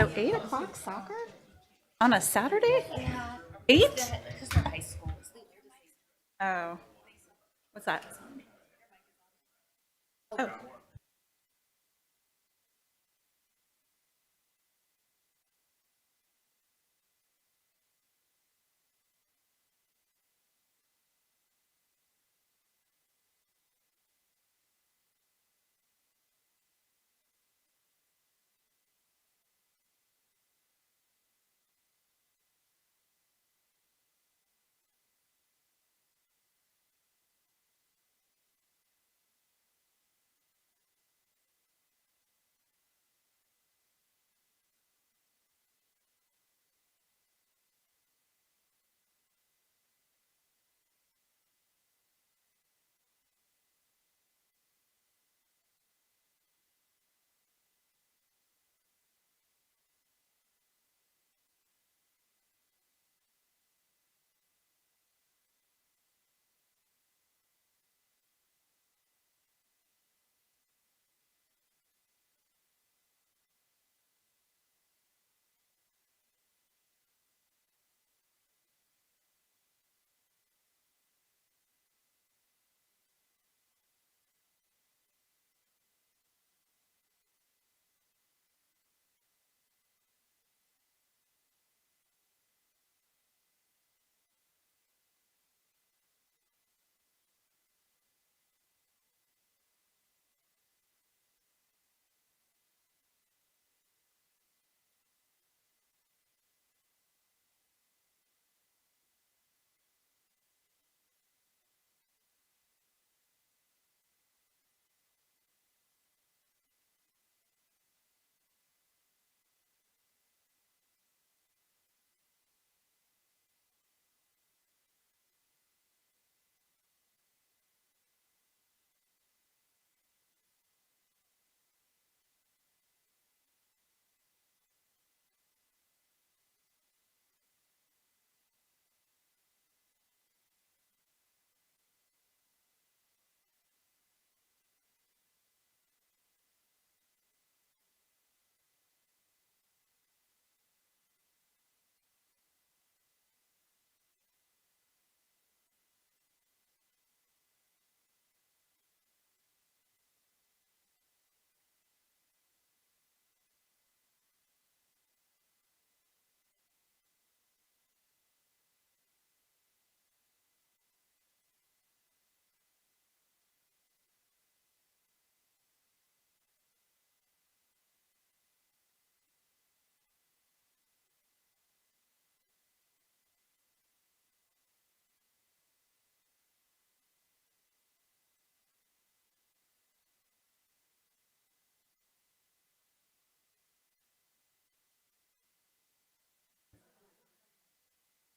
So 8 o'clock soccer? On a Saturday? 8? Because they're high school. Oh. What's that? Oh.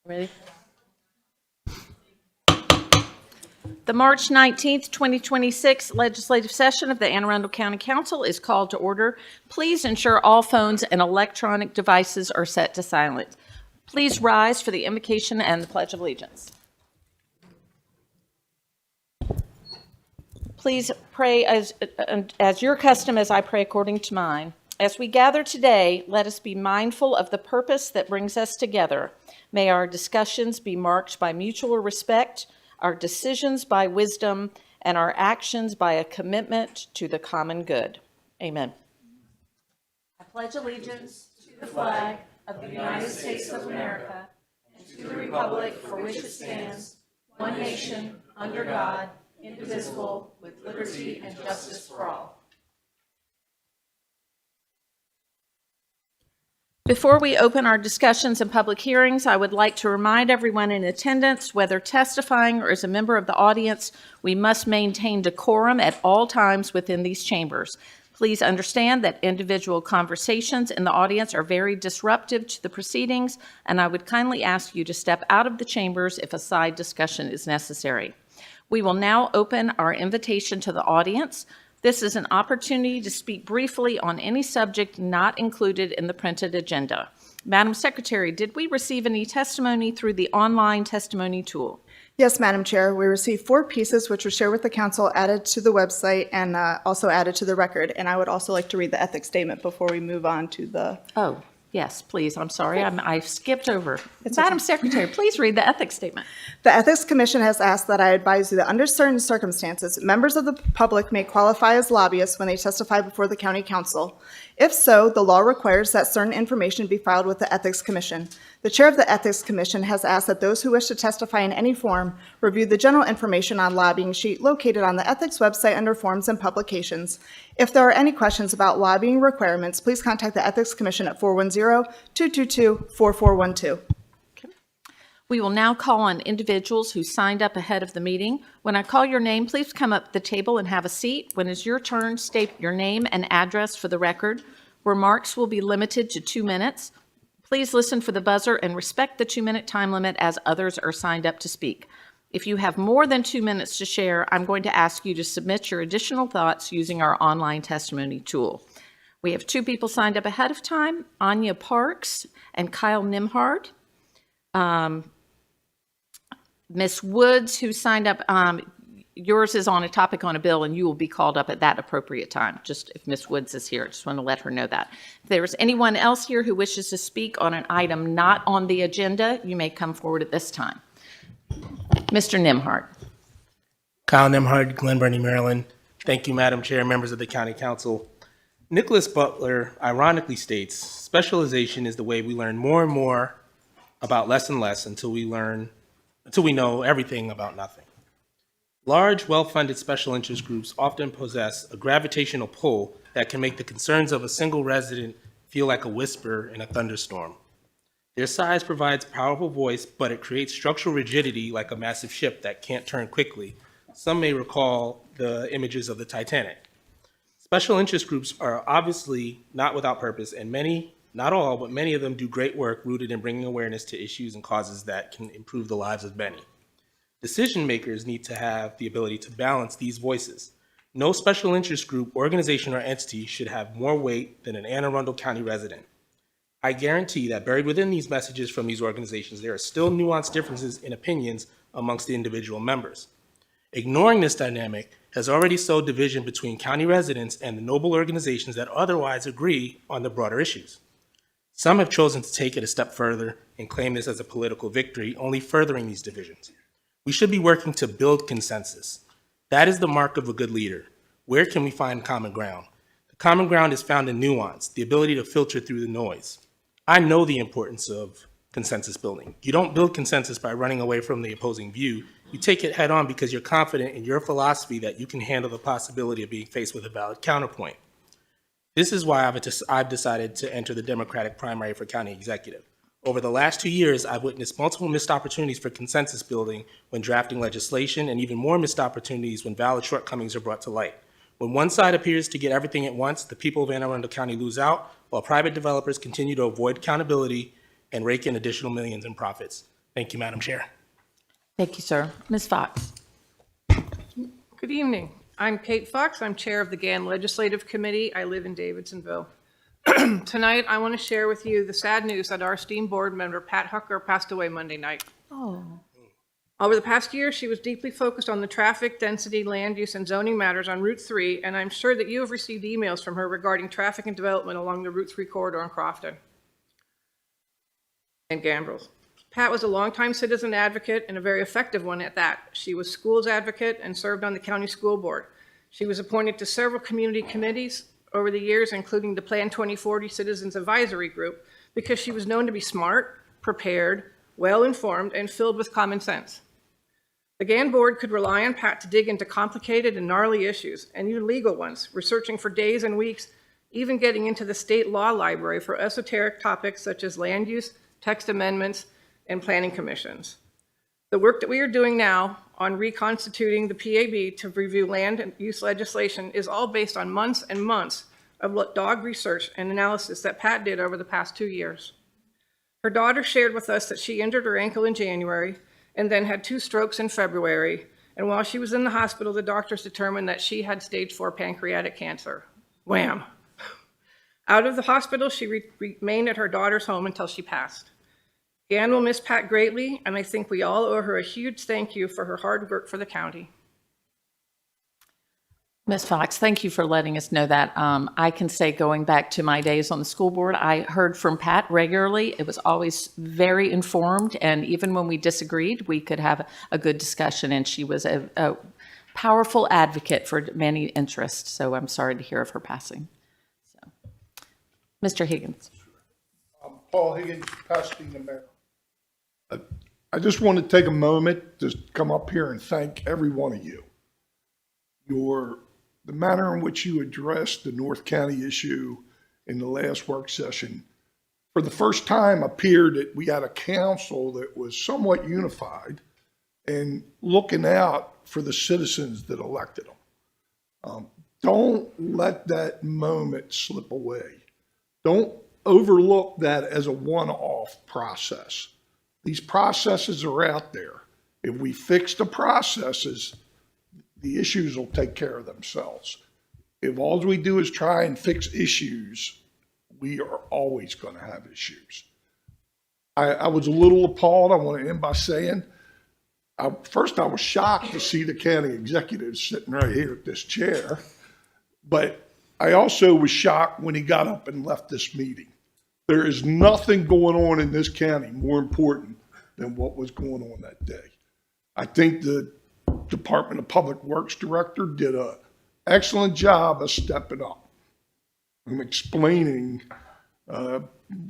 Ready? The March 19th, 2026 legislative session of the Anne Arundel County Council is called to order. Please ensure all phones and electronic devices are set to silent. Please rise for the invocation and the Pledge of Allegiance. Please pray as your custom as I pray according to mine. As we gather today, let us be mindful of the purpose that brings us together. May our discussions be marked by mutual respect, our decisions by wisdom, and our actions by a commitment to the common good. Amen. I pledge allegiance to the flag of the United States of America and to the republic for which it stands, one nation, under God, indivisible, with liberty and justice for all. Before we open our discussions and public hearings, I would like to remind everyone in attendance, whether testifying or as a member of the audience, we must maintain decorum at all times within these chambers. Please understand that individual conversations in the audience are very disruptive to the proceedings, and I would kindly ask you to step out of the chambers if a side discussion is necessary. We will now open our invitation to the audience. This is an opportunity to speak briefly on any subject not included in the printed agenda. Madam Secretary, did we receive any testimony through the online testimony tool? Yes, Madam Chair. We received 4 pieces which were shared with the council, added to the website, and also added to the record. And I would also like to read the ethics statement before we move on to the Yes, please. I'm sorry. I skipped over. Madam Secretary, please read the ethics statement. The Ethics Commission has asked that I advise you that under certain circumstances, members of the public may qualify as lobbyists when they testify before the County Council. If so, the law requires that certain information be filed with the Ethics Commission. The Chair of the Ethics Commission has asked that those who wish to testify in any form review the general information on lobbying sheet located on the Ethics website under Forms and Publications. If there are any questions about lobbying requirements, please contact the Ethics Commission at 410-222-4412. We will now call on individuals who signed up ahead of the meeting. When I call your name, please come up to the table and have a seat. When it's your turn, state your name and address for the record. Remarks will be limited to 2 minutes. Please listen for the buzzer and respect the 2-minute time limit as others are signed up to speak. If you have more than 2 minutes to share, I'm going to ask you to submit your additional thoughts using our online testimony tool. We have 2 people signed up ahead of time, Anya Parks and Kyle Nimhard. Ms. Woods, who signed up, yours is on a topic on a bill, and you will be called up at that appropriate time. Just if Ms. Woods is here, I just want to let her know that. If there's anyone else here who wishes to speak on an item not on the agenda, you may come forward at this time. Mr. Nimhart. Kyle Nimhard, Glen Burnie, Maryland. Thank you, Madam Chair, members of the County Council. Nicholas Butler ironically states, specialization is the way we learn more and more about less and less until we know everything about nothing. Large, well-funded special interest groups often possess a gravitational pull that can make the concerns of a single resident feel like a whisper in a thunderstorm. Their size provides powerful voice, but it creates structural rigidity like a massive ship that can't turn quickly. Some may recall the images of the Titanic. Special interest groups are obviously not without purpose, and many, not all, but many of them do great work rooted in bringing awareness to issues and causes that can improve the lives of many. Decision makers need to have the ability to balance these voices. No special interest group, organization, or entity should have more weight than an Anne Arundel County resident. I guarantee that buried within these messages from these organizations, there are still nuanced differences in opinions amongst the individual members. Ignoring this dynamic has already sowed division between county residents and the noble organizations that otherwise agree on the broader issues. Some have chosen to take it a step further and claim this as a political victory, only furthering these divisions. We should be working to build consensus. That is the mark of a good leader. Where can we find common ground? The common ground is found in nuance, the ability to filter through the noise. I know the importance of consensus building. You don't build consensus by running away from the opposing view. You take it head on because you're confident in your philosophy that you can handle the possibility of being faced with a valid counterpoint. This is why I've decided to enter the Democratic primary for county executive. Over the last 2 years, I've witnessed multiple missed opportunities for consensus building when drafting legislation, and even more missed opportunities when valid shortcomings are brought to light. When one side appears to get everything at once, the people of Anne Arundel County lose out, while private developers continue to avoid accountability and rake in additional millions in profits. Thank you, Madam Chair. Thank you, sir. Ms. Fox. Good evening. I'm Kate Fox. I'm chair of the GAN Legislative Committee. I live in Davidsonville. Tonight, I want to share with you the sad news that our esteemed board member, Pat Hucker, passed away Monday night. Oh. Over the past year, she was deeply focused on the traffic, density, land use, and zoning matters on Route 3, and I'm sure that you have received emails from her regarding traffic and development along the Route 3 corridor in Crofton and Gambrels. Pat was a longtime citizen advocate and a very effective one at that. She was schools advocate and served on the county school board. She was appointed to several community committees over the years, including the Plan 2040 Citizens Advisory Group, because she was known to be smart, prepared, well-informed, and filled with common sense. The GAN board could rely on Pat to dig into complicated and gnarly issues, and even legal ones, researching for days and weeks, even getting into the state law library for esoteric topics such as land use, text amendments, and planning commissions. The work that we are doing now on reconstituting the PAB to review land and use legislation is all based on months and months of dog research and analysis that Pat did over the past 2 years. Her daughter shared with us that she injured her ankle in January and then had 2 strokes in February. And while she was in the hospital, the doctors determined that she had stage 4 pancreatic cancer. Wham! Out of the hospital, she remained at her daughter's home until she passed. GAN will miss Pat greatly, and I think we all owe her a huge thank you for her hard work for the county. Ms. Fox, thank you for letting us know that. I can say, going back to my days on the school board, I heard from Pat regularly. It was always very informed, and even when we disagreed, we could have a good discussion, and she was a powerful advocate for many interests, so I'm sorry to hear of her passing. So, Mr. Higgins. Paul Higgins, Pasadena, Maryland. I just want to take a moment to come up here and thank every one of you. The manner in which you addressed the North County issue in the last work session, for the first time appeared that we had a council that was somewhat unified and looking out for the citizens that elected them. Don't let that moment slip away. Don't overlook that as a one-off process. These processes are out there. If we fix the processes, the issues will take care of themselves. If all we do is try and fix issues, we are always going to have issues. I was a little appalled. I want to end by saying, first I was shocked to see the county executive sitting right here at this chair, but I also was shocked when he got up and left this meeting. There is nothing going on in this county more important than what was going on that day. I think the Department of Public Works Director did an excellent job of stepping up and explaining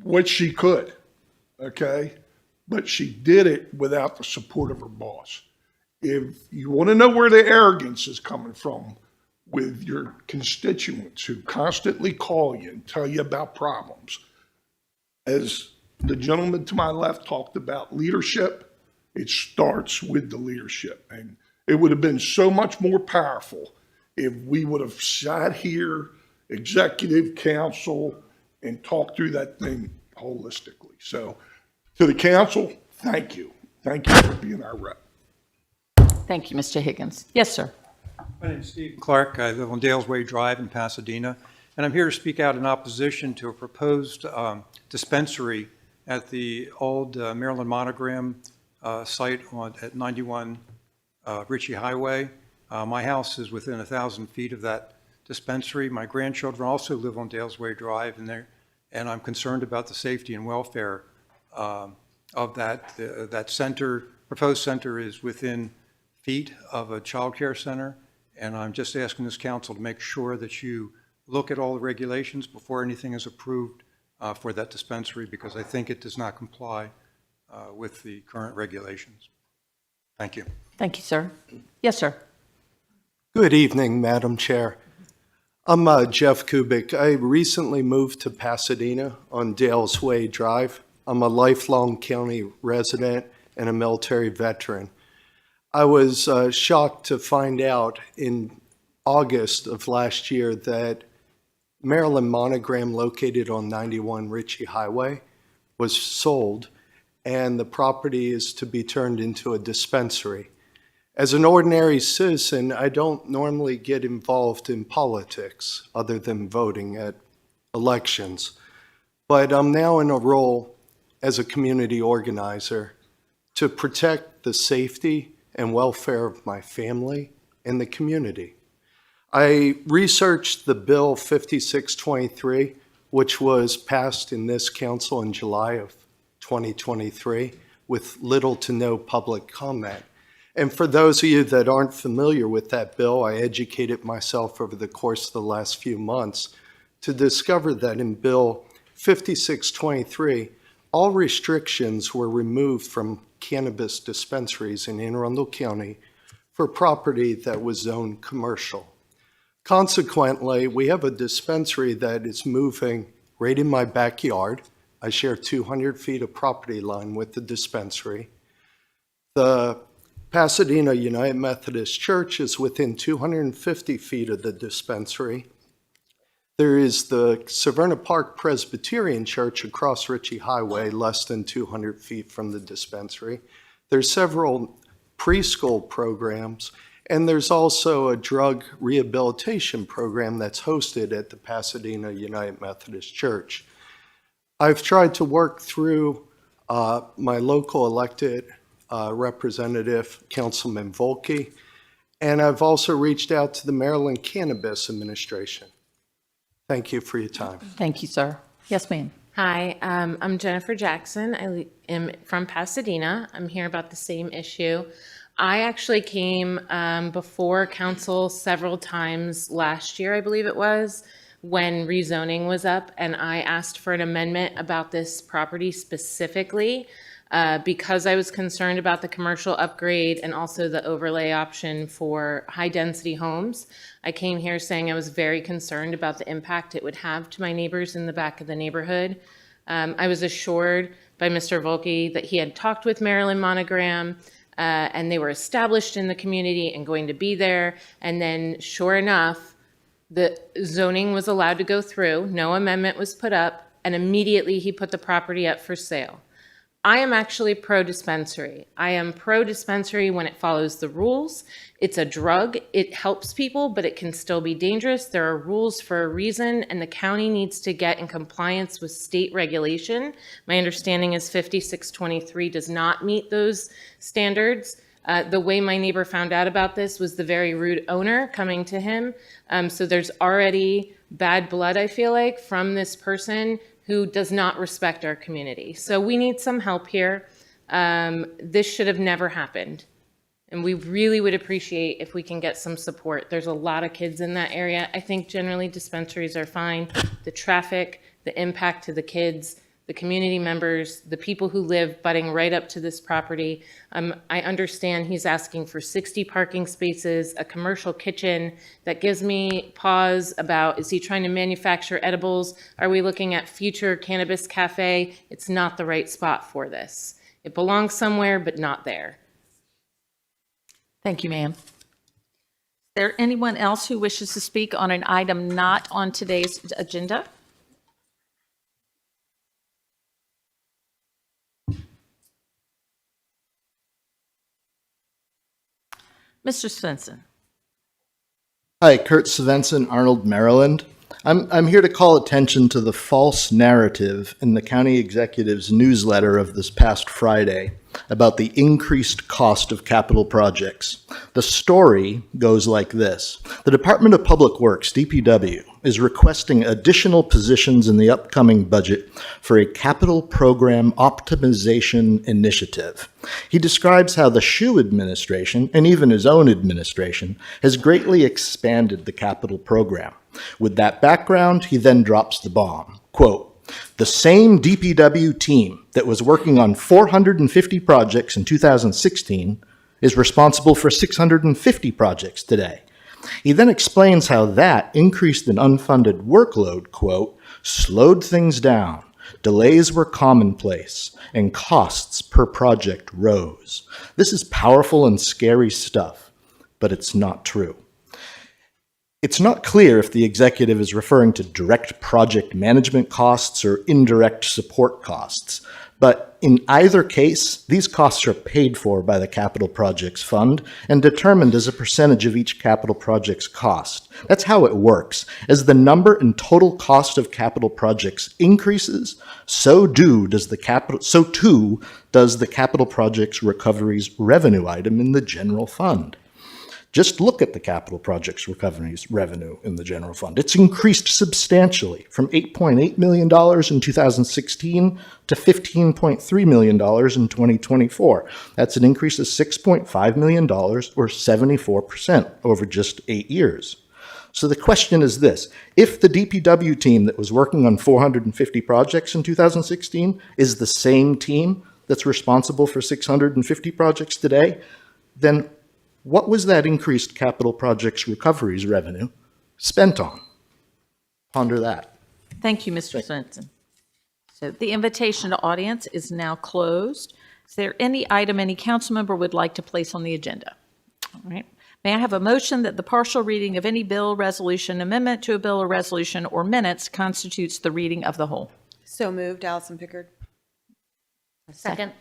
what she could, okay? But she did it without the support of her boss. If you want to know where the arrogance is coming from with your constituents who constantly call you and tell you about problems, as the gentleman to my left talked about leadership, it starts with the leadership. And it would have been so much more powerful if we would have sat here, executive council, and talked through that thing holistically. So to the council, thank you. Thank you for being our rep. Thank you, Mr. Higgins. Yes, sir. My name is Steve Clark. I live on Dales Way Drive in Pasadena, and I'm here to speak out in opposition to a proposed dispensary at the old Maryland Monogram site at 91 Ritchie Highway. My house is within 1,000 feet of that dispensary. My grandchildren also live on Dales Way Drive, and I'm concerned about the safety and welfare of that. That center, proposed center, is within feet of a child care center, and I'm just asking this council to make sure that you look at all the regulations before anything is approved for that dispensary, because I think it does not comply with the current regulations. Thank you. Thank you, sir. Yes, sir. Good evening, Madam Chair. I'm Jeff Kubik. I recently moved to Pasadena on Dales Way Drive. I'm a lifelong county resident and a military veteran. I was shocked to find out in August of last year that Maryland Monogram, located on 91 Ritchie Highway, was sold, and the property is to be turned into a dispensary. As an ordinary citizen, I don't normally get involved in politics other than voting at elections, but I'm now in a role as a community organizer to protect the safety and welfare of my family and the community. I researched the Bill 5623, which was passed in this council in July of 2023, with little to no public comment. And for those of you that aren't familiar with that bill, I educated myself over the course of the last few months to discover that in Bill 5623, all restrictions were removed from cannabis dispensaries in Anne Arundel County for property that was zoned commercial. Consequently, we have a dispensary that is moving right in my backyard. I share 200 feet of property line with the dispensary. The Pasadena United Methodist Church is within 250 feet of the dispensary. There is the Severna Park Presbyterian Church across Ritchie Highway, less than 200 feet from the dispensary. There's several preschool programs, and there's also a drug rehabilitation program that's hosted at the Pasadena United Methodist Church. I've tried to work through my local elected representative, Councilman Volke, And I've also reached out to the Maryland Cannabis Administration. Thank you for your time. Thank you, sir. Yes, ma'am. Hi, I'm Jennifer Jackson. Am from Pasadena. I'm here about the same issue. I actually came before council several times last year, I believe it was, when rezoning was up, and I asked for an amendment about this property specifically because I was concerned about the commercial upgrade and also the overlay option for high-density homes. I came here saying I was very concerned about the impact it would have to my neighbors in the back of the neighborhood. I was assured by Mr. Volke that he had talked with Maryland Monogram and they were established in the community and going to be there. And then sure enough, the zoning was allowed to go through, no amendment was put up, and immediately he put the property up for sale. I am actually pro-dispensary. I am pro-dispensary when it follows the rules. It's a drug. It helps people, but it can still be dangerous. There are rules for a reason, and the county needs to get in compliance with state regulation. My understanding is 5623 does not meet those standards. The way my neighbor found out about this was the very rude owner coming to him. So there's already bad blood, I feel like, from this person who does not respect our community. So we need some help here. This should have never happened. And we really would appreciate if we can get some support. There's a lot of kids in that area. I think generally dispensaries are fine. The traffic, the impact to the kids, the community members, the people who live butting right up to this property. I understand he's asking for 60 parking spaces, a commercial kitchen. That gives me pause about, is he trying to manufacture edibles? Are we looking at future cannabis cafe? It's not the right spot for this. It belongs somewhere, but not there. Thank you, ma'am. Is there anyone else who wishes to speak on an item not on today's agenda? Mr. Svensson. Hi, Kurt Svensson, Arnold, Maryland. I'm here to call attention to the false narrative in the county executive's newsletter of this past Friday about the increased cost of capital projects. The story goes like this. The Department of Public Works, DPW, is requesting additional positions in the upcoming budget for a capital program optimization initiative. He describes how the SHU administration, and even his own administration, has greatly expanded the capital program. With that background, he then drops the bomb. Quote, the same DPW team that was working on 450 projects in 2016 is responsible for 650 projects today. He then explains how that increased in unfunded workload, quote, slowed things down, delays were commonplace, and costs per project rose. This is powerful and scary stuff, but it's not true. It's not clear if the executive is referring to direct project management costs or indirect support costs, but in either case, these costs are paid for by the Capital Projects Fund and determined as a percentage of each capital project's cost. That's how it works. As the number and total cost of capital projects increases, so too does the capital projects recoveries revenue item in the general fund. Just look at the capital projects recoveries revenue in the general fund. It's increased substantially from $8.8 million in 2016 to $15.3 million in 2024. That's an increase of $6.5 million or 74% over just 8 years. So the question is this: if the DPW team that was working on 450 projects in 2016 is the same team that's responsible for 650 projects today, then what was that increased capital projects recoveries revenue spent on? Ponder that. Thank you, Mr. Svensson. So the invitation to audience is now closed. Is there any item any council member would like to place on the agenda? All right. May I have a motion that the partial reading of any bill, resolution, amendment to a bill or resolution or minutes constitutes the reading of the whole? So moved, Allison Pickard. Second.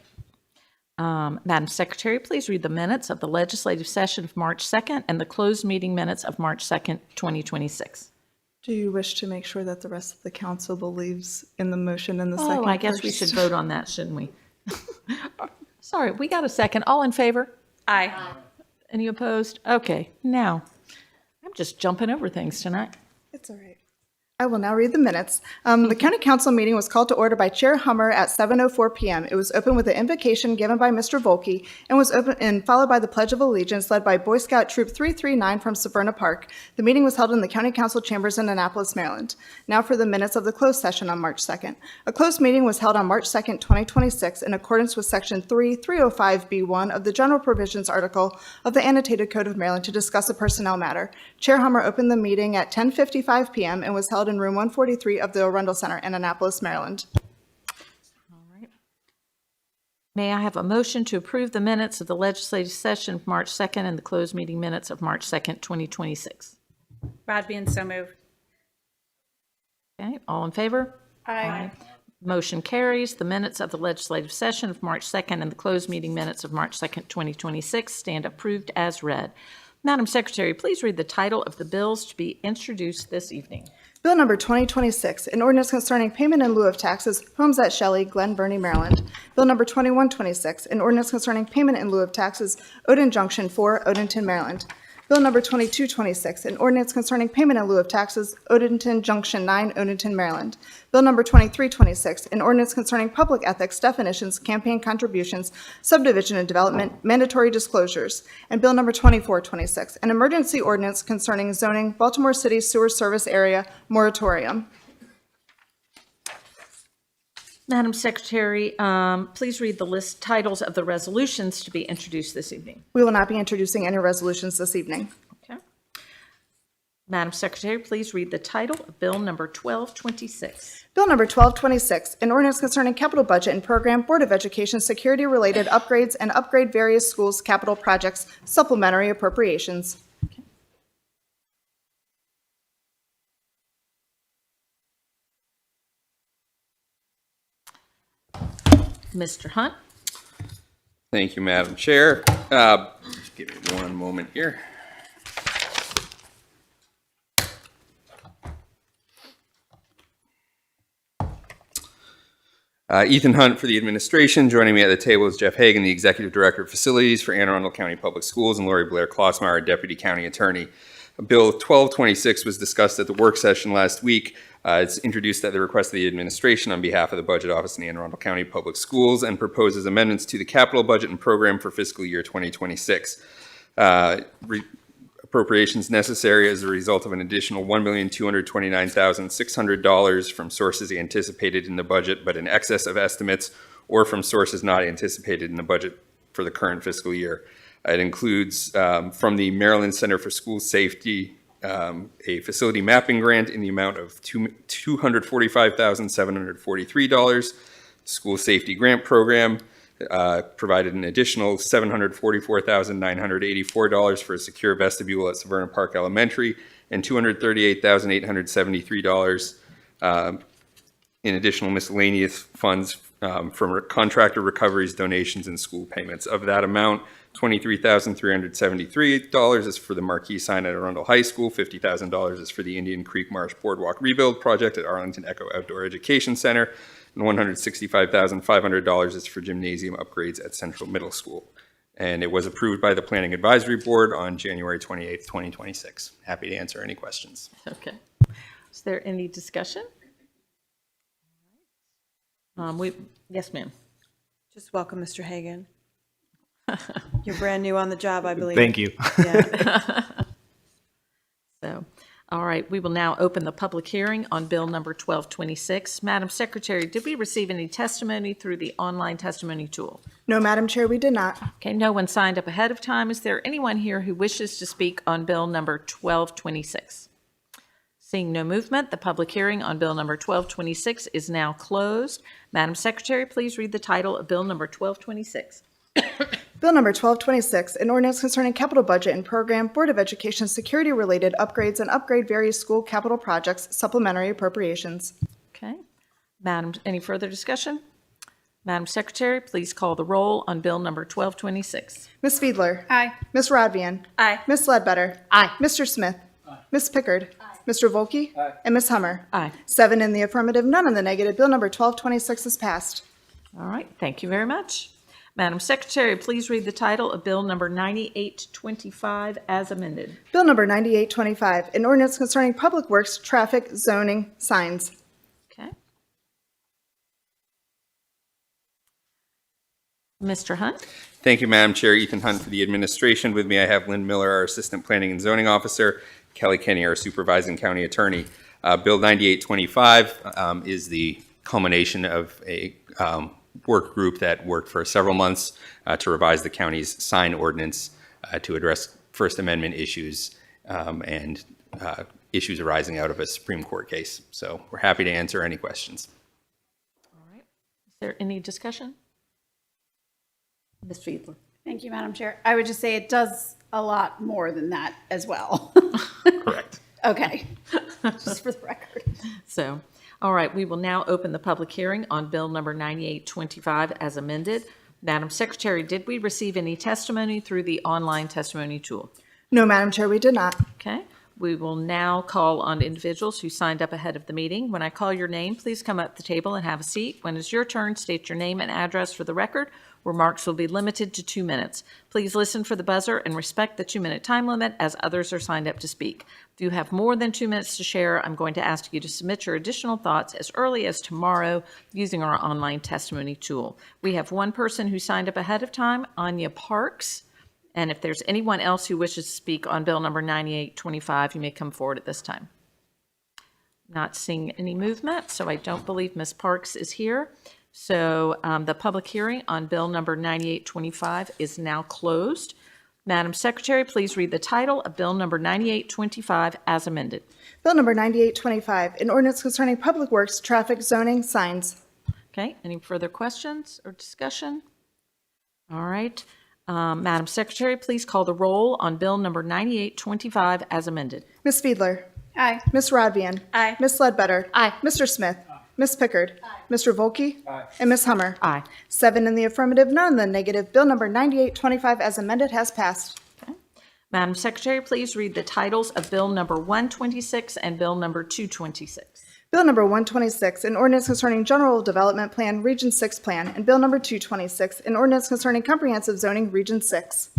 Madam Secretary, please read the minutes of the legislative session of March 2nd and the closed meeting minutes of March 2nd, 2026. Do you wish to make sure that the rest of the council believes in the motion in the second? Oh, I guess we should vote on that, shouldn't we? Sorry, we got a second. All in favor? Aye. Any opposed? Okay, now, I'm just jumping over things tonight. It's all right. I will now read the minutes. The county council meeting was called to order by Chair Hummer at 7:04 p.m. It was opened with an invocation given by Mr. Volke and was followed by the Pledge of Allegiance led by Boy Scout Troop 339 from Severna Park. The meeting was held in the county council chambers in Annapolis, Maryland. Now for the minutes of the closed session on March 2nd. A closed meeting was held on March 2nd, 2026 in accordance with Section 305B1 of the General Provisions Article of the Annotated Code of Maryland to discuss a personnel matter. Chair Hummer opened the meeting at 10:55 p.m. and was held in room 143 of the Arundel Center in Annapolis, Maryland. All right. May I have a motion to approve the minutes of the legislative session of March 2nd and the closed meeting minutes of March 2nd, 2026? Rodbean, so moved. Okay, all in favor? Aye. Motion carries. The minutes of the legislative session of March 2nd and the closed meeting minutes of March 2nd, 2026 stand approved as read. Madam Secretary, please read the title of the bills to be introduced this evening. Bill number 2026, an ordinance concerning payment in lieu of taxes, homes at Shelley, Glen Burnie, Maryland. Bill number 2126, an ordinance concerning payment in lieu of taxes, Odin Junction 4, Odenton, Maryland. Bill number 2226, an ordinance concerning payment in lieu of taxes, Odenton Junction 9, Odenton, Maryland. Bill number 2326, an ordinance concerning public ethics, definitions, campaign contributions, subdivision and development, mandatory disclosures. And Bill number 2426, an emergency ordinance concerning zoning, Baltimore City Sewer Service Area moratorium. Madam Secretary, please read the list titles of the resolutions to be introduced this evening. We will not be introducing any resolutions this evening. Okay. Madam Secretary, please read the title of Bill number 1226. Bill number 1226, an ordinance concerning capital budget and program, Board of Education security-related upgrades and upgrade various schools' capital projects, supplementary appropriations. Mr. Hunt? Thank you, Madam Chair. Just give me one moment here. Ethan Hunt for the administration. Joining me at the table is Jeff Hagan, the Executive Director of Facilities for Anne Arundel County Public Schools, and Lori Blair Klossmeyer, Deputy County Attorney. Bill 1226 was discussed at the work session last week. It's introduced at the request of the administration on behalf of the Budget Office in the Anne Arundel County Public Schools and proposes amendments to the capital budget and program for fiscal year 2026. Appropriations necessary as a result of an additional $1,229,600 from sources anticipated in the budget but in excess of estimates, or from sources not anticipated in the budget for the current fiscal year. It includes from the Maryland Center for School Safety a facility mapping grant in the amount of $245,743. School Safety Grant Program provided an additional $744,984 for a secure vestibule at Severna Park Elementary, and $238,873 in additional miscellaneous funds from contractor recoveries, donations, and school payments. Of that amount, $23,373 is for the marquee sign at Arundel High School, $50,000 is for the Indian Creek Marsh Boardwalk Rebuild Project at Arlington Echo Outdoor Education Center, and $165,500 is for gymnasium upgrades at Central Middle School. And it was approved by the Planning Advisory Board on January 28th, 2026. Happy to answer any questions. Okay. Is there any discussion? Yes, ma'am. Just welcome, Mr. Hagan. You're brand new on the job, I believe. Thank you. Yeah. So, all right, we will now open the public hearing on Bill number 1226. Madam Secretary, did we receive any testimony through the online testimony tool? No, Madam Chair, we did not. Okay, no one signed up ahead of time. Is there anyone here who wishes to speak on Bill number 1226? Seeing no movement, the public hearing on Bill number 1226 is now closed. Madam Secretary, please read the title of Bill number 1226. Bill number 1226, an ordinance concerning capital budget and program, Board of Education security-related upgrades and upgrade various school capital projects, supplementary appropriations. Okay. Madam, any further discussion? Madam Secretary, please call the roll on Bill number 1226. Ms. Fiedler. Aye. Ms. Rodvian. Aye. Ms. Ledbetter. Aye. Mr. Smith. Ms. Pickard. Mr. Volke. And Ms. Hummer. Aye. 7 in the affirmative, none in the negative. Bill number 1226 is passed. All right, thank you very much. Madam Secretary, please read the title of Bill number 9825 as amended. Bill number 9825, an ordinance concerning public works, traffic, zoning, signs. Okay. Mr. Hunt? Thank you, Madam Chair. Ethan Hunt for the administration. With me, I have Lynn Miller, our Assistant Planning and Zoning Officer, Kelly Kenny, our Supervising County Attorney. Bill 9825 is the culmination of a work group that worked for several months to revise the county's sign ordinance to address First Amendment issues and issues arising out of a Supreme Court case. So we're happy to answer any questions. All right. Is there any discussion? Ms. Fiedler? Thank you, Madam Chair. I would just say it does a lot more than that as well. Correct. Okay, just for the record. So, all right, we will now open the public hearing on Bill number 9825 as amended. Madam Secretary, did we receive any testimony through the online testimony tool? No, Madam Chair, we did not. Okay, we will now call on individuals who signed up ahead of the meeting. When I call your name, please come up to the table and have a seat. When it's your turn, state your name and address for the record. Remarks will be limited to 2 minutes. Please listen for the buzzer and respect the 2-minute time limit as others are signed up to speak. If you have more than 2 minutes to share, I'm going to ask you to submit your additional thoughts as early as tomorrow using our online testimony tool. We have one person who signed up ahead of time, Anya Parks. And if there's anyone else who wishes to speak on Bill number 9825, you may come forward at this time. Not seeing any movement, so I don't believe Ms. Parks is here. So the public hearing on Bill number 9825 is now closed. Madam Secretary, please read the title of Bill number 9825 as amended. Bill number 9825, an ordinance concerning public works, traffic, zoning, signs. Okay, any further questions or discussion? All right. Madam Secretary, please call the roll on Bill number 9825 as amended. Ms. Fiedler. Aye. Ms. Rodvian. Aye. Ms. Ledbetter. Aye. Mr. Smith. Ms. Pickard. Mr. Volkey. And Ms. Hummer. Aye. 7 in the affirmative, none in the negative. Bill number 9825 as amended has passed. Madam Secretary, please read the titles of Bill number 126 and Bill number 226. Bill number 126, an ordinance concerning general development plan, Region 6 plan, and Bill number 226, an ordinance concerning comprehensive zoning, Region 6.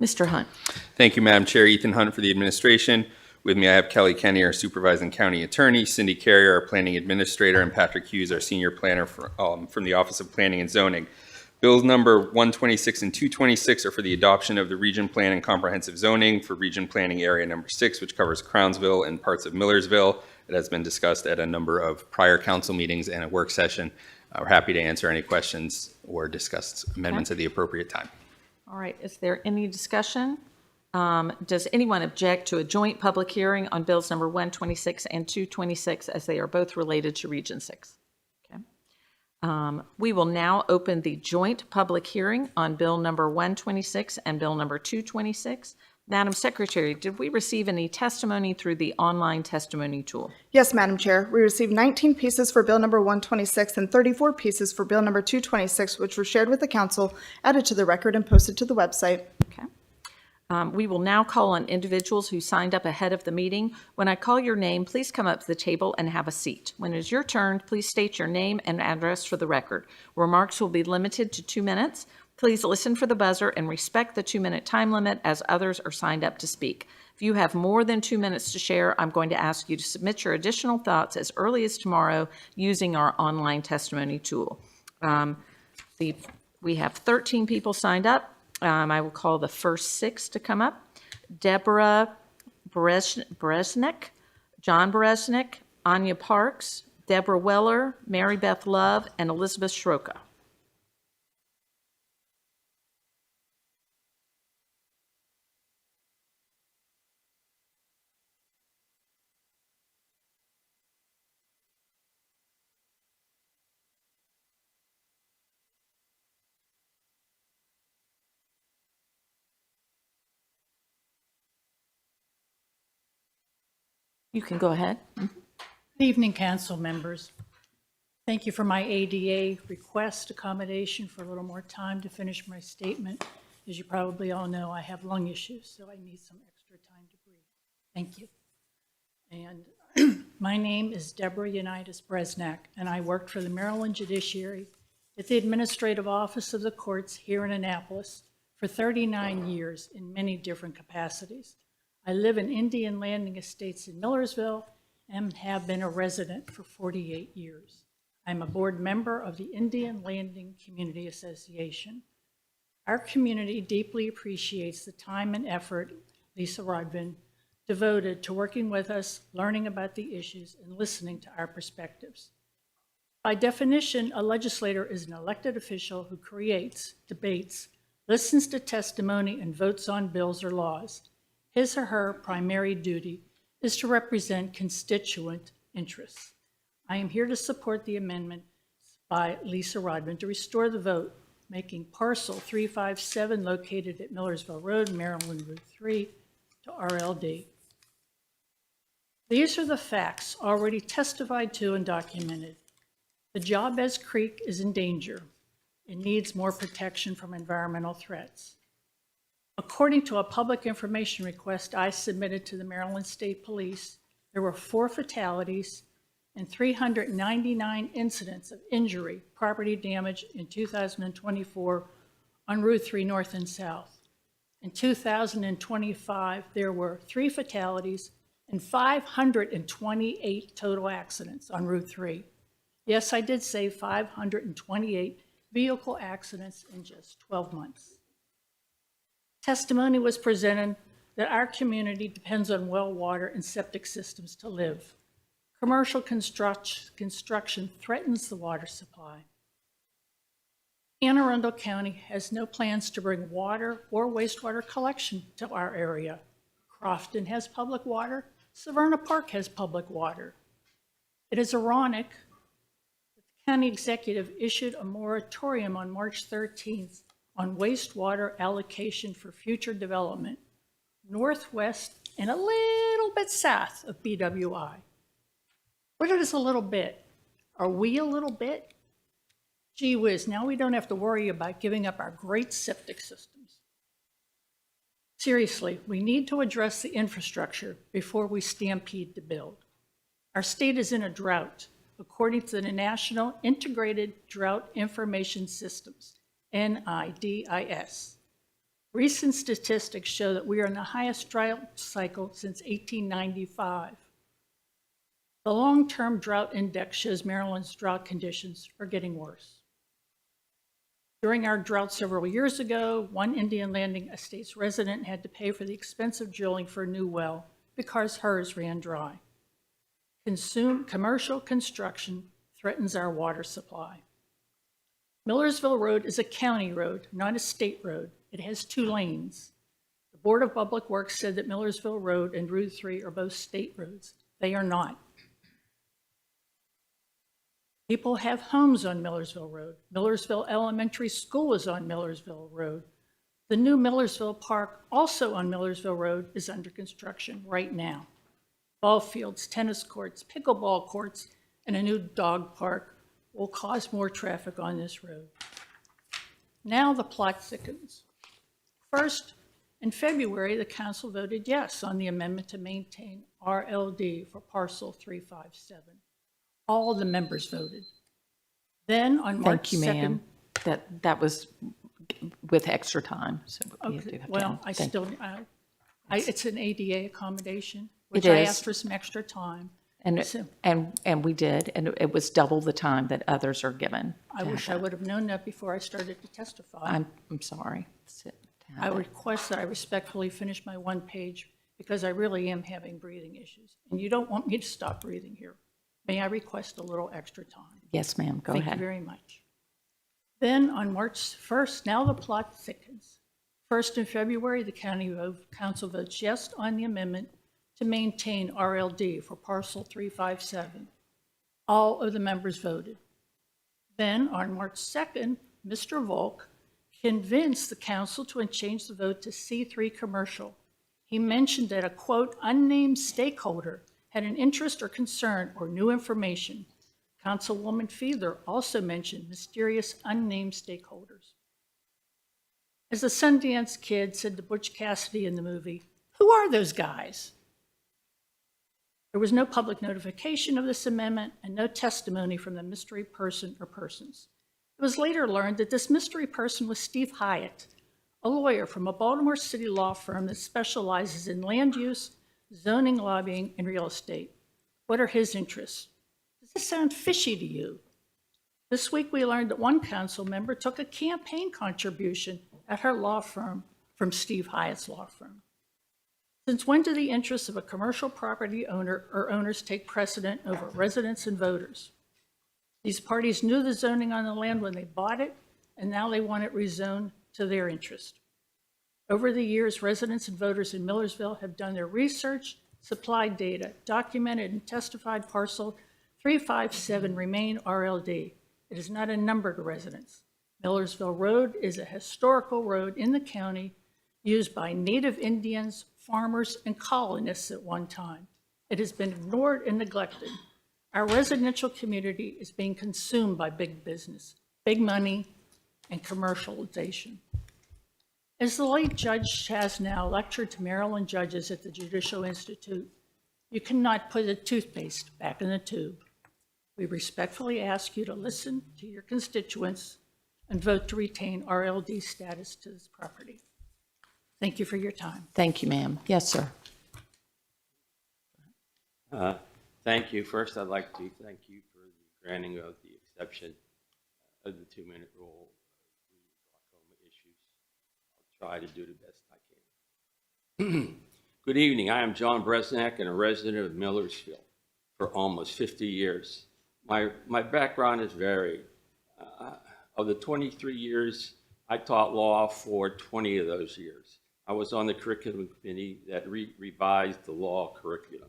Mr. Hunt? Thank you, Madam Chair. Ethan Hunt for the administration. With me, I have Kelly Kenny, our Supervising County Attorney, Cindy Carrier, our Planning Administrator, and Patrick Hughes, our Senior Planner from the Office of Planning and Zoning. Bills number 126 and 226 are for the adoption of the Region Plan and Comprehensive Zoning for Region Planning Area Number 6, which covers Crownsville and parts of Millersville. It has been discussed at a number of prior council meetings and a work session. We're happy to answer any questions or discuss amendments at the appropriate time. All right, is there any discussion? Does anyone object to a joint public hearing on bills number 126 and 226 as they are both related to Region 6? Okay. We will now open the joint public hearing on bill number 126 and bill number 226. Madam Secretary, did we receive any testimony through the online testimony tool? Yes, Madam Chair. We received 19 pieces for Bill number 126 and 34 pieces for Bill number 226, which were shared with the council, added to the record, and posted to the website. Okay. We will now call on individuals who signed up ahead of the meeting. When I call your name, please come up to the table and have a seat. When it is your turn, please state your name and address for the record. Remarks will be limited to 2 minutes. Please listen for the buzzer and respect the 2-minute time limit as others are signed up to speak. If you have more than 2 minutes to share, I'm going to ask you to submit your additional thoughts as early as tomorrow using our online testimony tool. We have 13 people signed up. I will call the first 6 to come up. Deborah Beresnick, John Beresnick, Anya Parks, Deborah Weller, Mary Beth Love, and Elizabeth Schroka. You can go ahead. Good evening, council members. Thank you for my ADA request accommodation for a little more time to finish my statement. As you probably all know, I have lung issues, so I need some extra time to breathe. Thank you. And my name is Deborah Unitas Bresnack, and I worked for the Maryland Judiciary at the administrative office of the courts here in Annapolis for 39 years in many different capacities. I live in Indian Landing Estates in Millersville and have been a resident for 48 years. I'm a board member of the Indian Landing Community Association. Our community deeply appreciates the time and effort Lisa Rodvin devoted to working with us, learning about the issues, and listening to our perspectives. By definition, a legislator is an elected official who creates, debates, listens to testimony, and votes on bills or laws. His or her primary duty is to represent constituent interests. I am here to support the amendment by Lisa Rodman to restore the vote, making parcel 357 located at Millersville Road, Maryland Route 3 to RLD. These are the facts already testified to and documented. The Jabez Creek is in danger. It needs more protection from environmental threats. According to a public information request I submitted to the Maryland State Police, there were 4 fatalities and 399 incidents of injury, property damage in 2024 on Route 3 North and South. In 2025, there were 3 fatalities and 528 total accidents on Route 3. Yes, I did say 528 vehicle accidents in just 12 months. Testimony was presented that our community depends on well water and septic systems to live. Commercial construction threatens the water supply. Anne Arundel County has no plans to bring water or wastewater collection to our area. Crofton has public water. Severna Park has public water. It is ironic that the county executive issued a moratorium on March 13th on wastewater allocation for future development, northwest and a little bit south of BWI. What is a little bit? Are we a little bit? Gee whiz, now we don't have to worry about giving up our great septic systems. Seriously, we need to address the infrastructure before we stampede to build. Our state is in a drought, according to the National Integrated Drought Information Systems, NIDIS. Recent statistics show that we are in the highest drought cycle since 1895. The long-term drought index shows Maryland's drought conditions are getting worse. During our drought several years ago, one Indian Landing Estates resident had to pay for the expensive drilling for a new well because hers ran dry. Commercial construction threatens our water supply. Millersville Road is a county road, not a state road. It has 2 lanes. The Board of Public Works said that Millersville Road and Route 3 are both state roads. They are not. People have homes on Millersville Road. Millersville Elementary School is on Millersville Road. The new Millersville Park, also on Millersville Road, is under construction right now. Ball fields, tennis courts, pickleball courts, and a new dog park will cause more traffic on this road. Now the plot thickens. First, in February, the council voted yes on the amendment to maintain RLD for parcel 357. All the members voted. Then on March 2nd. Thank you, ma'am. That was with extra time. So we Okay, do have well, to- I thank still, you. it's an ADA accommodation, which It I is. asked for some extra time. And, So- and we did, and it was double the time that others are given. I wish I would have known that before I started to testify. I'm sorry. I request that I respectfully finish my 1 page because I really am having breathing issues. And you don't want me to stop breathing here. May I request a little extra time? Yes, ma'am, go Thank you ahead. very much. Then on March 1st, now the plot thickens. First in February, the county council votes yes on the amendment to maintain RLD for parcel 357. All of the members voted. Then on March 2nd, Mr. Volk convinced the council to change the vote to C3 commercial. He mentioned that a quote, unnamed stakeholder had an interest or concern or new information. Councilwoman Fiedler also mentioned mysterious unnamed stakeholders. As the Sundance Kid said to Butch Cassidy in the movie, who are those guys? There was no public notification of this amendment and no testimony from the mystery person or persons. It It was later learned that this mystery person was Steve Hyatt, a lawyer from a Baltimore City law firm that specializes in land use, zoning, lobbying, and real estate. What are his interests? Does this sound fishy to you? This week, we learned that one council member took a campaign contribution at her law firm from Steve Hyatt's law firm. Since when do the interests of a commercial property owner or owners take precedent over residents and voters? These parties knew the zoning on the land when they bought it, and now they want it rezoned to their interest. Over the years, residents and voters in Millersville have done their research, supplied data, documented and testified parcel 357 remain RLD. It is not a number to residents. Millersville Road is a historical road in the county used by Native Indians, farmers, and colonists at one time. It has been ignored and neglected. Our residential community is being consumed by big business, big money, and commercialization. As the late Judge Chasnow lectured to Maryland judges at the Judicial Institute, you cannot put the toothpaste back in the tube. We respectfully ask you to listen to your constituents and vote to retain RLD status to this property. Thank you for your time. Thank you, ma'am. Yes, sir. Thank you. First, I'd like to thank you for the granting of the exception of the 2-minute rule for glaucoma issues. I'll try to do the best I can. Good evening. I am John Bresnak and a resident of Millersville for almost 50 years. My background is varied. Of the 23 years, I taught law for 20 of those years. I was on the curriculum committee that revised the law curriculum.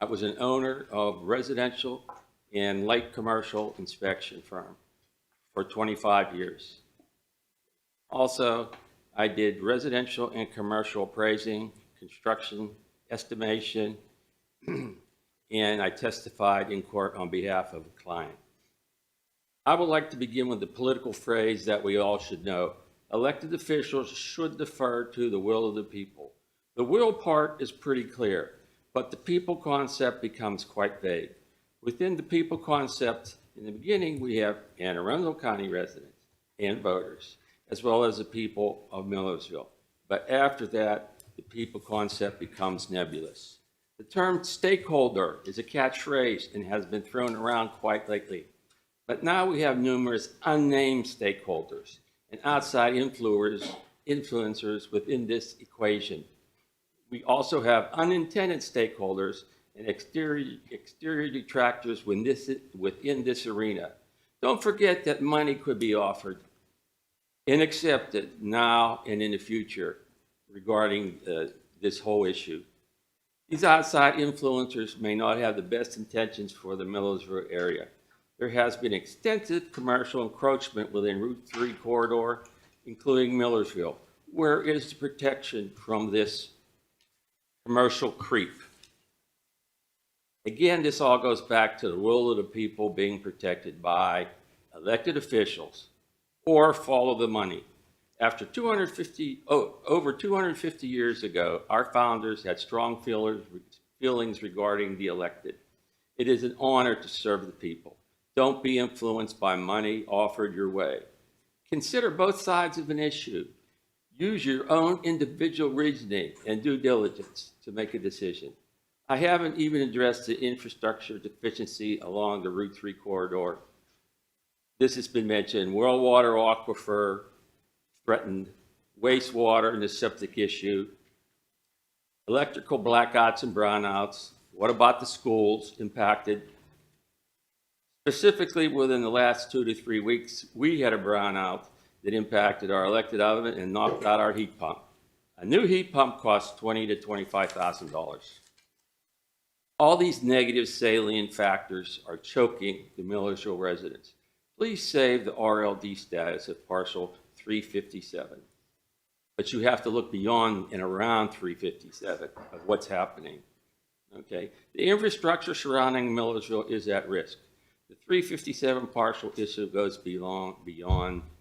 I was an owner of residential and light commercial inspection firm for 25 years. Also, I did residential and commercial appraising, construction, estimation, and I testified in court on behalf of a client. I would like to begin with the political phrase that we all should know. Elected officials should defer to the will of the people. The will part is pretty clear, but the people concept becomes quite vague. Within the people concept, in the beginning, we have Arundel County residents and voters, as well as the people of Millersville. But after that, the people concept becomes nebulous. The term stakeholder is a catchphrase and has been thrown around quite lately. But now we have numerous unnamed stakeholders and outside influencers within this equation. We also have unintended stakeholders and exterior detractors within this arena. Don't forget that money could be offered and accepted now and in the future regarding this whole issue. These outside influencers may not have the best intentions for the Millersville area. There has been extensive commercial encroachment within Route 3 corridor, including Millersville. Where is the protection from this commercial creep? Again, this all goes back to the will of the people being protected by elected officials or follow the money. After over 250 years ago, our founders had strong feelings regarding the elected. It is an honor to serve the people. Don't be influenced by money offered your way. Consider both sides of an issue. Use your own individual reasoning and due diligence to make a decision. I haven't even addressed the infrastructure deficiency along the Route 3 corridor. This has been mentioned. Well water aquifer threatened, wastewater and the septic issue, electrical blackouts and brownouts. What about the schools impacted? Specifically, within the last 2 to 3 weeks, we had a brownout that impacted our elected oven and knocked out our heat pump. A new heat pump costs $20,000 to $25,000. All these negative salient factors are choking the Millersville residents. Please save the RLD status of parcel 357. But you have to look beyond and around 357 of what's happening. Okay? The infrastructure surrounding Millersville is at risk. The 357 parcel issue goes beyond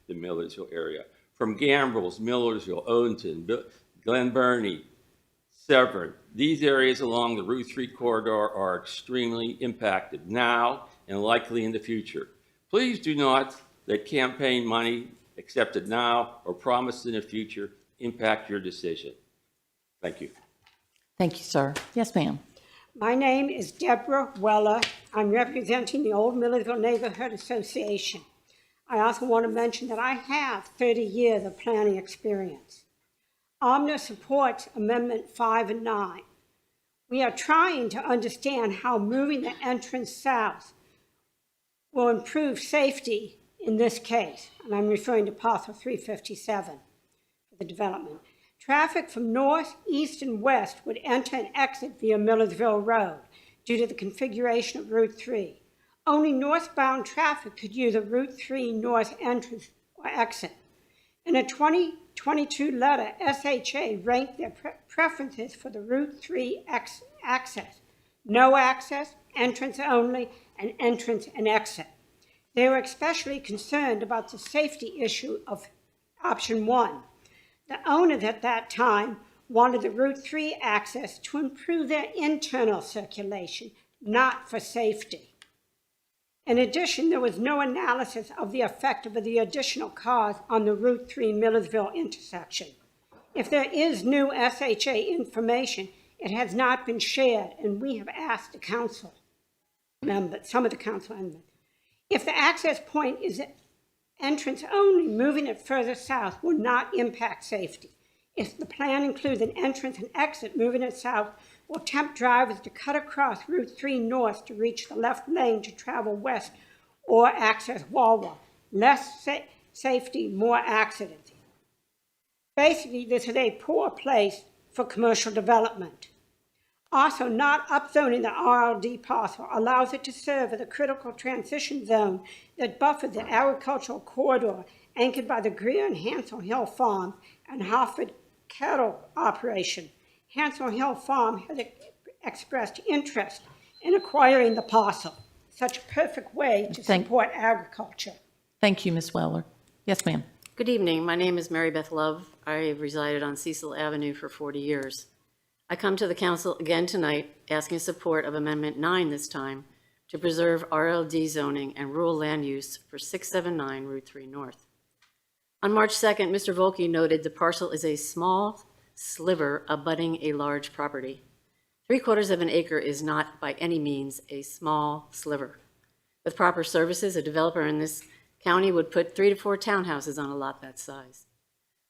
the Millersville area. From Gambrels, Millersville, Odenton, Glen Burnie, Severn, these areas along the Route 3 corridor are extremely impacted now and likely in the future. Please do not let campaign money accepted now or promised in the future impact your decision. Thank you. Thank you, sir. Yes, ma'am. My name is Deborah Weller. I'm representing the Old Millersville Neighborhood Association. I also want to mention that I have 30 years of planning experience. Omna supports Amendment 5 and 9. We are trying to understand how moving the entrance south will improve safety in this case, and I'm referring to parcel 357 for the development. Traffic from north, east, and west would enter and exit via Millersville Road due to the configuration of Route 3. Only northbound traffic could use a Route 3 north entrance or exit. In a 2022 letter, SHA ranked their preferences for the Route 3 access: no access, entrance only, and entrance and exit. They were especially concerned about the safety issue of option 1. The owners at that time wanted the Route 3 access to improve their internal circulation, not for safety. In addition, there was no analysis of the effect of the additional cars on the Route 3 Millersville intersection. If there is new SHA information, it has not been shared, and we have asked the council members, some of the council members. If the access point is entrance only, moving it further south will not impact safety. If the plan includes an entrance and exit, moving it south will tempt drivers to cut across Route 3 north to reach the left lane to travel west or access Wawa. Less safety, more accidents. Basically, this is a poor place for commercial development. Also, not upzoning the RLD parcel allows it to serve as a critical transition zone that buffers the agricultural corridor anchored by the Greer and Hansel Hill Farm and Hartford cattle operation. Hansel Hill Farm has expressed interest in acquiring the parcel. Such a perfect way to support agriculture. Thank you, Ms. Weller. Yes, ma'am. Good evening. My name is Mary Beth Love. I have resided on Cecil Avenue for 40 years. I come to the council again tonight asking support of Amendment 9 this time to preserve RLD zoning and rural land use for 679 Route 3 North. On March 2nd, Mr. Volke noted the parcel is a small sliver abutting a large property. 3/4 of an acre is not by any means a small sliver. With proper services, a developer in this county would put 3 to 4 townhouses on a lot that size.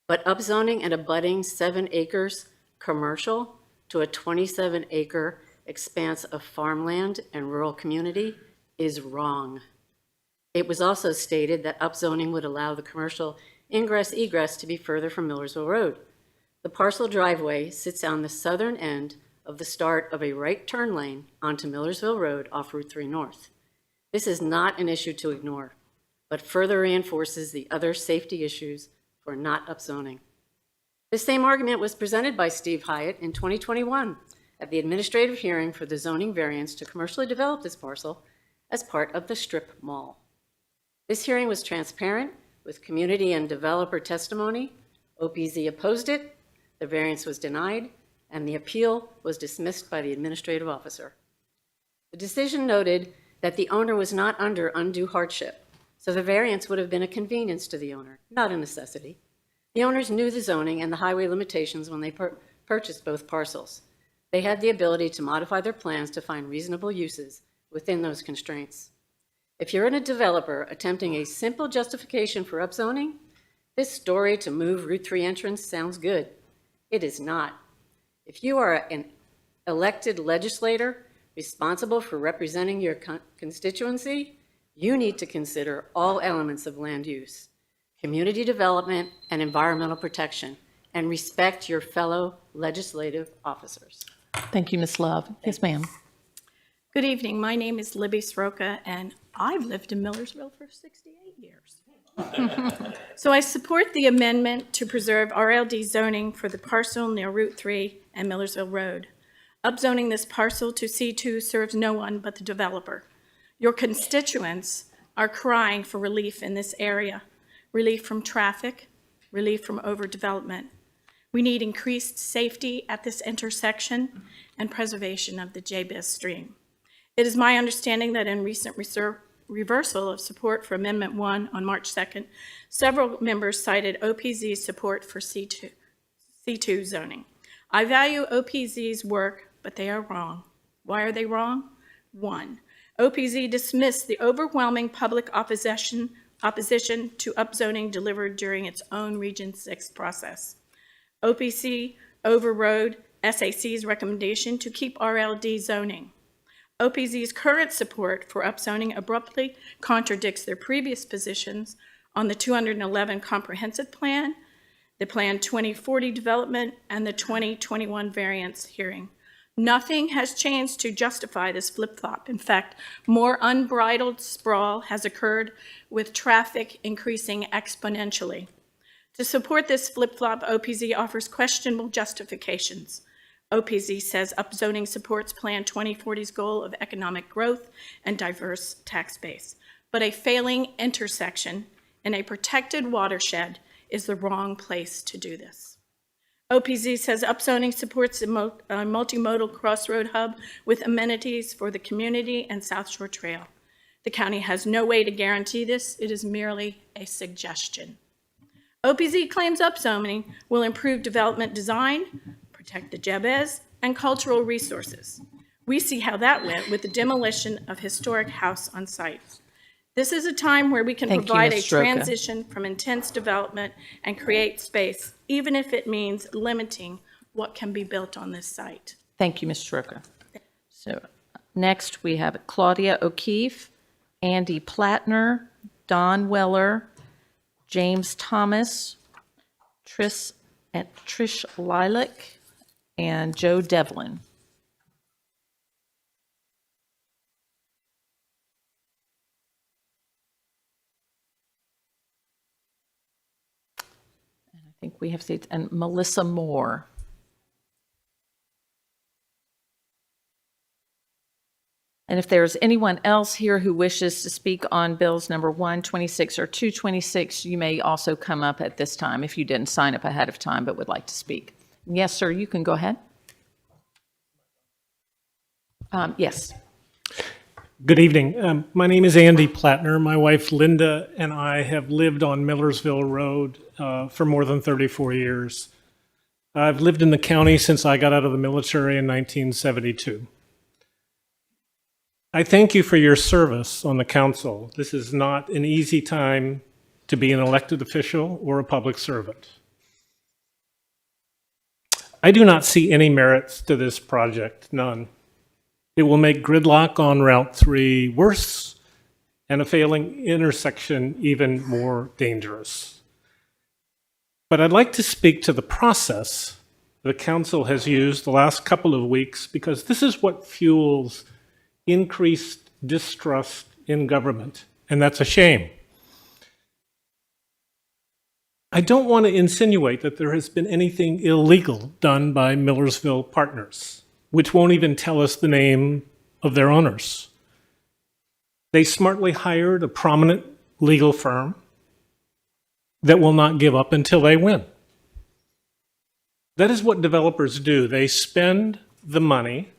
But upzoning and abutting 7 acres commercial to a 27-acre expanse of farmland and rural community is wrong. It was also stated that upzoning would allow the commercial ingress-egress to be further from Millersville Road. The parcel driveway sits on the southern end of the start of a right turn lane onto Millersville Road off Route 3 North. This is not an issue to ignore, but further reinforces the other safety issues for not upzoning. This same argument was presented by Steve Hyatt in 2021 at the administrative hearing for the zoning variance to commercially develop this parcel as part of the strip mall. This hearing was transparent with community and developer testimony. OPZ opposed it, the variance was denied, and the appeal was dismissed by the administrative officer. The decision noted that the owner was not under undue hardship, so the variance would have been a convenience to the owner, not a necessity. The owners knew the zoning and the highway limitations when they purchased both parcels. They had the ability to modify their plans to find reasonable uses within those constraints. If you're a developer attempting a simple justification for upzoning, this story to move Route 3 entrance sounds good. It is not. If you are an elected legislator responsible for representing your constituency, you need to consider all elements of land use, community development, and environmental protection, and respect your fellow legislative officers. Thank you, Ms. Love. Yes, ma'am. Good evening. My name is Libby Sroka, and I've lived in Millersville for 68 years. So I support the amendment to preserve RLD zoning for the parcel near Route 3 and Millersville Road. Upzoning this parcel to C2 serves no one but the developer. Your constituents are crying for relief in this area, relief from traffic, relief from overdevelopment. We need increased safety at this intersection and preservation of the Jabez stream. It is my understanding that in recent reversal of support for Amendment 1 on March 2nd, several members cited OPZ's support for C2 zoning. I value OPZ's work, but they are wrong. Why are they wrong? 1, OPZ dismissed the overwhelming public opposition to upzoning delivered during its own Region 6 process. OPC overrode SAC's recommendation to keep RLD zoning. OPZ's current support for upzoning abruptly contradicts their previous positions on the 211 Comprehensive Plan, the Plan 2040 development, and the 2021 variance hearing. Nothing has changed to justify this flip-flop. In fact, more unbridled sprawl has occurred with traffic increasing exponentially. To support this flip-flop, OPZ offers questionable justifications. OPZ says upzoning supports Plan 2040's goal of economic growth and diverse tax base. But a failing intersection in a protected watershed is the wrong place to do this. OPZ says upzoning supports a multimodal crossroad hub with amenities for the community and South Shore Trail. The county has no way to guarantee this. It is merely a suggestion. OPZ claims upzoning will improve development design, protect the Jebez, and cultural resources. We see how that went with the demolition of historic house on site. This is a time where we can provide a transition from intense development and create space, even if it means limiting what can be built on this site. Thank you, Ms. Stroka. So next we have Claudia O'Keefe, Andy Plattner, Don Weller, James Thomas, Trish Lilac, and Joe Devlin. And I think we have seats, and Melissa Moore. And if there's anyone else here who wishes to speak on bills number 126 or 226, you may also come up at this time if you didn't sign up ahead of time but would like to speak. Yes, sir, you can go ahead. Yes. Good evening. My name is Andy Plattner. My wife Linda and I have lived on Millersville Road for more than 34 years. I've lived in the county since I got out of the military in 1972. I thank you for your service on the council. This is not an easy time to be an elected official or a public servant. I do not see any merits to this project, none. It will make gridlock on Route 3 worse and a failing intersection even more dangerous. But I'd like to speak to the process the council has used the last couple of weeks, because this is what fuels increased distrust in government, and that's a shame. I don't want to insinuate that there has been anything illegal done by Millersville Partners, which won't even tell us the name of their owners. They smartly hired a prominent legal firm that will not give up until they win. That is what developers do. They spend the money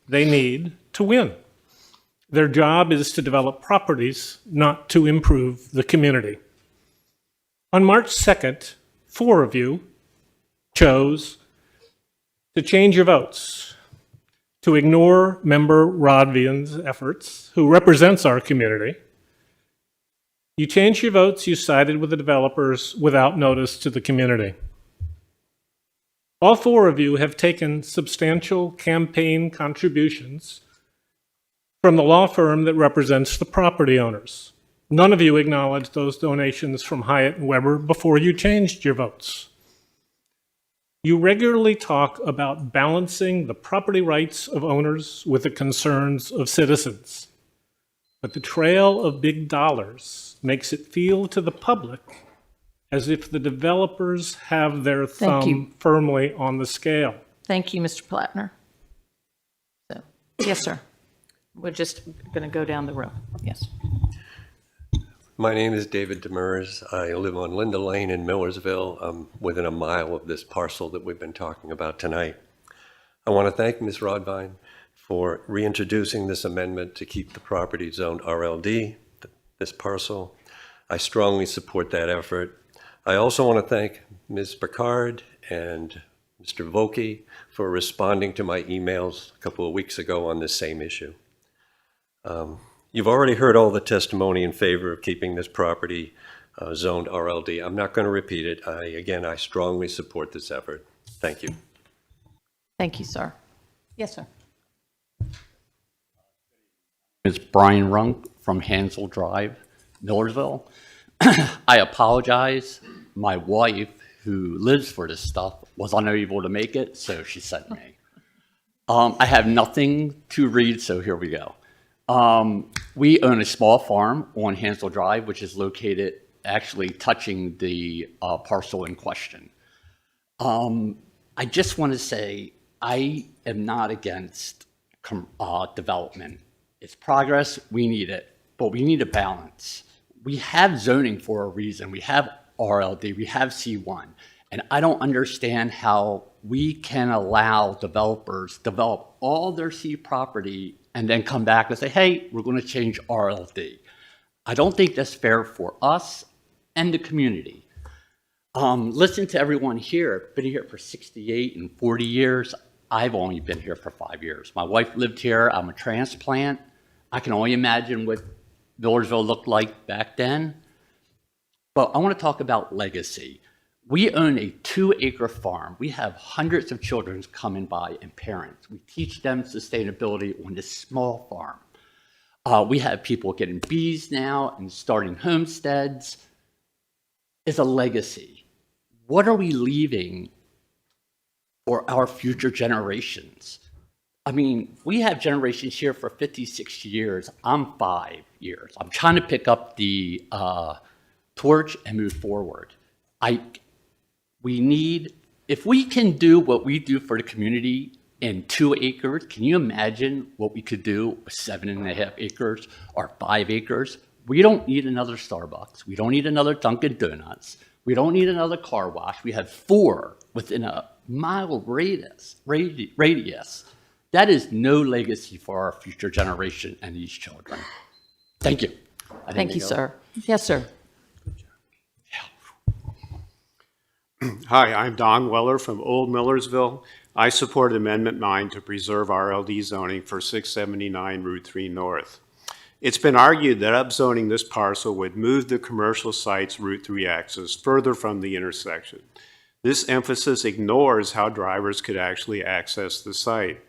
they need to win. Their job is to develop properties, not to improve the community. On March 2nd, 4 of you chose to change your votes, to ignore member Rodvian's efforts, who represents our community. You changed your votes, you sided with the developers without notice to the community. All 4 of you have taken substantial campaign contributions from the law firm that represents the property owners. None of you acknowledged those donations from Hyatt and Weber before you changed your votes. You regularly talk about balancing the property rights of owners with the concerns of citizens. But the trail of big dollars makes it feel to the public as if the developers have their thumb firmly on the scale. Thank you, Mr. Plattner. So, yes, sir. We're just going to go down the row. Yes. My name is David Demers. I live on Linda Lane in Millersville. I'm within a mile of this parcel that we've been talking about tonight. I want to thank Ms. Rodvine for reintroducing this amendment to keep the property zoned RLD. The this parcel. I strongly support that effort. I also want to thank Ms. Picard and Mr. Volke for responding to my emails a couple of weeks ago on this same issue. You've already heard all the testimony in favor of keeping this property zoned RLD. I'm not going to repeat it. I strongly support this effort. Thank you. Thank you, sir. Yes, sir. It's Brian Runk from Hansel Drive, Millersville. I apologize. My wife, who lives for this stuff, was unable to make it, so she sent me. I have nothing to read, so here we go. We own a small farm on Hansel Drive, which is located actually touching the parcel in question. I just want to say I am not against development. It's progress, we need it, but we need a balance. We have zoning for a reason. We have RLD, we have C1, and I don't understand how we can allow developers develop all their C property and then come back and say, hey, we're going to change RLD. I don't think that's fair for us and the community. Listen to everyone here. Been here for 68 and 40 years. I've only been here for 5 years. My wife lived here. I'm a transplant. I can only imagine what Millersville looked like back then. But I want to talk about legacy. We own a 2-acre farm. We have hundreds of children coming by and parents. We teach them sustainability on this small farm. We have people getting bees now and starting homesteads. It's a legacy. What are we leaving for our future generations? I mean, we have generations here for 50, 60 years. I'm 5 years. I'm trying to pick up the torch and move forward. If we can do what we do for the community in 2 acres, can you imagine what we could do with 7.5 acres or 5 acres? We don't need another Starbucks. We don't need another Dunkin' Donuts. We don't need another car wash. We have 4 within a mile radius. That is no legacy for our future generation and these children. Thank you. Thank you, sir. Yes, sir. Hi, I'm Don Weller from Old Millersville. I support Amendment 9 to preserve RLD zoning for 679 Route 3 North. It's been argued that upzoning this parcel would move the commercial site's Route 3 access further from the intersection. This emphasis ignores how drivers could actually access the site.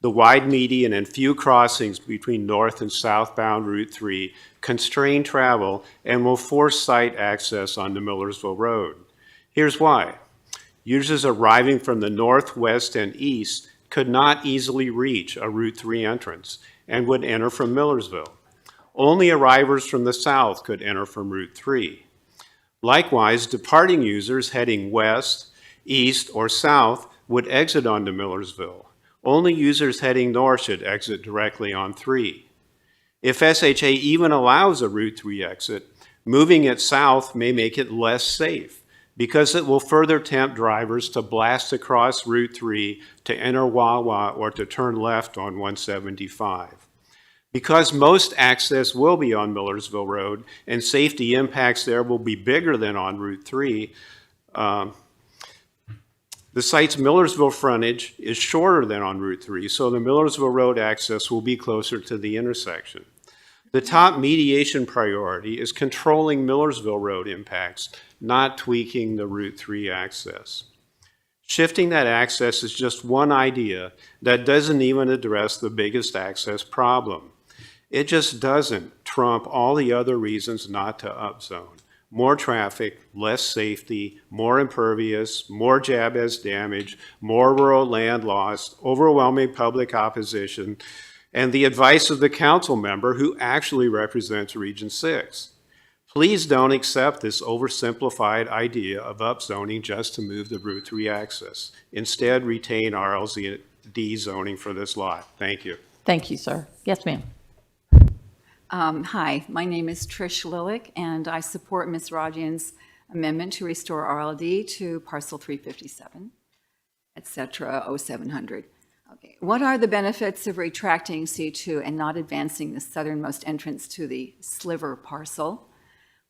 The wide median and few crossings between north and southbound Route 3 constrain travel and will force site access onto Millersville Road. Here's why. Users arriving from the northwest and east could not easily reach a Route 3 entrance and would enter from Millersville. Only arrivers from the south could enter from Route 3. Likewise, departing users heading west, east, or south would exit onto Millersville. Only users heading north should exit directly on 3. If SHA even allows a Route 3 exit, moving it south may make it less safe because it will further tempt drivers to blast across Route 3 to enter Wawa or to turn left on 175. Because most access will be on Millersville Road and safety impacts there will be bigger than on Route 3, the site's Millersville frontage is shorter than on Route 3, so the Millersville Road access will be closer to the intersection. The top mediation priority is controlling Millersville Road impacts, not tweaking the Route 3 access. Shifting that access is just one idea that doesn't even address the biggest access problem. It just doesn't trump all the other reasons not to upzone. More traffic, less safety, more impervious, more Jabez damage, more rural land lost, overwhelming public opposition, and the advice of the council member who actually represents Region 6. Please don't accept this oversimplified idea of upzoning just to move the Route 3 access. Instead, retain RLD zoning for this lot. Thank you. Thank you, sir. Yes, ma'am. Hi, my name is Trish Lillick, and I support Ms. Rajian's amendment to restore RLD to parcel 357, et cetera, 0700. Okay. What are the benefits of retracting C2 and not advancing the southernmost entrance to the sliver parcel?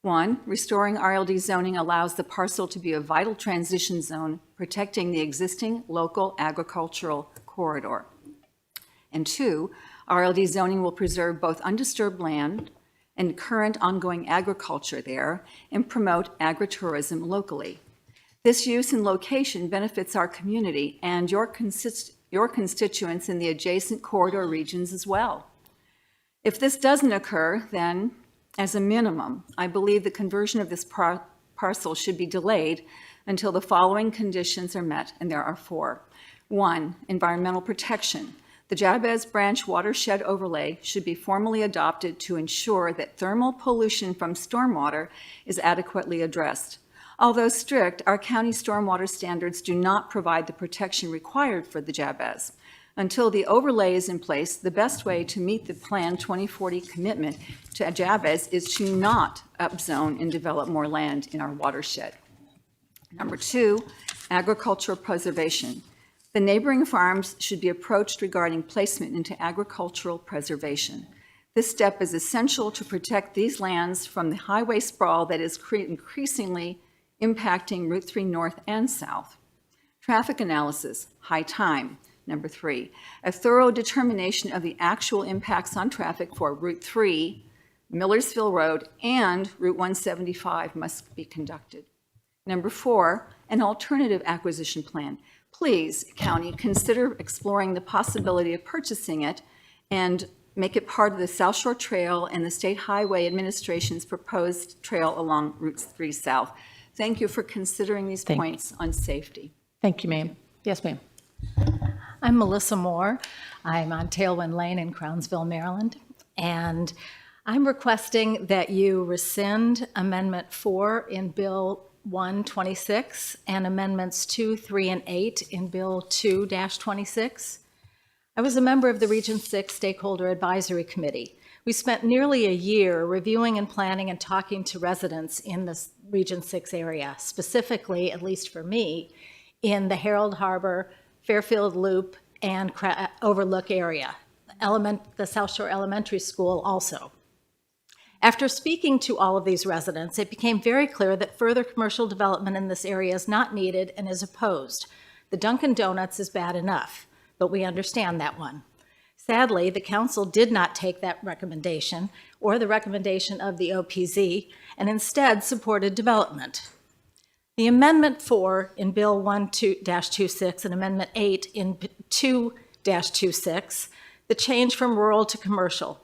1, restoring RLD zoning allows the parcel to be a vital transition zone, protecting the existing local agricultural corridor. And 2, RLD zoning will preserve both undisturbed land and current ongoing agriculture there and promote agritourism locally. This use and location benefits our community and your constituents in the adjacent corridor regions as well. If this doesn't occur, then, as a minimum, I believe the conversion of this parcel should be delayed until the following conditions are met, and there are 4. 1, environmental protection. The Jabez Branch watershed overlay should be formally adopted to ensure that thermal pollution from stormwater is adequately addressed. Although strict, our county stormwater standards do not provide the protection required for the Jabez. Until the overlay is in place, the best way to meet the Plan 2040 commitment to Jabez is to not upzone and develop more land in our watershed. Number 2, agricultural preservation. The neighboring farms should be approached regarding placement into agricultural preservation. This step is essential to protect these lands from the highway sprawl that is increasingly impacting Route 3 North and South. Traffic analysis, high time. Number 3, a thorough determination of the actual impacts on traffic for Route 3, Millersville Road, and Route 175 must be conducted. Number 4, an alternative acquisition plan. Please, County, consider exploring the possibility of purchasing it and make it part of the South Shore Trail and the State Highway Administration's proposed trail along Route 3 South. Thank you for considering these points on safety. Thank you, ma'am. Yes, ma'am. I'm Melissa Moore. I'm on Tailwind Lane in Crownsville, Maryland. And I'm requesting that you rescind Amendment 4 in Bill 126 and Amendments 2, 3, and 8 in Bill 2-26. I was a member of the Region 6 Stakeholder Advisory Committee. We spent nearly a year reviewing and planning and talking to residents in the Region 6 area, specifically, at least for me, in the Harold Harbor, Fairfield Loop, and Overlook area, the South Shore Elementary School also. After speaking to all of these residents, it became very clear that further commercial development in this area is not needed and is opposed. The Dunkin' Donuts is bad enough, but we understand that one. Sadly, the council did not take that recommendation or the recommendation of the OPZ and instead supported development. The Amendment 4 in Bill 1-26 and Amendment 8 in 2-26, the change from rural to commercial.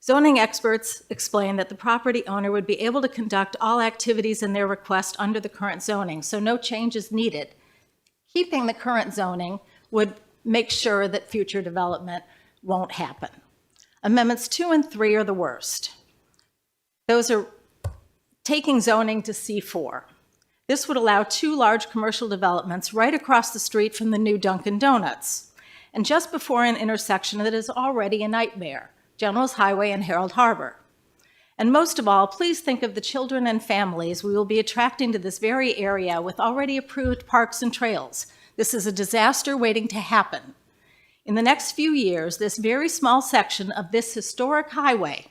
Zoning experts explain that the property owner would be able to conduct all activities in their request under the current zoning, so no change is needed. Keeping the current zoning would make sure that future development won't happen. Amendments 2 and 3 are the worst. Those are taking zoning to C4. This would allow 2 large commercial developments right across the street from the new Dunkin' Donuts, and just before an intersection that is already a nightmare, General's Highway and Harold Harbor. And most of all, please think of the children and families we will be attracting to this very area with already approved parks and trails. This is a disaster waiting to happen. In the next few years, this very small section of this historic highway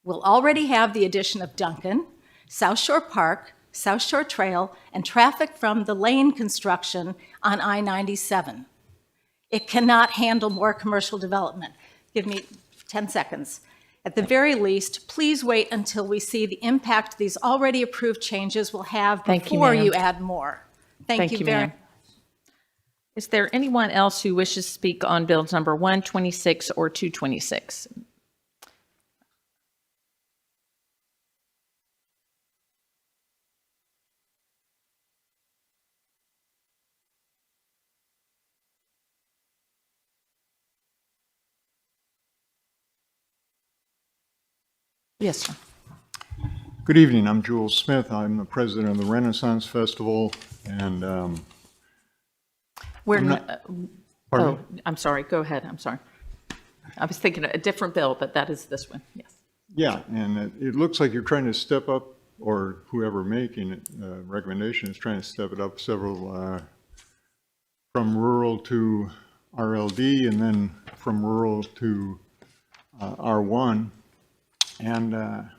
will already have the addition of Dunkin', South Shore Park, South Shore Trail, and traffic from the lane construction on I-97. It cannot handle more commercial development. Give me 10 seconds. At the very least, please wait until we see the impact these already approved changes will have before you add more. Thank you very much. Is there anyone else who wishes to speak on bills number 126 or 226? Yes, sir. Good evening. I'm Jules Smith. I'm the president of the Renaissance Festival, and I'm sorry. Go ahead. I'm sorry. I was thinking a different bill, but that is this one. Yes. Yeah, and it looks like you're trying to step up, or whoever making it, recommendation is trying to step it up several from rural to RLD and then from rural to R1. And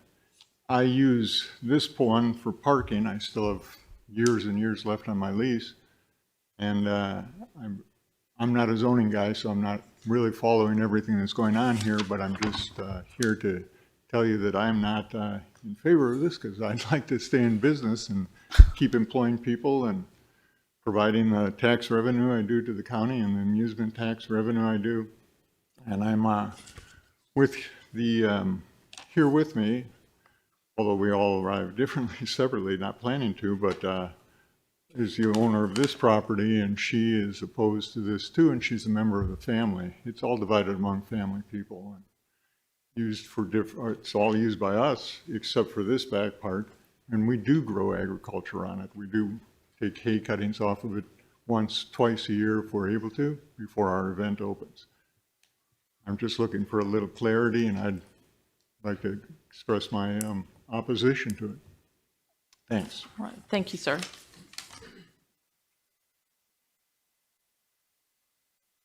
I use this one for parking. I still have years and years left on my lease. And I'm not a zoning guy, so I'm not really following everything that's going on here, but I'm just here to tell you that I'm not in favor of this because I'd like to stay in business and keep employing people and providing the tax revenue I do to the county and the amusement tax revenue I do. And I'm with the, here with me, although we all arrive differently, separately, not planning to, but is the owner of this property, and she is opposed to this too, and she's a member of the family. It's all divided among family people and used for different, it's all used by us except for this back part, and we do grow agriculture on it. We do take hay cuttings off of it once, twice a year if we're able to, before our event opens. I'm just looking for a little clarity, and I'd like to express my opposition to it. Thanks. All right. Thank you, sir.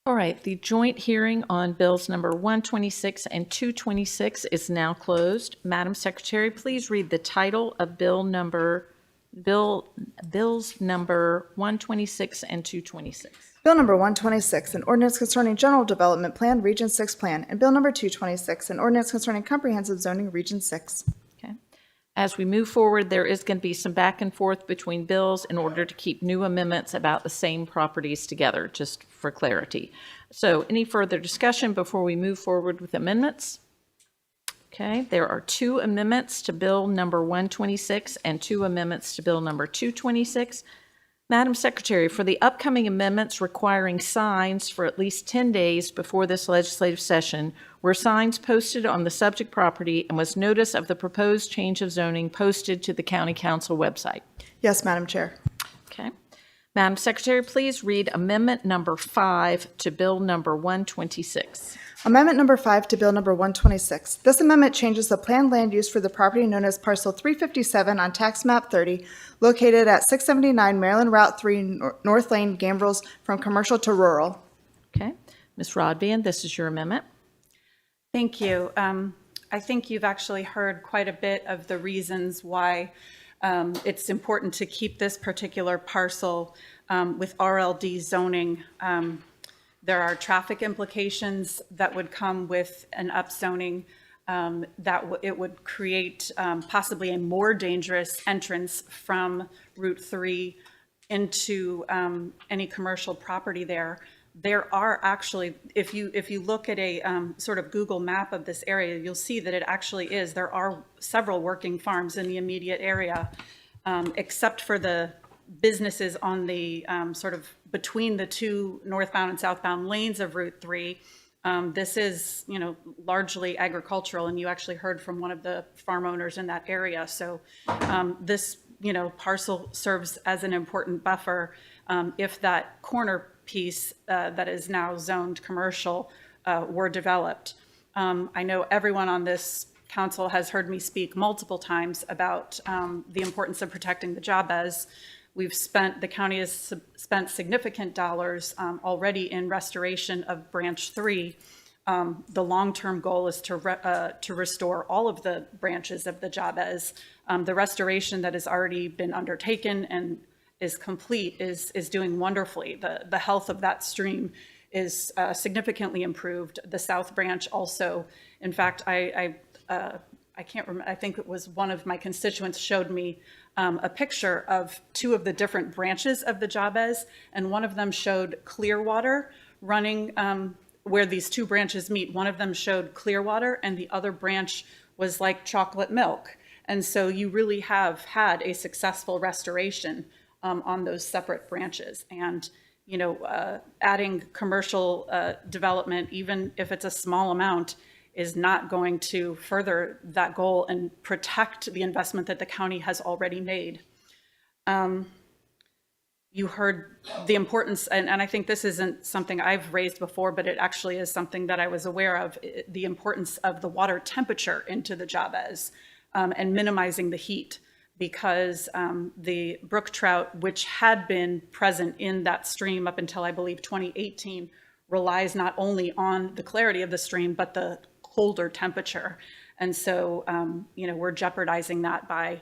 All right, the joint hearing on bills number 126 and 226 is now closed. Madam Secretary, please read the title of bills number 126 and 226. Bill number 126, an ordinance concerning general development plan, Region 6 plan, and bill number 226, an ordinance concerning comprehensive zoning, Region 6. Okay. As we move forward, there is going to be some back and forth between bills in order to keep new amendments about the same properties together, just for clarity. So any further discussion before we move forward with amendments? Okay, there are 2 amendments to bill number 126 and 2 amendments to bill number 226. Madam Secretary, for the upcoming amendments requiring signs for at least 10 days before this legislative session, were signs posted on the subject property and was notice of the proposed change of zoning posted to the County Council website? Yes, Madam Chair. Okay. Madam Secretary, please read amendment number 5 to bill number 126. Amendment number 5 to bill number 126. This amendment changes the planned land use for the property known as parcel 357 on tax map 30, located at 679 Maryland Route 3 North Lane, Gambrels, from commercial to rural. Okay. Ms. Rodvian, this is your amendment. Thank you. I think you've actually heard quite a bit of the reasons why it's important to keep this particular parcel with RLD zoning. There are traffic implications that would come with an upzoning, that it would create possibly a more dangerous entrance from Route 3 into any commercial property there. There are actually, if you look at a sort of Google map of this area, you'll see that it actually is. There are several working farms in the immediate area, except for the businesses on the sort of between the 2 northbound and southbound lanes of Route 3. This is, largely agricultural, and you actually heard from one of the farm owners in that area. So this, parcel serves as an important buffer if that corner piece that is now zoned commercial were developed. I know everyone on this council has heard me speak multiple times about the importance of protecting the jobs. The county has spent significant dollars already in restoration of Branch 3. The long-term goal is to restore all of the branches of the Jabez. The restoration that has already been undertaken and is complete is doing wonderfully. The health of that stream is significantly improved. The South Branch also, in fact, I can't remember, I think it was one of my constituents showed me a picture of 2 of the different branches of the Jabez, and one of them showed clear water running where these 2 branches meet. One of them showed clear water, and the other branch was like chocolate milk. And so you really have had a successful restoration on those separate branches. And, adding commercial development, even if it's a small amount, is not going to further that goal and protect the investment that the county has already made. You heard the importance, and I think this isn't something I've raised before, but it actually is something that I was aware of, the importance of the water temperature into the Jabez and minimizing the heat, because the brook trout, which had been present in that stream up until I believe 2018, relies not only on the clarity of the stream, but the colder temperature. And so, we're jeopardizing that by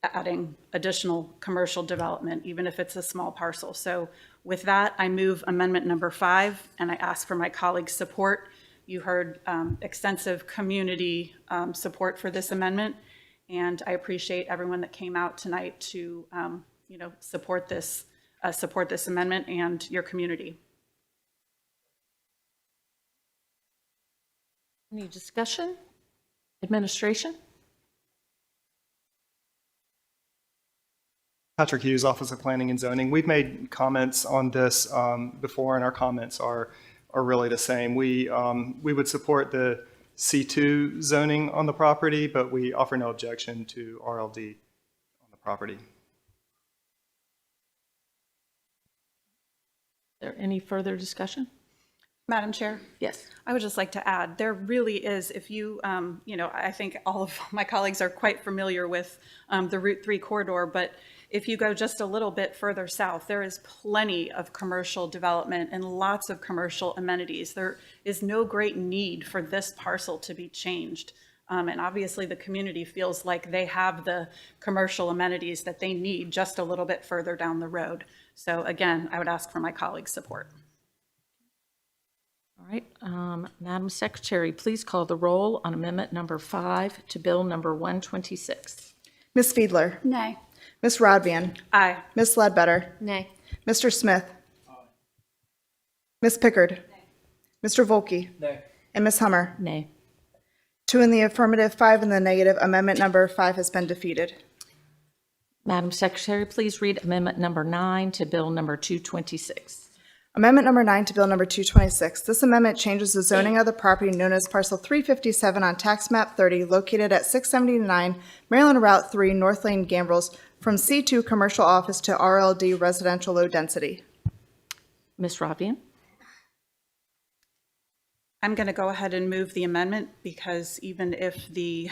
adding additional commercial development, even if it's a small parcel. So with that, I move amendment number 5, and I ask for my colleagues' support. You heard extensive community support for this amendment, and I appreciate everyone that came out tonight to, support this amendment and your community. Any discussion? Administration? Patrick Hughes, Office of Planning and Zoning. We've made comments on this before, and our comments are really the same. We would support the C2 zoning on the property, but we offer no objection to RLD on the property. Is there any further discussion? Madam Chair? Yes. I would just like to add, there really is, if you, I think all of my colleagues are quite familiar with the Route 3 corridor, but if you go just a little bit further south, there is plenty of commercial development and lots of commercial amenities. There is no great need for this parcel to be changed. And obviously the community feels like they have the commercial amenities that they need just a little bit further down the road. So again, I would ask for my colleagues' support. All right, Madam Secretary, please call the roll on amendment number 5 to bill number 126. Ms. Fiedler. Nay. Ms. Rodvian. Aye. Ms. Ledbetter. Nay. Mr. Smith. Ms. Pickard. Mr. Volkey. Nay. And Ms. Hummer. Nay. 2 in the affirmative, 5 in the negative. Amendment number 5 has been defeated. Madam Secretary, please read amendment number 9 to bill number 226. Amendment number 9 to bill number 226. This amendment changes the zoning of the property known as parcel 357 on tax map 30 located at 679 Maryland Route 3 North Lane Gambrels from C2 commercial office to RLD residential low density. Ms. Rodvian? I'm going to go ahead and move the amendment because even if the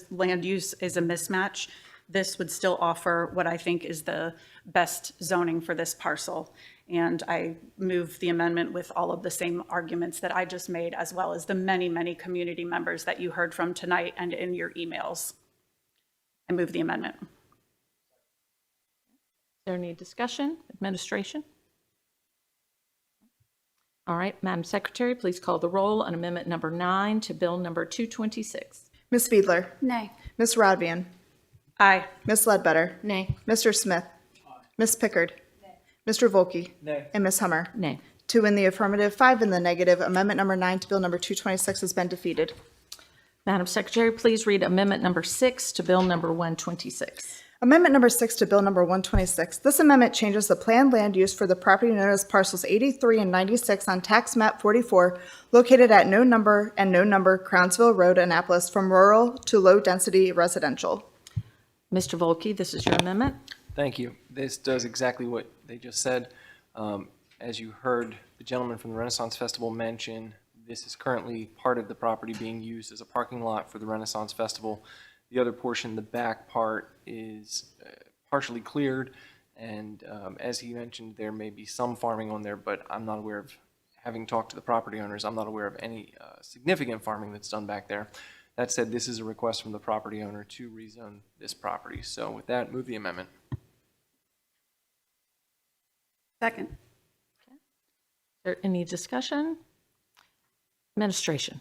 land use is a mismatch, this would still offer what I think is the best zoning for this parcel. And I move the amendment with all of the same arguments that I just made, as well as the many, many community members that you heard from tonight and in your emails. I move the amendment. Is there any discussion? Administration? All right, Madam Secretary, please call the roll on amendment number 9 to bill number 226. Ms. Fiedler. Nay. Ms. Rodvian. Aye. Ms. Ledbetter. Nay. Mr. Smith. Ms. Pickard. Mr. Volkey. Nay. And Ms. Hummer. Nay. 2 in the affirmative, 5 in the negative. Amendment number 9 to bill number 226 has been defeated. Madam Secretary, please read amendment number 6 to bill number 126. Amendment number 6 to bill number 126. This amendment changes the planned land use for the property known as parcels 83 and 96 on tax map 44, located at no number and no number Crownsville Road, Annapolis, from rural to low density residential. Mr. Volkey, this is your amendment. Thank you. This does exactly what they just said. As you heard the gentleman from the Renaissance Festival mention, this is currently part of the property being used as a parking lot for the Renaissance Festival. The other portion, the back part, is partially cleared, and as he mentioned, there may be some farming on there, but I'm not aware of, having talked to the property owners, I'm not aware of any significant farming that's done back there. That said, this is a request from the property owner to rezone this property. So with that, move the amendment. Second. Is there any discussion? Administration.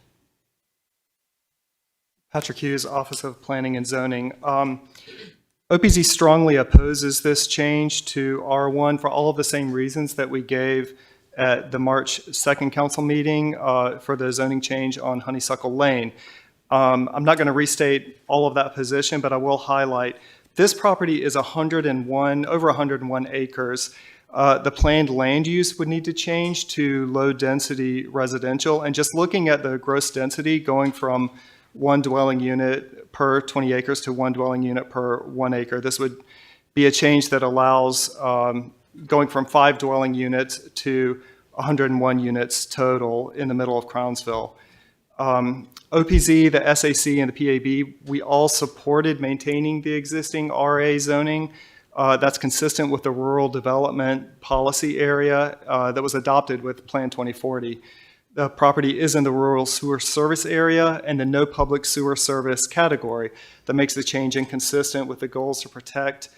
Patrick Hughes, Office of Planning and Zoning. OPZ strongly opposes this change to R1 for all of the same reasons that we gave at the March 2nd council meeting for the zoning change on Honeysuckle Lane. I'm not going to restate all of that position, but I will highlight this property is over 101 acres. The planned land use would need to change to low density residential, and just looking at the gross density going from 1 dwelling unit per 20 acres to 1 dwelling unit per 1 acre. This would be a change that allows going from 5 dwelling units to 101 units total in the middle of Crownsville. OPZ, the SAC, and the PAB, we all supported maintaining the existing RA zoning That's consistent with the rural development policy area that was adopted with Plan 2040. The property is in the rural sewer service area and the no public sewer service category. That makes the change inconsistent with the goals to protect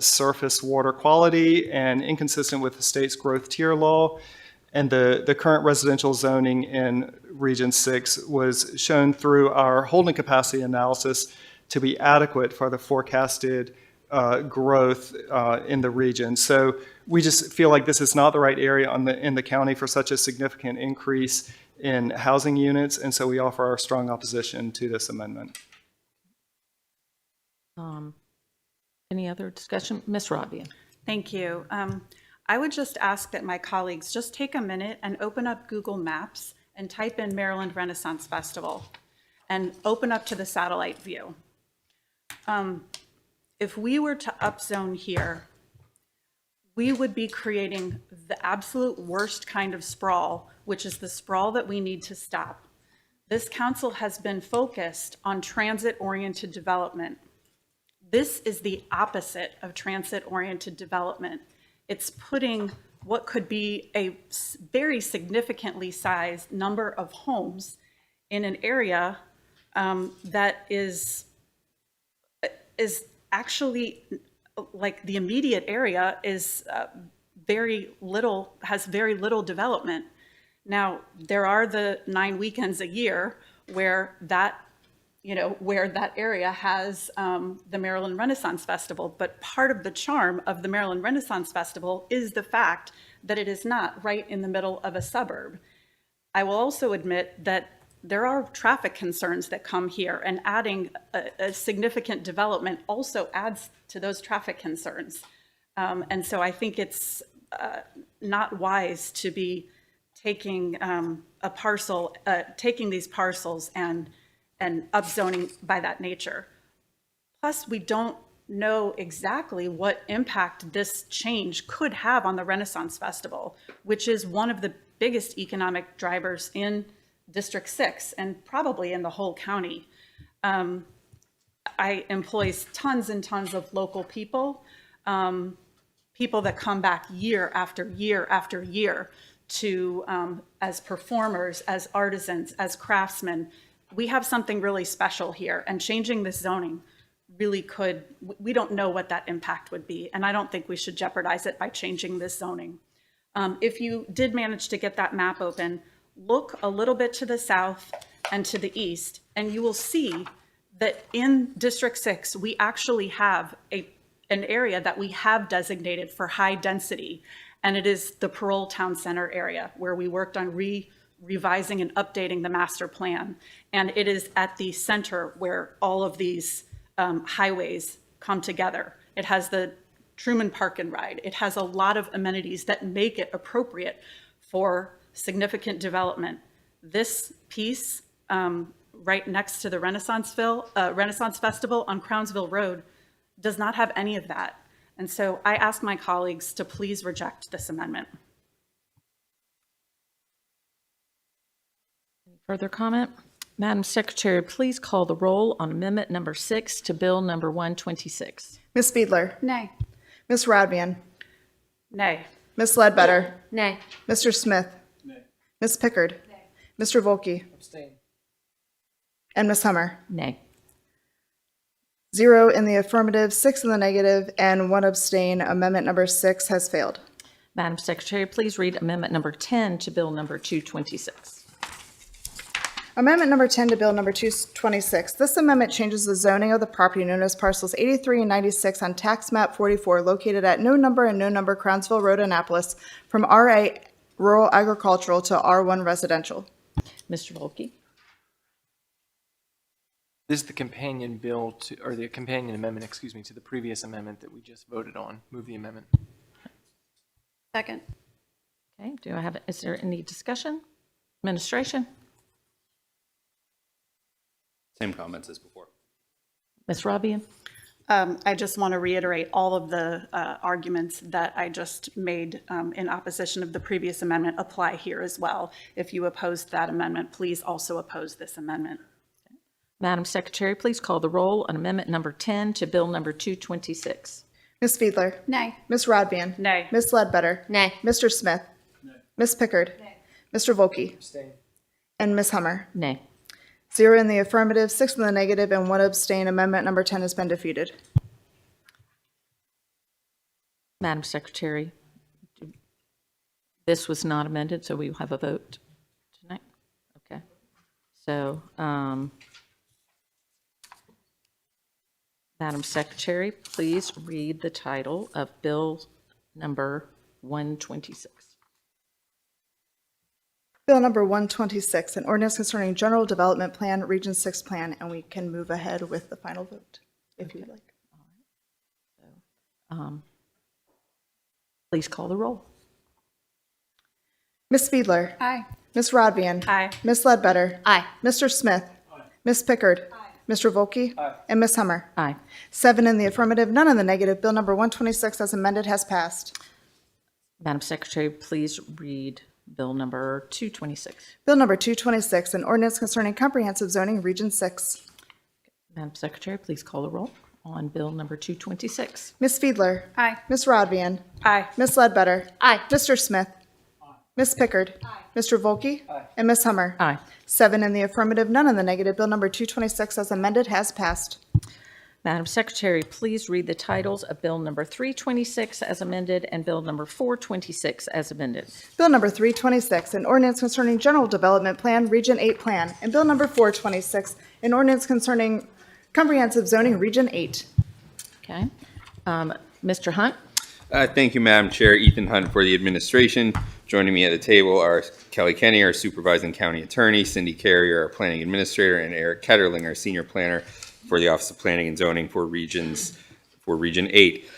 surface water quality and inconsistent with the state's growth tier law. And the current residential zoning in Region 6 was shown through our holding capacity analysis to be adequate for the forecasted growth in the region. So we just feel like this is not the right area in the county for such a significant increase in housing units, and so we offer our strong opposition to this amendment. Any other discussion? Ms. Rabia. Thank you. I would just ask that my colleagues just take a minute and open up Google Maps and type in Maryland Renaissance Festival and open up to the satellite view. If we were to upzone here, we would be creating the absolute worst kind of sprawl, which is the sprawl that we need to stop. This council has been focused on transit-oriented development. This is the opposite of transit-oriented development. It's putting what could be a very significantly sized number of homes in an area that is actually, like, the immediate area is has very little development. Now, there are the 9 weekends a year where that area has the Maryland Renaissance Festival, but part of the charm of the Maryland Renaissance Festival is the fact that it is not right in the middle of a suburb. I will also admit that there are traffic concerns that come here, and adding a significant development also adds to those traffic concerns. And so I think it's not wise to be taking taking these parcels and upzoning by that nature. Plus, we don't know exactly what impact this change could have on the Renaissance Festival, which is one of the biggest economic drivers in District 6 and probably in the whole county. I employ tons and tons of local people, people that come back year after year after year to as performers, as artisans, as craftsmen. We have something really special here, and changing this zoning really could, we don't know what that impact would be, and I don't think we should jeopardize it by changing this zoning. If you did manage to get that map open, look a little bit to the south and to the east, and you will see that in District 6, we actually have an area that we have designated for high density, and it is the Parole Town Center area, where we worked on revising and updating the master plan. And it is at the center where all of these highways come together. It has the Truman Park and Ride. It has a lot of amenities that make it appropriate for significant development. This piece right next to the Renaissance Festival on Crownsville Road does not have any of that. And so I ask my colleagues to please reject this amendment. Further comment? Madam Secretary, please call the roll on amendment number 6 to bill number 126. Ms. Fiedler. Nay. Ms. Radbian. Nay. Ms. Ledbetter. Nay. Mr. Smith. Nay. Ms. Pickard. Nay. Mr. Volkey. Abstain. And Ms. Hummer. Nay. 0 in the affirmative, 6 in the negative, and 1 abstain. Amendment number 6 has failed. Madam Secretary, please read amendment number 10 to bill number 226. Amendment number 10 to bill number 226. This amendment changes the zoning of the property known as parcels 83 and 96 on tax map 44 located at no number and no number Crownsville Road, Annapolis from RA rural agricultural to R1 residential. Mr. Volkey. This is the companion bill to, or the companion amendment, excuse me, to the previous amendment that we just voted on. Move the amendment. Second. Okay, is there any discussion? Administration? Same comments as before. Ms. Rabia? I just want to reiterate all of the arguments that I just made in opposition of the previous amendment apply here as well. If you opposed that amendment, please also oppose this amendment. Madam Secretary, please call the roll on amendment number 10 to bill number 226. Ms. Fiedler. Nay. Ms. Rodvian. Nay. Ms. Ledbetter. Nay. Mr. Smith. Ms. Pickard. Mr. Volkey. And Ms. Hummer. Nay. 0 in the affirmative, 6 in the negative, and 1 abstain. Amendment number 10 has been defeated. Madam Secretary, this was not amended, so we will have a vote tonight. Okay. So, Madam Secretary, please read the title of Bill number 126. Bill number 126, an ordinance concerning General Development Plan, Region 6 Plan, and we can move ahead with the final vote, if you'd like. Please call the roll. Ms. Fiedler. Aye. Ms. Rodvian. Aye. Ms. Ledbetter. Aye. Mr. Smith. Ms. Pickard. Mr. Volkey. And Ms. Hummer. Aye. 7 in the affirmative, none in the negative. Bill number 126 as amended has passed. Madam Secretary, please read Bill number 226. Bill number 226, an ordinance concerning comprehensive zoning, Region 6. Madam Secretary, please call the roll on Bill number 226. Ms. Fiedler. Aye. Ms. Rodvian. Aye. Ms. Ledbetter. Aye. Mr. Smith. Ms. Pickard. Mr. Volkey. And Ms. Hummer. Aye. 7 in the affirmative, none in the negative. Bill number 226 as amended has passed. Madam Secretary, please read the titles of Bill number 326 as amended and Bill number 426 as amended. Bill number 326, an ordinance concerning General Development Plan, Region 8 Plan, and Bill number 426, an ordinance concerning comprehensive zoning, Region 8. Okay. Mr. Hunt? Thank you, Madam Chair. Ethan Hunt for the administration. Joining me at the table are Kelly Kenny, our supervising county attorney, Cindy Carrier, our planning administrator, and Eric Ketterling, our senior planner for the Office of Planning and Zoning for Region 8.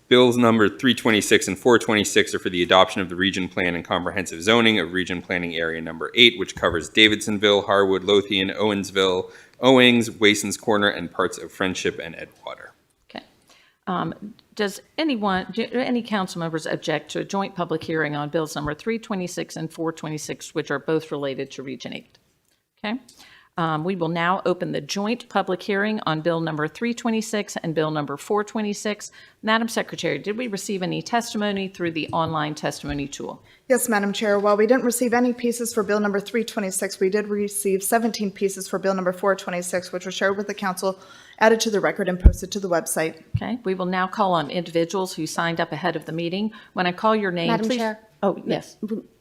Bills number 326 and 426 are for the adoption of the region plan and comprehensive zoning of region planning area number 8, which covers Davidsonville, Harwood, Lothian, Owensville, Owings, Wason's Corner, and parts of Friendship and Edgewater. Okay. Do any council members object to a joint public hearing on bills number 326 and 426, which are both related to Region 8? Okay. We will now open the joint public hearing on bill number 326 and bill number 426. Madam Secretary, did we receive any testimony through the online testimony tool? Yes, Madam Chair. While we didn't receive any pieces for bill number 326, we did receive 17 pieces for bill number 426, which were shared with the council, added to the record, and posted to the website. Okay. We will now call on individuals who signed up ahead of the meeting. When I call your name, Madam please. Chair? Oh, yes.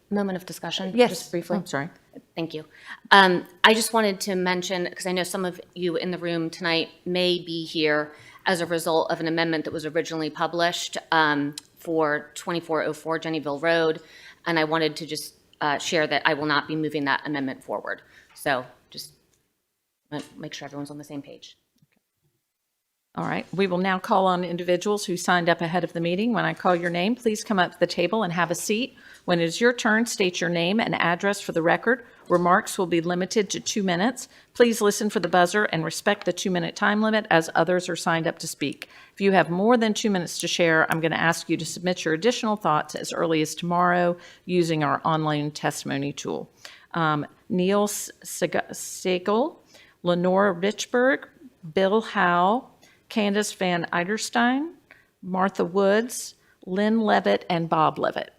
Moment of discussion? Yes. Just briefly. I'm sorry. Thank you. I just wanted to mention, because I know some of you in the room tonight may be here as a result of an amendment that was originally published for 2404 Jennyville Road, and I wanted to just share that I will not be moving that amendment forward. So just make sure everyone's on the same page. All right. We will now call on individuals who signed up ahead of the meeting. When I call your name, please come up to the table and have a seat. When it is your turn, state your name and address for the record. Remarks will be limited to 2 minutes. Please listen for the buzzer and respect the 2-minute time limit as others are signed up to speak. If you have more than 2 minutes to share, I'm going to ask you to submit your additional thoughts as early as tomorrow using our online testimony tool. Neil Segel, Lenora Richburg, Bill Howe, Candace Van Eiderstein, Martha Woods, Lynn Levitt, and Bob Levitt.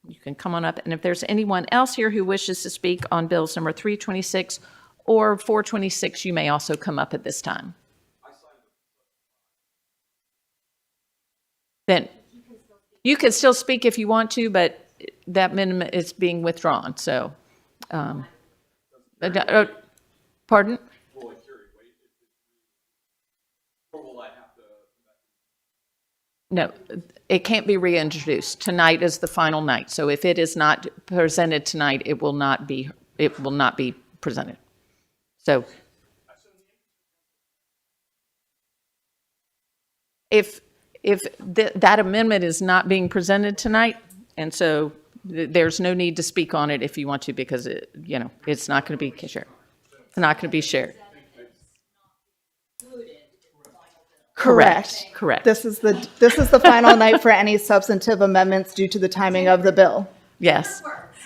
You can come on up, and if there's anyone else here who wishes to speak on bills number 326 or 426, you may also come up at this time. Then you can still speak if you want to, but that minimum is being withdrawn, so. Pardon? No, it can't be reintroduced. Tonight is the final night. So if it is not presented tonight, it will not be presented. So if that amendment is not being presented tonight, and so there's no need to speak on it if you want to, because it's not going to be shared. It's not going to be shared. Correct. This is the final night for any substantive amendments due to the timing of the bill. Yes.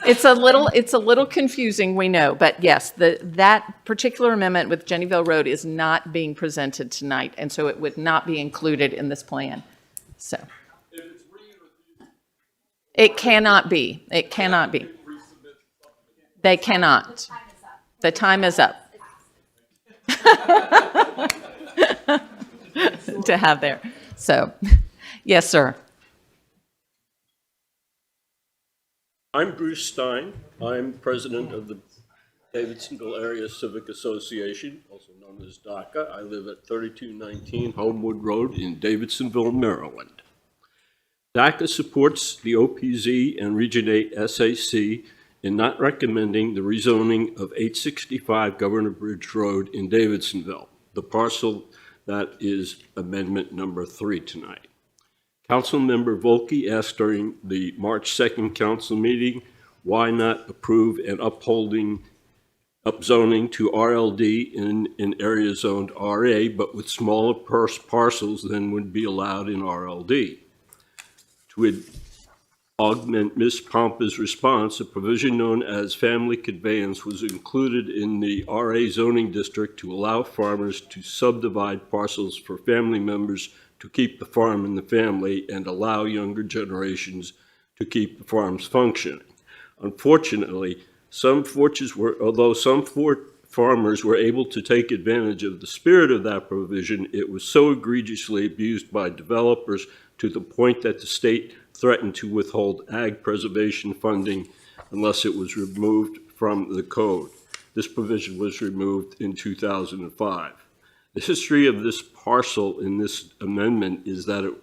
It's a little confusing, we know, but yes, that particular amendment with Jennyville Road is not being presented tonight, and so it would not be included in this plan. So. It cannot be. It cannot be. They cannot. The time is up. To have there. So, yes, sir. I'm Bruce Stein. I'm president of the Davidsonville Area Civic Association, also known as DACA. I live at 3219 Homewood Road in Davidsonville, Maryland. DACA supports the OPZ and Region 8 SAC in not recommending the rezoning of 865 Governor Bridge Road in Davidsonville, the parcel that is amendment number 3 tonight. Councilmember Volke asked during the March 2nd council meeting, why not approve and upzoning to RLD in area zoned RA, but with smaller parcels than would be allowed in RLD. To augment Ms. Pompa's response, a provision known as family conveyance was included in the RA zoning district to allow farmers to subdivide parcels for family members to keep the farm in the family and allow younger generations to keep the farms functioning. Unfortunately, although some farmers were able to take advantage of the spirit of that provision, it was so egregiously abused by developers to the point that the state threatened to withhold ag preservation funding unless it was removed from the code. This provision was removed in 2005. The history of this parcel in this amendment is that it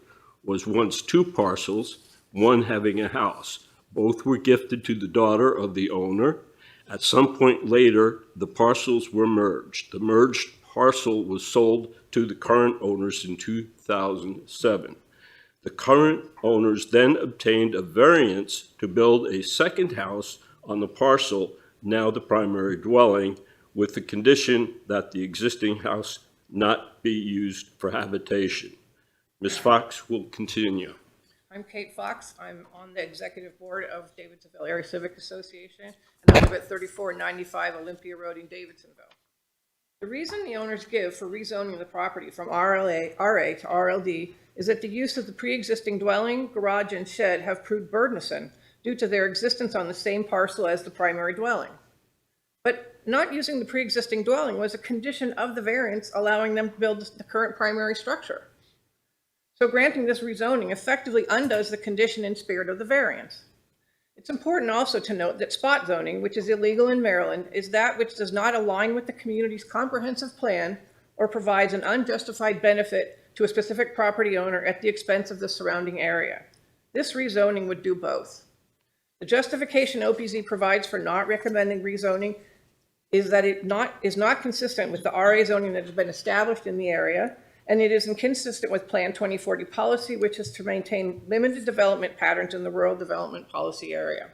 was once 2 parcels, one having a house. Both were gifted to the daughter of the owner. At some point later, the parcels were merged. The merged parcel was sold to the current owners in 2007. The current owners then obtained a variance to build a second house on the parcel, now the primary dwelling, with the condition that the existing house not be used for habitation. Ms. Fox will continue. I'm Kate Fox. I'm on the executive board of Davidsonville Area Civic Association, and I live at 3495 Olympia Road in Davidsonville. The reason the owners give for rezoning the property from RA to RLD is that the use of the pre-existing dwelling, garage, and shed have proved burdensome due to their existence on the same parcel as the primary dwelling. But not using the pre-existing dwelling was a condition of the variance allowing them to build the current primary structure. So granting this rezoning effectively undoes the condition and spirit of the variance. It's important also to note that spot zoning, which is illegal in Maryland, is that which does not align with the community's comprehensive plan or provides an unjustified benefit to a specific property owner at the expense of the surrounding area. This rezoning would do both. The justification OPZ provides for not recommending rezoning is that it is not consistent with the RA zoning that has been established in the area, and it is inconsistent with Plan 2040 policy, which is to maintain limited development patterns in the rural development policy area.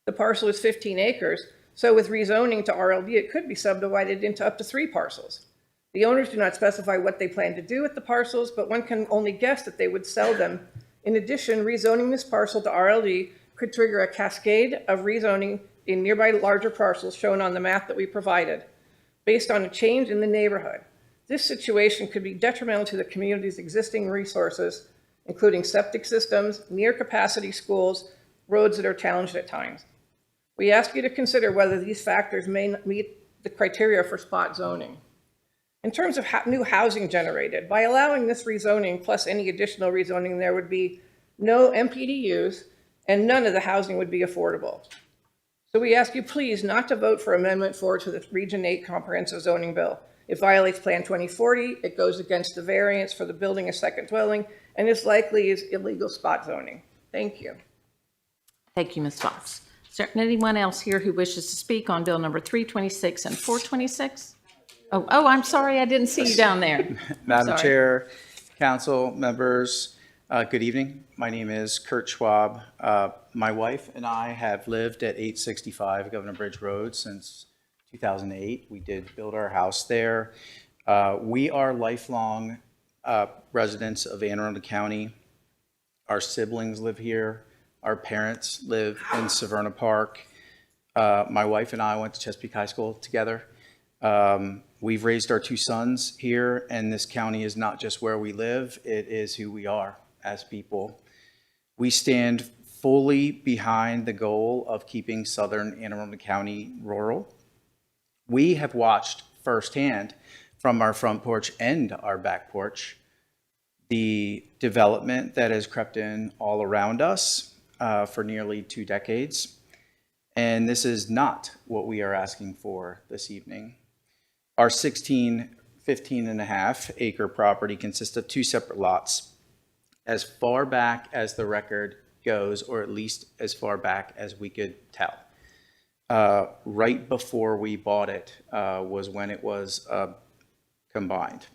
The parcel is 15 acres, so with rezoning to RLD, it could be subdivided into up to 3 parcels. The owners do not specify what they plan to do with the parcels, but one can only guess that they would sell them. In addition, rezoning this parcel to RLD could trigger a cascade of rezoning in nearby larger parcels shown on the map that we provided, based on a change in the neighborhood. This situation could be detrimental to the community's existing resources, including septic systems, near capacity schools, roads that are challenged at times. We ask you to consider whether these factors may meet the criteria for spot zoning. In terms of new housing generated, by allowing this rezoning plus any additional rezoning, there would be no MPDUs and none of the housing would be affordable. So we ask you please not to vote for Amendment 4 to the Region 8 Comprehensive Zoning Bill. It violates Plan 2040, it goes against the variance for the building a second dwelling, and this likely is illegal spot zoning. Thank you. Thank you, Ms. Fox. Is there anyone else here who wishes to speak on Bill number 326 and 426? Oh, I'm sorry, I didn't see you down there. Madam Chair, council members, good evening. My name is Kurt Schwab. My wife and I have lived at 865 Governor Bridge Road since 2008. We did build our house there. We are lifelong residents of Anne Arundel County. Our siblings live here. Our parents live in Severna Park. My wife and I went to Chesapeake High School together. We've raised our 2 sons here, and this county is not just where we live, it is who we are. as people. We stand fully behind the goal of keeping southern Anne Arundel County rural. We have watched firsthand from our front porch and our back porch the development that has crept in all around us for nearly 2 decades. And this is not what we are asking for this evening. Our 15 and a half acre property consists of 2 separate lots. As far back as the record goes, or at least as far back as we could tell. Right before we bought it was when it was combined.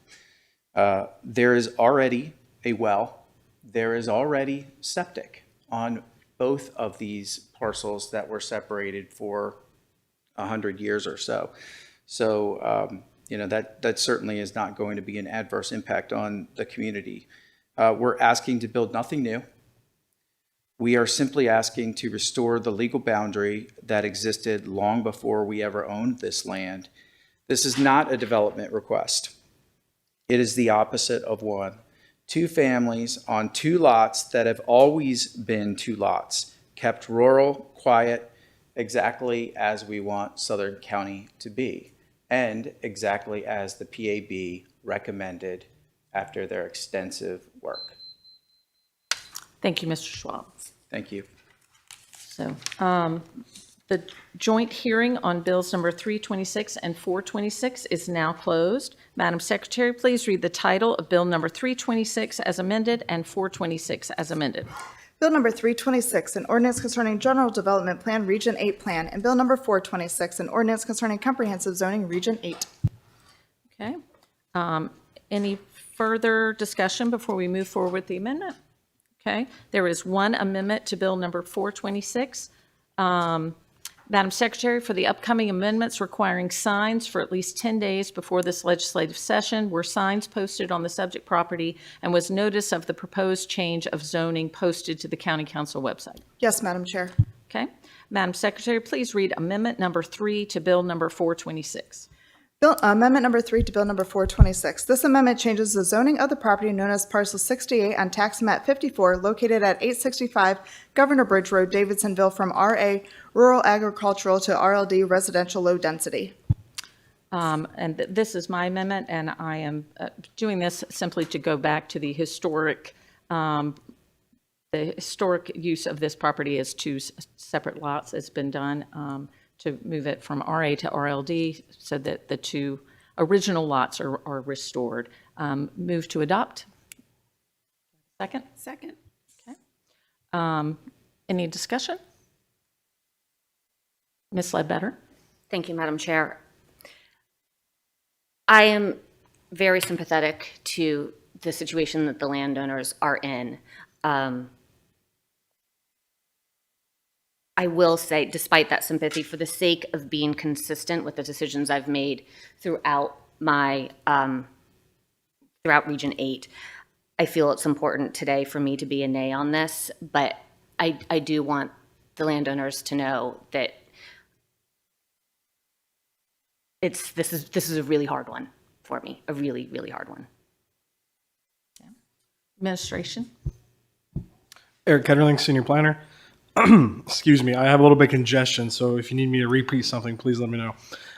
There is already a well, there is already septic on both of these parcels that were separated for 100 years or so. So, that certainly is not going to be an adverse impact on the community. We're asking to build nothing new. We are simply asking to restore the legal boundary that existed long before we ever owned this land. This is not a development request. It is the opposite of one. 2 families on 2 lots that have always been 2 lots, kept rural, quiet, exactly as we want Southern County to be, and exactly as the PAB recommended after their extensive work. Thank you, Mr. Schwab. Thank you. So the joint hearing on bills number 326 and 426 is now closed. Madam Secretary, please read the title of bill number 326 as amended and 426 as amended. Bill number 326, an ordinance concerning General Development Plan Region 8 Plan, and Bill number 426, an ordinance concerning Comprehensive Zoning Region 8. Okay. Any further discussion before we move forward with the amendment? Okay. There is one amendment to bill number 426. Madam Secretary, for the upcoming amendments requiring signs for at least 10 days before this legislative session, were signs posted on the subject property, and was notice of the proposed change of zoning posted to the County Council website? Yes, Madam Chair. Okay. Madam Secretary, please read amendment number 3 to bill number 426. Amendment number 3 to bill number 426. This amendment changes the zoning of the property known as parcel 68 on tax map 54 located at 865 Governor Bridge Road, Davidsonville, from RA Rural Agricultural to RLD Residential Low Density. This is my amendment, and I am doing this simply to go back to the historic use of this property as 2 separate lots. It's been done to move it from RA to RLD so that the 2 original lots are restored. Move to adopt. Second? Second. Okay. Any discussion? Ms. Ledbetter? Thank you, Madam Chair. I am very sympathetic to the situation that the landowners are in. I will say, despite that sympathy, for the sake of being consistent with the decisions I've made throughout my, throughout Region 8, I feel it's important today for me to be a nay on this, but I do want the landowners to know that this is a really hard one for me, a really, really hard one. Yeah. Administration? Eric Ketterling, Senior Planner. Excuse me, I have a little bit of congestion, so if you need me to repeat something, please let me know.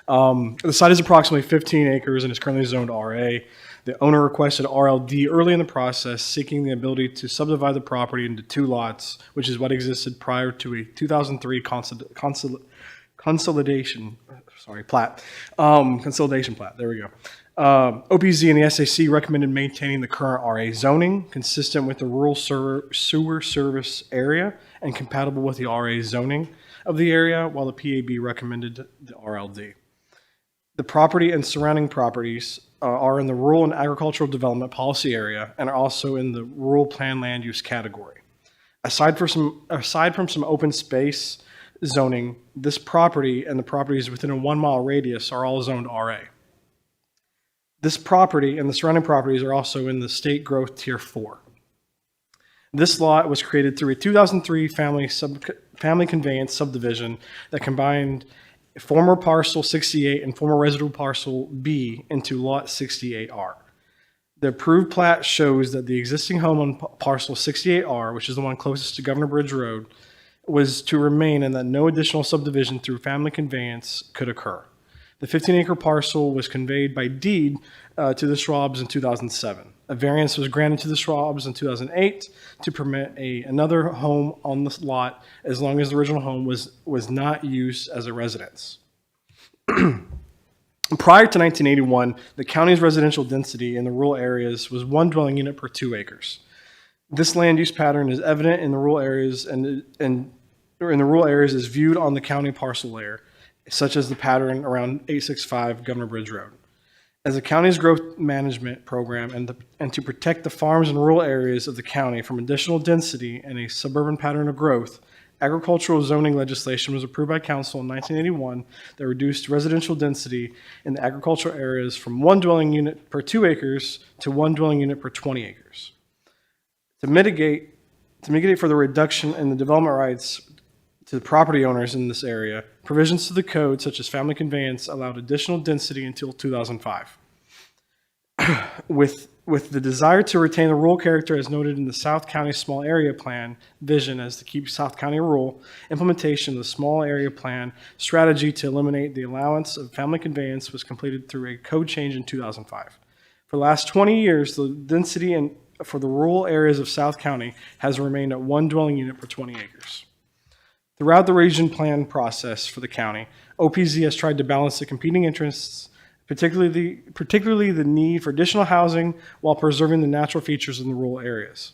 The site is approximately 15 acres and is currently zoned RA. The owner requested RLD early in the process, seeking the ability to subdivide the property into 2 lots, which is what existed prior to a 2003 consolidation plat. Consolidation plat, there we go. OPZ and the SAC recommended maintaining the current RA zoning, consistent with the rural sewer service area and compatible with the RA zoning of the area, while the PAB recommended the RLD. The property and surrounding properties are in the rural and agricultural development policy area and are also in the rural plan land use category. Aside from some open space zoning, this property and the properties within a 1-mile radius are all zoned RA. This property and the surrounding properties are also in the state growth tier 4. This lot was created through a 2003 family conveyance subdivision that combined former parcel 68 and former residual parcel B into lot 68R. The approved plat shows that the existing home on parcel 68R, which is the one closest to Governor Bridge Road, was to remain and that no additional subdivision through family conveyance could occur. The 15-acre parcel was conveyed by deed to the Schwabs in 2007. A variance was granted to the Schwabs in 2008 to permit another home on the lot as long as the original home was not used as a residence. Prior to 1981, the county's residential density in the rural areas was 1 dwelling unit per 2 acres. This land use pattern is evident in the rural areas and in the rural areas is viewed on the county parcel layer, such as the pattern around 865 Governor Bridge Road. As the county's growth management program and to protect the farms and rural areas of the county from additional density and a suburban pattern of growth, agricultural zoning legislation was approved by council in 1981 that reduced residential density in the agricultural areas from 1 dwelling unit per 2 acres to 1 dwelling unit per 20 acres. To mitigate for the reduction in the development rights to the property owners in this area, provisions to the code such as family conveyance allowed additional density until 2005. With the desire to retain the rural character as noted in the South County Small Area Plan vision as to keep South County rural, implementation of the Small Area Plan strategy to eliminate the allowance of family conveyance was completed through a code change in 2005. For the last 20 years, the density for the rural areas of South County has remained at 1 dwelling unit per 20 acres. Throughout the region plan process for the county, OPZ has tried to balance the competing interests, particularly the need for additional housing while preserving the natural features in the rural areas.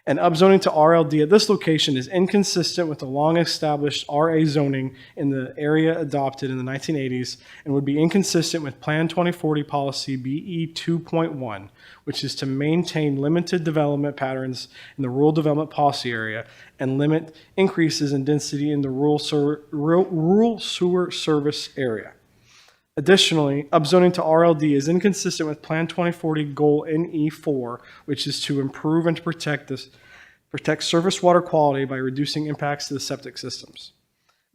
And upzoning to RLD at this location is inconsistent with the long-established RA zoning in the area adopted in the 1980s and would be inconsistent with Plan 2040 Policy BE 2.1, which is to maintain limited development patterns in the rural development policy area and limit increases in density in the rural sewer service area. Additionally, upzoning to RLD is inconsistent with Plan 2040 Goal NE4, which is to improve and to protect surface water quality by reducing impacts to the septic systems.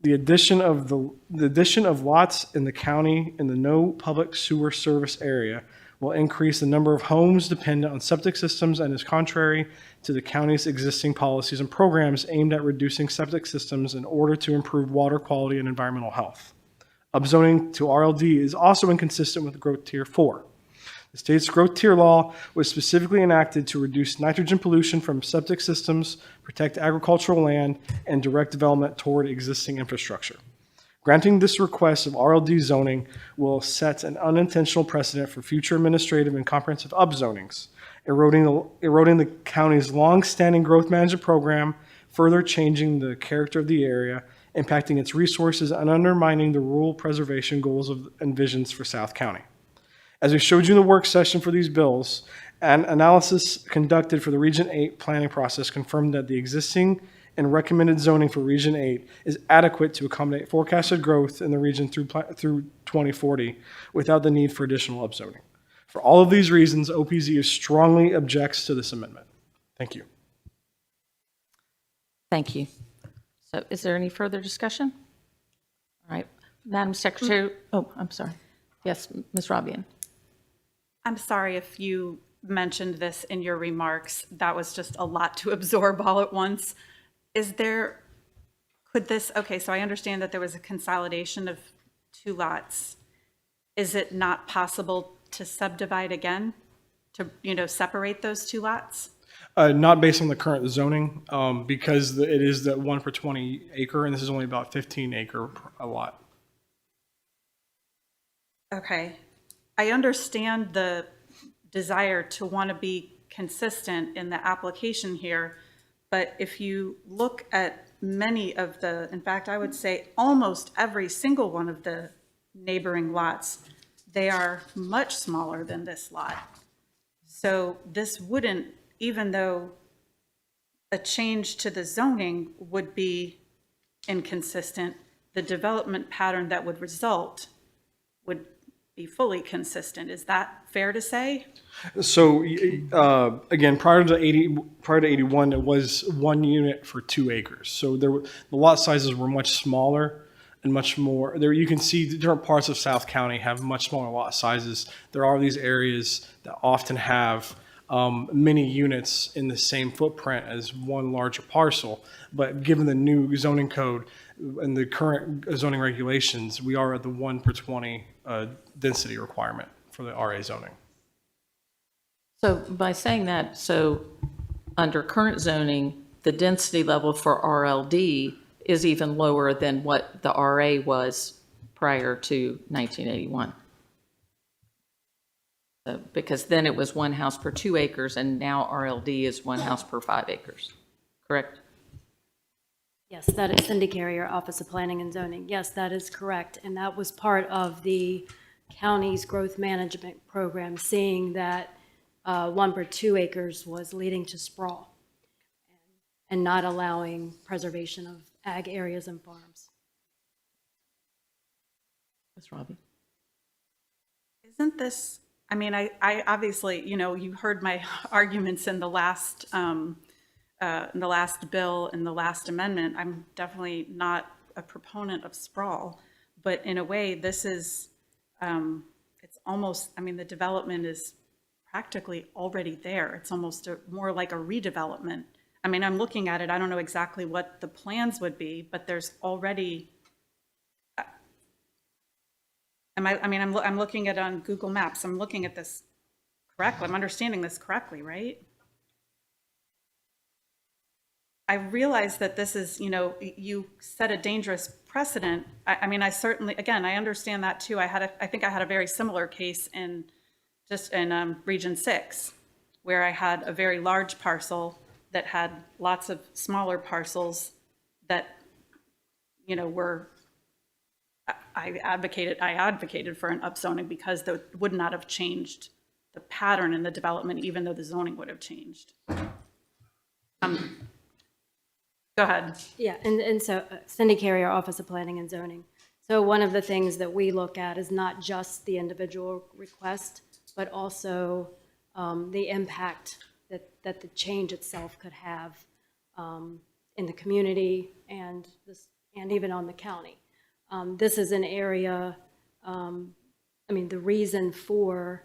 The addition of lots in the county in the no public sewer service area will increase the number of homes dependent on septic systems and is contrary to the county's existing policies and programs aimed at reducing septic systems in order to improve water quality and environmental health. Upzoning to RLD is also inconsistent with Growth Tier 4. The state's Growth Tier law was specifically enacted to reduce nitrogen pollution from septic systems, protect agricultural land, and direct development toward existing infrastructure. Granting this request of RLD zoning will set an unintentional precedent for future administrative and comprehensive upzonings, eroding the county's long-standing growth management program, further changing the character of the area, impacting its resources, and undermining the rural preservation goals and visions for South County. As we showed you in the work session for these bills, an analysis conducted for the Region 8 planning process confirmed that the existing and recommended zoning for Region 8 is adequate to accommodate forecasted growth in the region through 2040 without the need for additional upzoning. For all of these reasons, OPZ strongly objects to this amendment. Thank you. Thank you. So is there any further discussion? All right, Madam Secretary, oh, I'm sorry. Yes, Ms. Robian. I'm sorry if you mentioned this in your remarks. That was just a lot to absorb all at once. Okay, so I understand that there was a consolidation of 2 lots. Is it not possible to subdivide again, to, separate those 2 lots? Not based on the current zoning, because it is the 1 per 20 acre, and this is only about 15 acre a lot. Okay. I understand the desire to want to be consistent in the application here, but if you look at many of in fact, I would say almost every single one of the neighboring lots, they are much smaller than this lot. So this wouldn't, even though a change to the zoning would be inconsistent, the development pattern that would result would be fully consistent. Is that fair to say? So again, prior to 81, it was 1 unit for 2 acres. So the lot sizes were much smaller and much more. There, you can see different parts of South County have much smaller lot sizes. There are these areas that often have many units in the same footprint as one larger parcel. But given the new zoning code and the current zoning regulations, we are at the 1 per 20 density requirement for the RA zoning. So by saying that, so under current zoning, the density level for RLD is even lower than what the RA was prior to 1981. So, because then it was 1 house per 2 acres, and now RLD is 1 house per 5 acres, correct? Yes, that is Cindy Carrier, Office of Planning and Zoning. Yes, that is correct. And that was part of the county's growth management program, seeing that 1 per 2 acres was leading to sprawl and not allowing preservation of ag areas and farms. Ms. Robbie? Isn't this, I mean, I obviously, you know, you heard my arguments in the last bill, in the last amendment. I'm definitely not a proponent of sprawl, but in a way, this is, it's almost, I mean, the development is practically already there. It's almost more like a redevelopment. I mean, I'm looking at it, I don't know exactly what the plans would be, but there's already, I'm looking at on Google Maps, I'm looking at this correctly, I'm understanding this correctly, right? I realize that this is, you know, you set a dangerous precedent. I mean, I certainly, again, I understand that too. I think I had a very similar case in Region 6, where I had a very large parcel that had lots of smaller parcels that, you know, were, I advocated for an upzoning because that would not have changed the pattern in the development, even though the zoning would have changed. Go ahead. Yeah, and so Cindy Carrier, Office of Planning and Zoning. So one of the things that we look at is not just the individual request, but also the impact that the change itself could have in the community and even on the county. This is an area, I mean, the reason for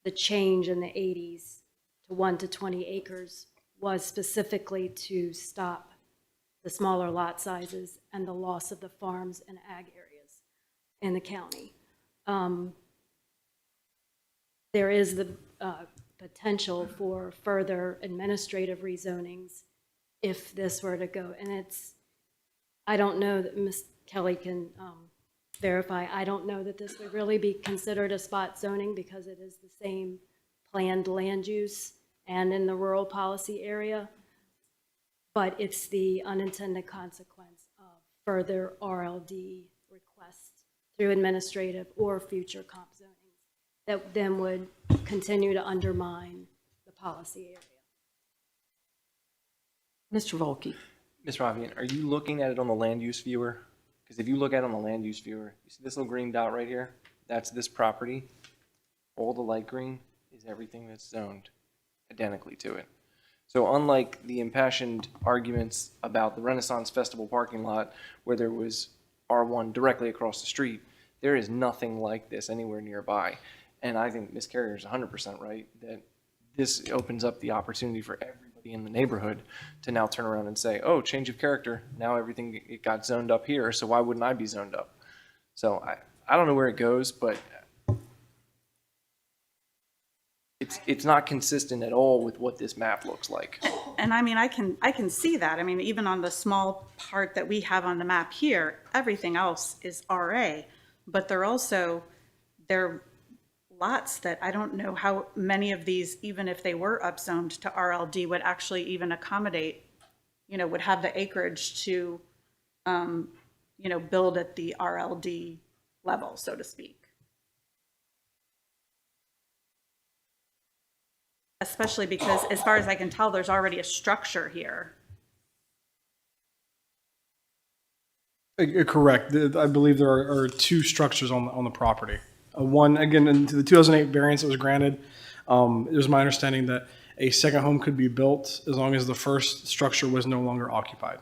the change in the 80s to 1 to 20 acres was specifically to stop the smaller lot sizes and the loss of the farms and ag areas in the county. There is the potential for further administrative rezonings if this were to go. And it's, I don't know that Ms. Kelly can verify, I don't know that this would really be considered a spot zoning because it is the same planned land use and in the rural policy area, but it's the unintended consequence of further RLD requests through administrative or future comp zonings that then would continue to undermine the policy area. Mr. Volke. Ms. Ravian, are you looking at it on the land use viewer? Because if you look at it on the land use viewer, you see this little green dot right here? That's this property. All the light green is everything that's zoned identically to it. So unlike the impassioned arguments about the Renaissance Festival parking lot where there was R1 directly across the street, there is nothing like this anywhere nearby. And I think Ms. Carrier is 100% right that this opens up the opportunity for everybody in the neighborhood to now turn around and say, oh, change of character, now everything it got zoned up here, so why wouldn't I be zoned up? So I don't know where it goes, but it's not consistent at all with what this map looks like. And I mean, I can see that. I mean, even on the small part that we have on the map here, everything else is RA, but they're lots that I don't know how many of these, even if they were upzoned to RLD, would actually even accommodate, you know, would have the acreage to, you know, build at the RLD level, so to speak. Especially because, as far as I can tell, there's already a structure here. Correct. I believe there are 2 structures on the property. One, again, in the 2008 variance that was granted, it was my understanding that a second home could be built as long as the first structure was no longer occupied.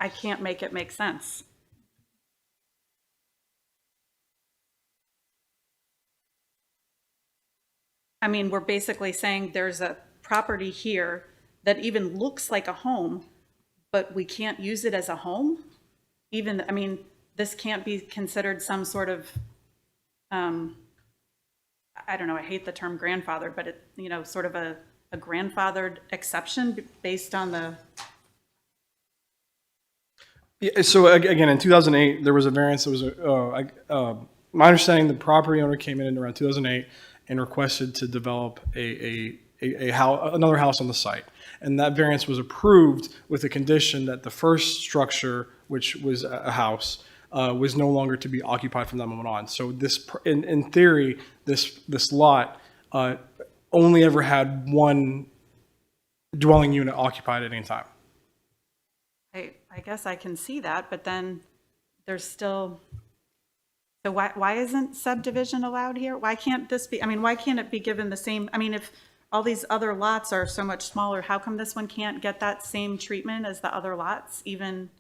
I can't make it make sense. I mean, we're basically saying there's a property here that even looks like a home, but we can't use it as a home? Even, I mean, this can't be considered some sort of, I don't know, I hate the term grandfather, but it, you know, sort of a grandfathered exception based on the, Yeah, so again, in 2008, there was a variance that was, my understanding, the property owner came in around 2008 and requested to develop another house on the site. And that variance was approved with the condition that the first structure, which was a house, was no longer to be occupied from that moment on. So this, in theory, this lot only ever had one dwelling unit occupied at any time. I guess I can see that, but then there's still, so why isn't subdivision allowed here? Why can't this be, I mean, why can't it be given the same, I mean, if all these other lots are so much smaller, how come this one can't get that same treatment as the other lots, even?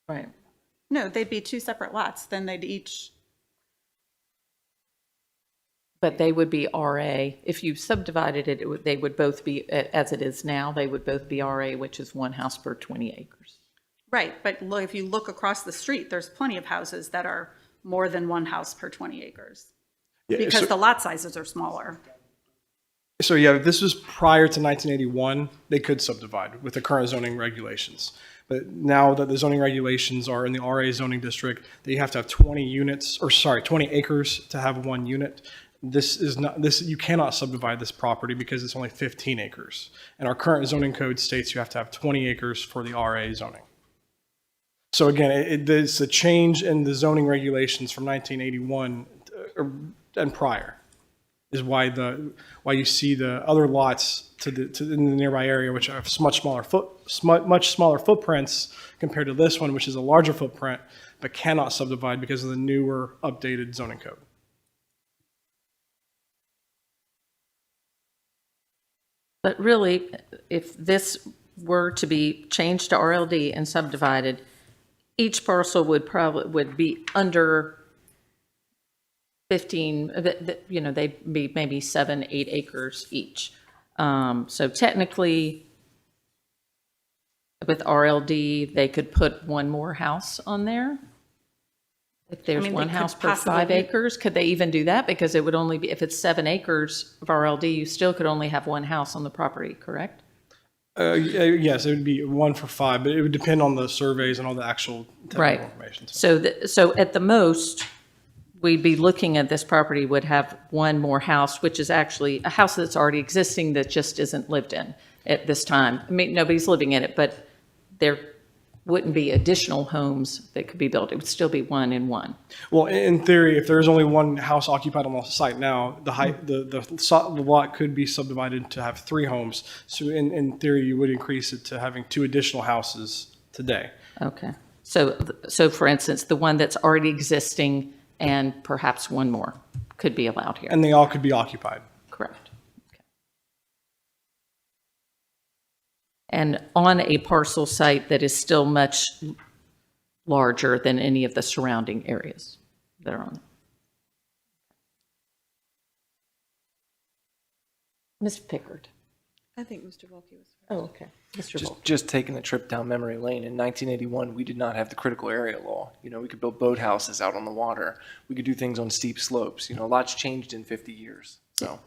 Right. No, they'd be two separate lots, then they'd each, But they would be RA. If you subdivided it, they would both be, as it is now, they would both be RA, which is one house per 20 acres. right, but if you look across the street, there's plenty of houses that are more than one house per 20 acres. Yeah, Because so- the lot sizes are smaller. So yeah, if this was prior to 1981, they could subdivide with the current zoning regulations. But now that the zoning regulations are in the RA zoning district, that you have to have 20 acres to have one unit. This is not, you cannot subdivide this property because it's only 15 acres. And our current zoning code states you have to have 20 acres for the RA zoning. So again, it's a change in the zoning regulations from 1981 and prior is why you see the other lots in the nearby area, which have much smaller footprints compared to this one, which is a larger footprint, but cannot subdivide because of the newer updated zoning code. But really, if this were to be changed to RLD and subdivided, each parcel would be under 15, you know, they'd be maybe 7, 8 acres each. So technically, with RLD, they could put one more house on there. If there's mean, one they could house per 5 possibly- acres, could they even do that? Because it would only be, if it's 7 acres of RLD, you still could only have one house on the property, correct? Yes, it would be 1 for 5, but it would depend on the surveys and all the actual technical Right. information. So at the most, we'd be looking at this property would have one more house, which is actually a house that's already existing that just isn't lived in at this time. I mean, nobody's living in it, but there wouldn't be additional homes that could be built. It would still be one and one. Well, in theory, if there's only one house occupied on the site now, the lot could be subdivided to have 3 homes. So in theory, you would increase it to having 2 additional houses today. Okay. So for instance, the one that's already existing and perhaps one more could be allowed here. And they all could be occupied. Correct. Okay. And on a parcel site that is still much larger than any of the surrounding areas that are on it. Ms. Pickard. I think Mr. Volkey was. Oh, okay. Mr. Volkey. Just taking a trip down memory lane, in 1981, we did not have the critical area law. You know, we could build boathouses out on the water. We could do things on steep slopes. You know, a lot's changed in 50 years, so.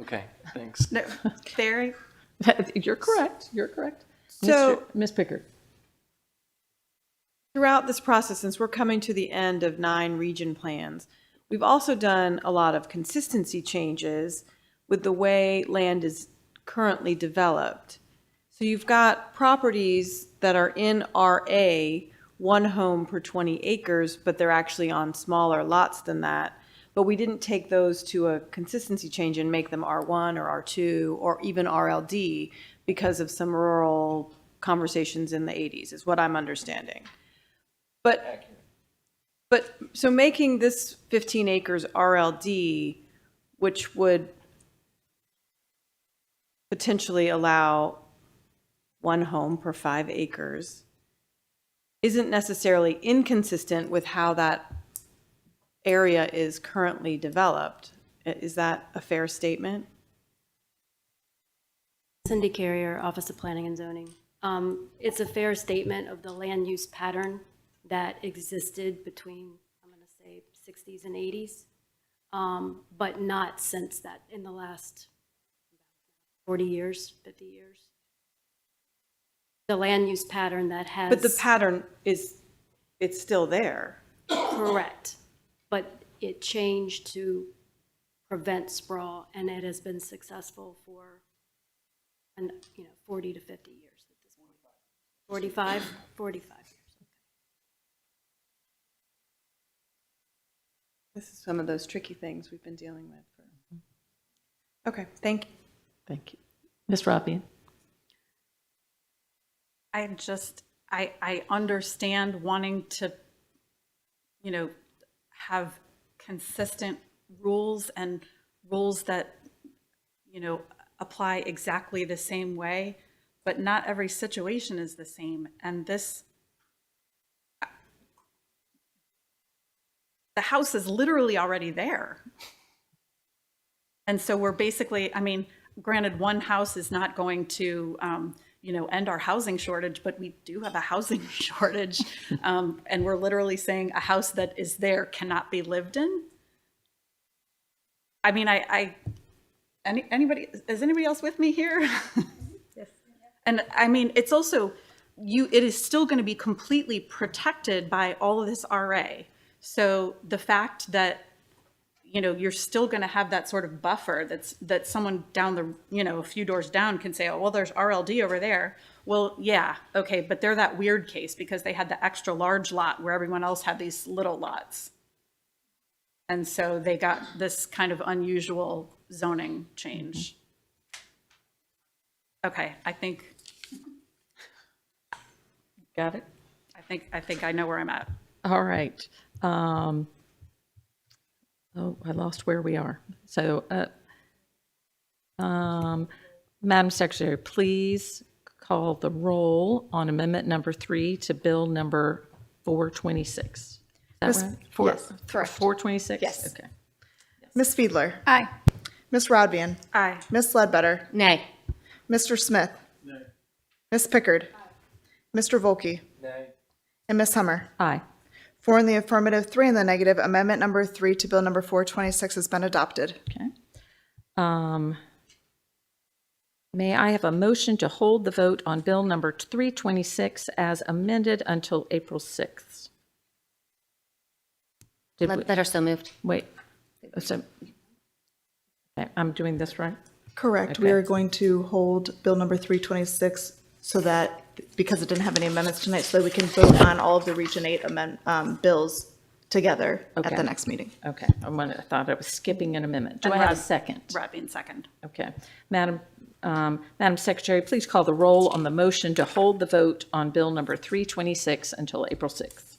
Okay, thanks. No, Barry? You're correct. You're correct. So- Ms. Pickard. Throughout this process, since we're coming to the end of 9 region plans, we've also done a lot of consistency changes with the way land is currently developed. So you've got properties that are in RA, 1 home per 20 acres, but they're actually on smaller lots than that. But we didn't take those to a consistency change and make them R1 or R2 or even RLD because of some rural conversations in the 80s, is what I'm understanding. But so making this 15 acres RLD, which would potentially allow one home per 5 acres, isn't necessarily inconsistent with how that area is currently developed. Is that a fair statement? Cindy Carrier, Office of Planning and Zoning. It's a fair statement of the land use pattern that existed between, I'm going to say, 60s and 80s, but not since that, in the last 40 years, 50 years. The land use pattern that has... But the pattern it's still there. Correct. But it changed to prevent sprawl, and it has been successful for 40 to 50 years at this point. 45 years. This is some of those tricky things we've been dealing with. Okay, thank you. Thank you. Ms. Robbian? I understand wanting to, have consistent rules and rules that, apply exactly the same way, but not every situation is the same. And the house is literally already there. And so we're basically, granted, one house is not going to, end our housing shortage, but we do have a housing shortage. And we're literally saying a house that is there cannot be lived in. Anybody, is anybody else with me here? Yes. And it's also, it is still going to be completely protected by all of this RA. So the fact that, you're still going to have that sort of buffer that someone down the, a few doors down can say, oh, well, there's RLD over there. Well, yeah, okay, but they're that weird case because they had the extra large lot where everyone else had these little lots. And so they got this kind of unusual zoning change. Okay, I think. Got it? I think I know where I'm at. All right. Oh, I lost where we are. So, Madam Secretary, please call the roll on amendment number 3 to bill number 426. Is that right? Yes, correct. 426? Yes. Okay. Ms. Fiedler? Aye. Ms. Rodbian? Aye. Ms. Ledbetter? Nay. Mr. Smith? Nay. Ms. Pickard? Mr. Volkey? Nay. And Ms. Hummer? Aye. 4 in the affirmative, 3 in the negative. Amendment number 3 to bill number 426 has been adopted. Okay. May I have a motion to hold the vote on bill number 326 as amended until April 6th? Ledbetter so moved. Wait. So, okay, I'm doing this right? Correct. Okay. We are going to hold bill number 326 so that, because it didn't have any amendments tonight, so that we can vote on all of the Region 8 bills together at Okay. the next meeting. Okay. I thought I was skipping an amendment. Do I have a second? Rodbian second. Okay. Madam Secretary, please call the roll on the motion to hold the vote on bill number 326 until April 6th.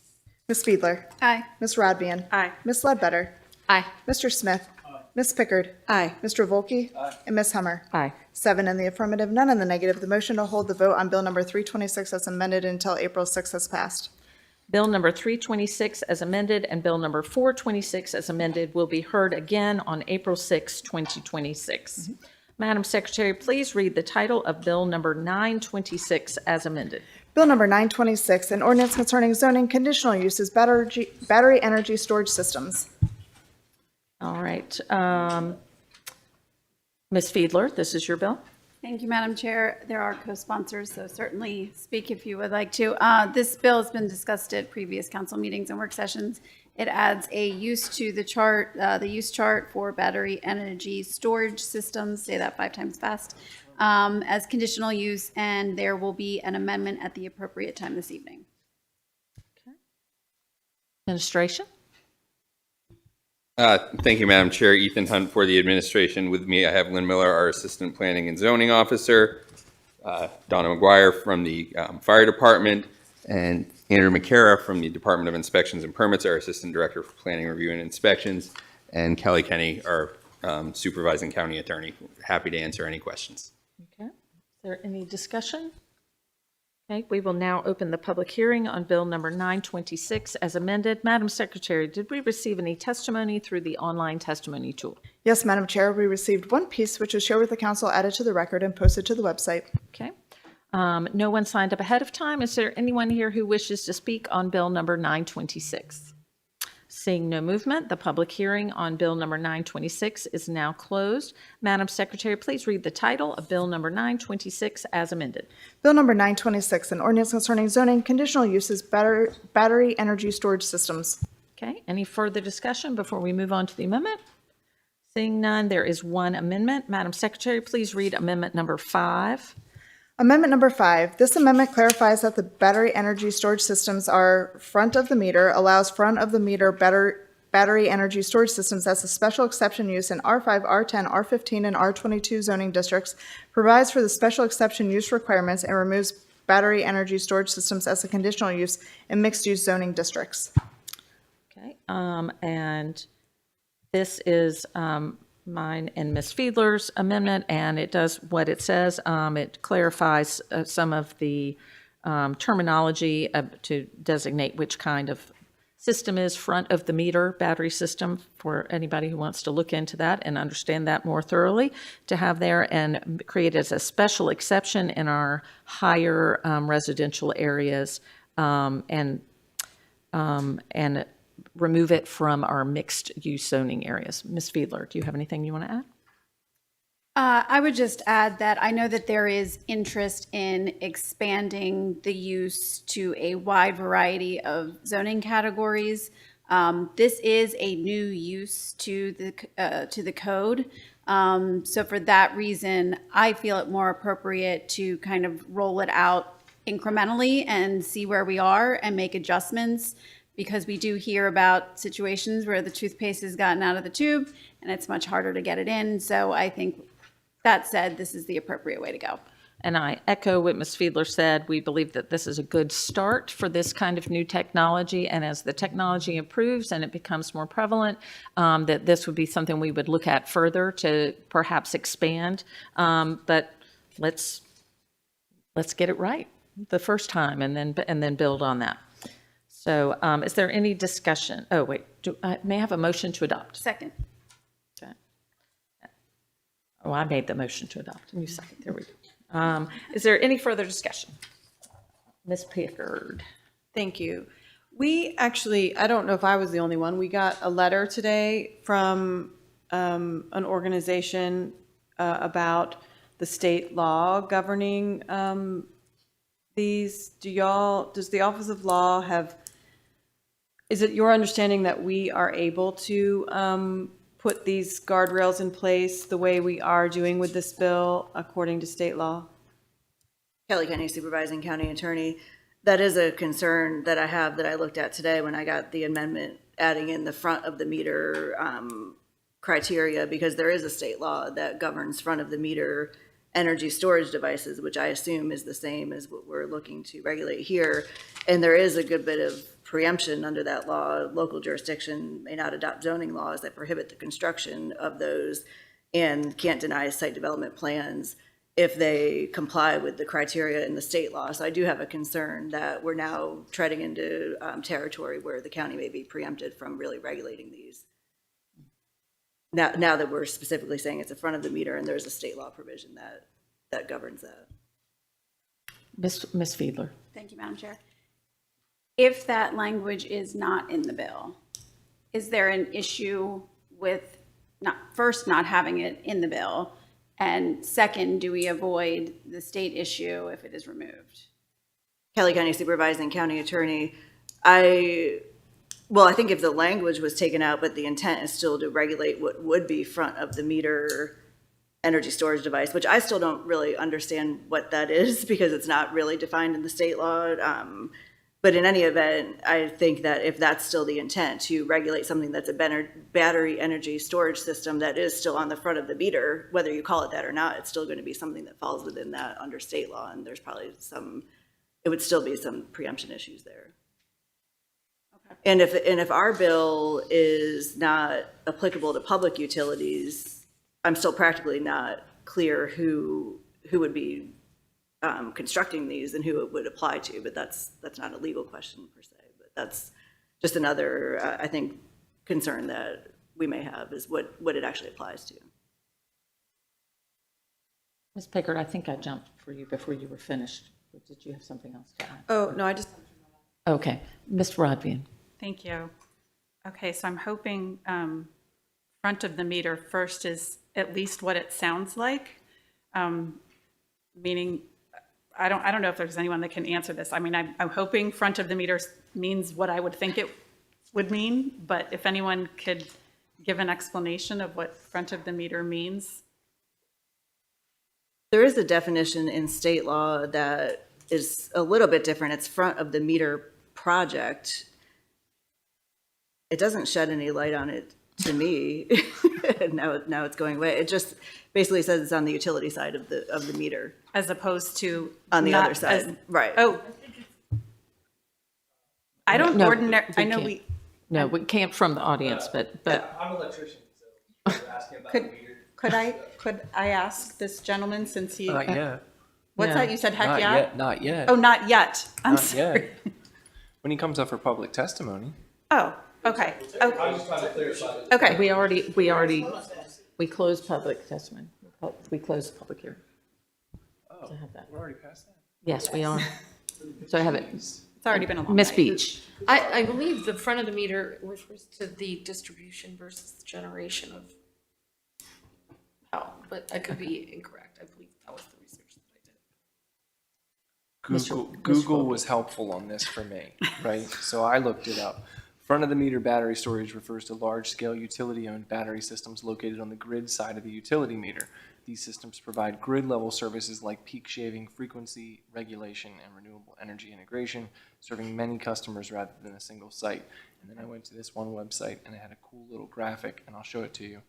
Ms. Fiedler? Aye. Ms. Rodbian? Aye. Ms. Ledbetter? Aye. Mr. Smith? Ms. Pickard? Aye. Mr. Volkey? And Ms. Hummer? Aye. 7 in the affirmative, none in the negative. The motion to hold the vote on bill number 326 as amended until April 6th has passed. Bill number 326 as amended and bill number 426 as amended will be heard again on April 6, 2026. Madam Secretary, please read the title of bill number 926 as amended. Bill number 926, an ordinance concerning zoning conditional uses battery energy storage systems. All right. Ms. Fiedler, this is your bill. Thank you, Madam Chair. There are co-sponsors, so certainly speak if you would like to. This bill has been discussed at previous council meetings and work sessions. It adds a use to the chart, the use chart for battery energy storage systems, say that 5 times fast, as conditional use, and there will be an amendment at the appropriate time this evening. Administration. Thank you, Madam Chair. Ethan Hunt for the administration. With me, I have Lynn Miller, our Assistant Planning and Zoning Officer, Donna McGuire from the Fire Department, and Andrew McCara from the Department of Inspections and Permits, our Assistant Director for Planning Review and Inspections, and Kelly Kenny, our Supervising County Attorney. Happy to answer any questions. Okay. Is there any discussion? Okay, we will now open the public hearing on Bill number 926 as amended. Madam Secretary, did we receive any testimony through the online testimony tool? Yes, Madam Chair, we received one piece which was shared with the council, added to the record, and posted to the website. Okay. No one signed up ahead of time. Is there anyone here who wishes to speak on Bill number 926? Seeing no movement, the public hearing on Bill number 926 is now closed. Madam Secretary, please read the title of Bill number 926 as amended. Bill number 926, an ordinance concerning zoning, conditional uses, battery energy storage systems. Okay, any further discussion before we move on to the amendment? Seeing none, there is one amendment. Madam Secretary, please read amendment number 5. Amendment number 5. This amendment clarifies that the battery energy storage systems are front of the meter, allows front of the meter battery energy storage systems as a special exception use in R5, R10, R15, and R22 zoning districts, provides for the special exception use requirements, and removes battery energy storage systems as a conditional use in mixed-use zoning districts. Okay, and this is mine and Ms. Fiedler's amendment, and it does what it says. It clarifies some of the terminology to designate which kind of system is front of the meter battery system for anybody who wants to look into that and understand that more thoroughly, to have there and create as a special exception in our higher residential areas, and remove it from our mixed-use zoning areas. Ms. Fiedler, do you have anything you want to add? I would just add that I know that there is interest in expanding the use to a wide variety of zoning categories. This is a new use to the code. So for that reason, I feel it more appropriate to kind of roll it out incrementally and see where we are and make adjustments, because we do hear about situations where the toothpaste has gotten out of the tube and it's much harder to get it in. So I think, that said, this is the appropriate way to go. And I echo what Ms. Fiedler said. We believe that this is a good start for this kind of new technology, and as the technology improves and it becomes more prevalent, that this would be something we would look at further to perhaps expand. But let's get it right the first time and then build on that. So is there any discussion? Oh, wait, may I have a motion to adopt? Second. Okay. Oh, I made the motion to adopt. And you second. There we go. Is there any further discussion? Ms. Pickard. Thank you. We actually, I don't know if I was the only one, we got a letter today from an organization about the state law governing these. Does the Office of Law have, is it your understanding that we are able to put these guardrails in place the way we are doing with this bill according to state law? Kelly County Supervising County Attorney. That is a concern that I have, that I looked at today when I got the amendment adding in the front of the meter criteria, because there is a state law that governs front of the meter energy storage devices, which I assume is the same as what we're looking to regulate here. And there is a good bit of preemption under that law. Local jurisdiction may not adopt zoning laws that prohibit the construction of those, and can't deny site development plans if they comply with the criteria in the state law. So I do have a concern that we're now treading into territory where the county may be preempted from really regulating these. Now that we're specifically saying it's a front of the meter and there's a state law provision that governs that. Ms. Fiedler. Thank you, Madam Chair. If that language is not in the bill, is there an issue with not having it in the bill? And second, do we avoid the state issue if it is removed? Kelly County Supervising County Attorney, I think if the language was taken out, but the intent is still to regulate what would be front of the meter energy storage device, which I still don't really understand what that is because it's not really defined in the state law. But in any event, I think that if that's still the intent, to regulate something that's a battery energy storage system that is still on the front of the meter, whether you call it that or not, it's still going to be something that falls within that under state law. And there's probably it would still be some preemption issues there. Okay. And if our bill is not applicable to public utilities, I'm still practically not clear who would be constructing these and who it would apply to, but that's not a legal question per se, but that's just another, I think, concern that we may have is what it actually applies to. Ms. Pickard, I think I jumped for you before you were finished. Did you have something else to add? Oh, no, I just. Okay. Mr. Rodvian. Thank you. Okay, so I'm hoping front of the meter first is at least what it sounds like, meaning I don't know if there's anyone that can answer this. I mean, I'm hoping front of the meter means what I would think it would mean, but if anyone could give an explanation of what front of the meter means. There is a definition in state law that is a little bit different. It's front of the meter project. It doesn't shed any light on it to me. now it's going away. It just basically says it's on the utility side of the meter. As opposed to on the other side, right? Oh, I don't ordinarily. I know we. No, we can't from the audience, but. I'm an electrician, so asking about the meter. Could I ask this gentleman since he? Not yet. What's that? You said heck Not yeah? yet. Not yet. Oh, not yet. I'm Not sorry. yet. When he comes up for public testimony. Oh, okay. I was just trying to clarify. Okay. We closed public testimony. We closed public hearing. Oh, To have that. we're already past that? Yes, we are. So I have it. It's already been a long Miss night. Beach. I believe the front of the meter refers to the distribution versus the generation of power, but I could be incorrect. I believe that was the research that I did. Google was helpful on this for me, right? So I looked it up. Front of the meter battery storage refers to large-scale utility-owned battery systems located on the grid side of the utility meter. These systems provide grid-level services like peak shaving, frequency regulation, and renewable energy integration, serving many customers rather than a single site. And then I went to this one website, and it had a cool little graphic, and I'll show it to you.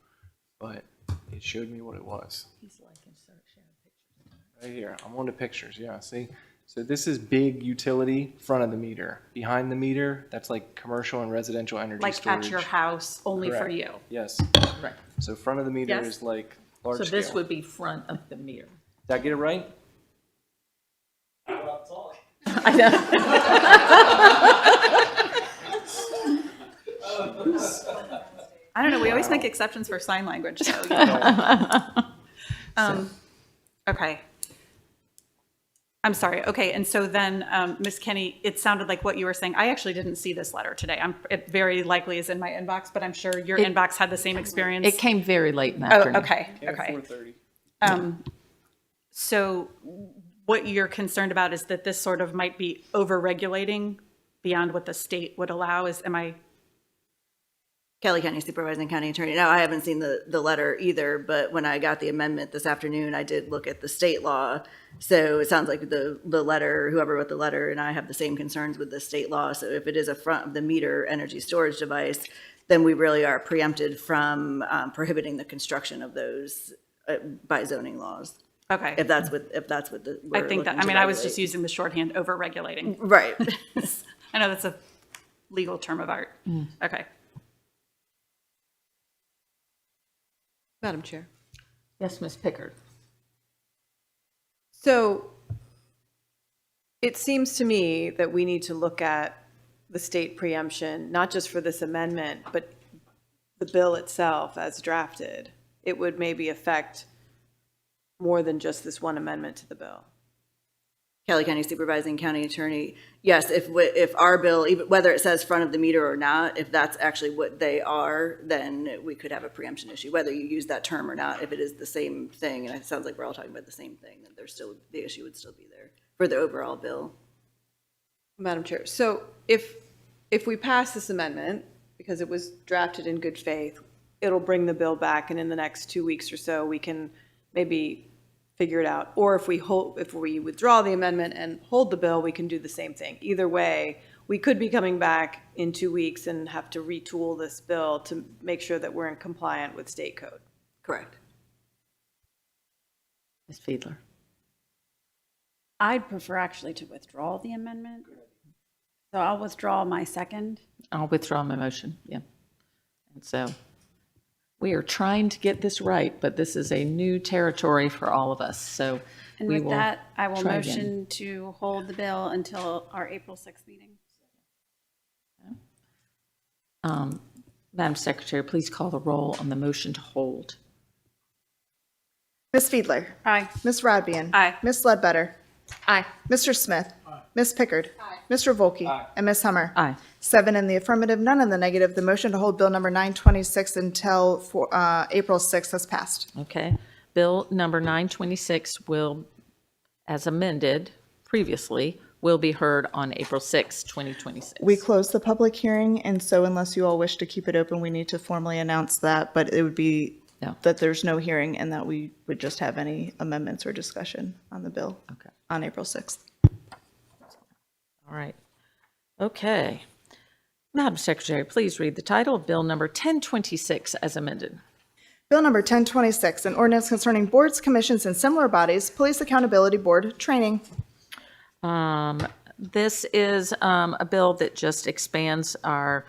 But it showed me what it was. He's like, insert sharing pictures. Right here. I'm on the pictures. Yeah, see? So this is big utility, front of the meter. Behind the meter, that's like commercial and residential energy Like storage. at your house, only for Correct. you. Yes. Right. So front of the meter Yes. is like large So scale. this would be front of the meter. Did I get it right? I I don't know. We always make exceptions for sign language. So, okay. I'm sorry. Okay. And so then, Ms. Kenny, it sounded like what you were saying. I actually didn't see this letter today. It very likely is in my inbox, but I'm sure your inbox had the same experience. It came very late in the Oh, afternoon. okay. Okay. 4:30. So what you're concerned about is that this sort of might be over-regulating beyond what the state would allow. Am I? Kelly County Supervising County Attorney. Now, I haven't seen the letter either, but when I got the amendment this afternoon, I did look at the state law. So it sounds like the letter, whoever wrote the letter, and I have the same concerns with the state law. So if it is a front of the meter energy storage device, then we really are preempted from prohibiting the construction of those by zoning laws. Okay. If that's what I think that, I mean, I was just using the shorthand over-regulating. Right. I know that's a legal term of art. Okay. Madam Chair. Yes, Ms. Pickard. So it seems to me that we need to look at the state preemption, not just for this amendment, but the bill itself as drafted. It would maybe affect more than just this one amendment to the bill. Kelly County Supervising County Attorney, yes, if our bill, even whether it says front of the meter or not, if that's actually what they are, then we could have a preemption issue, whether you use that term or not. If it is the same thing, and it sounds like we're all talking about the same thing, then the issue would still be there for the overall bill. Madam Chair, so if we pass this amendment, because it was drafted in good faith, it'll bring the bill back, and in the next 2 weeks or so, we can maybe figure it out. Or if we withdraw the amendment and hold the bill, we can do the same thing. Either way, we could be coming back in 2 weeks and have to retool this bill to make sure that we're in compliant with state code. Correct. Ms. Fiedler. I'd prefer actually to withdraw the amendment. So I'll withdraw my second. I'll withdraw my motion, yeah. And so we are trying to get this right, but this is a new territory for all of us, so And we with will that, I will try again. motion to hold the bill until our April 6th meeting. Madam Secretary, please call the roll on the motion to hold. Ms. Fiedler. Aye. Ms. Radbian. Aye. Ms. Ledbetter. Aye. Mr. Smith. Ms. Pickard. Mr. Volkey. And Ms. Hummer. Aye. 7 in the affirmative, none in the negative. The motion to hold Bill number 926 until April 6th has passed. Okay. Bill number 926 will, as amended previously, will be heard on April 6, 2026. We closed the public hearing, and so unless you all wish to keep it open, we need to formally announce that, but it would be No. that there's no hearing and that we would just have any amendments or discussion on the bill on April 6th. All right. Okay. Madam Secretary, please read the title of Bill number 1026 as amended. Bill number 1026, an ordinance concerning boards, commissions, and similar bodies, Police Accountability Board training. This is a bill that just expands our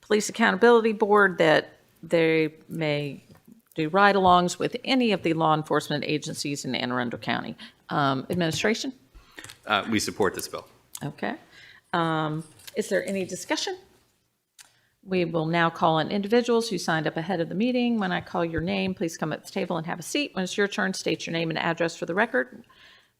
Police Accountability Board, that they may do ride-alongs with any of the law enforcement agencies in Anne Arundel County. Administration? We support this bill. Okay. Is there any discussion? We will now call on individuals who signed up ahead of the meeting. When I call your name, please come at the table and have a seat. When it's your turn, state your name and address for the record.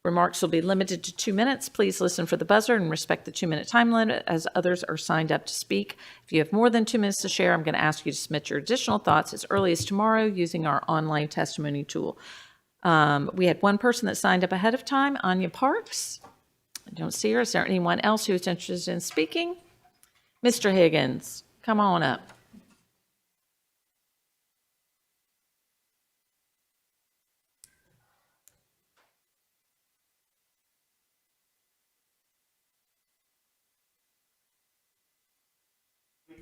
Remarks will be limited to 2 minutes. Please listen for the buzzer and respect the 2-minute time limit as others are signed up to speak. If you have more than 2 minutes to share, I'm going to ask you to submit your additional thoughts as early as tomorrow using our online testimony tool. We had one person that signed up ahead of time, Anya Parks. I don't see her. Is there anyone else who is interested in speaking? Mr. Higgins, come on up.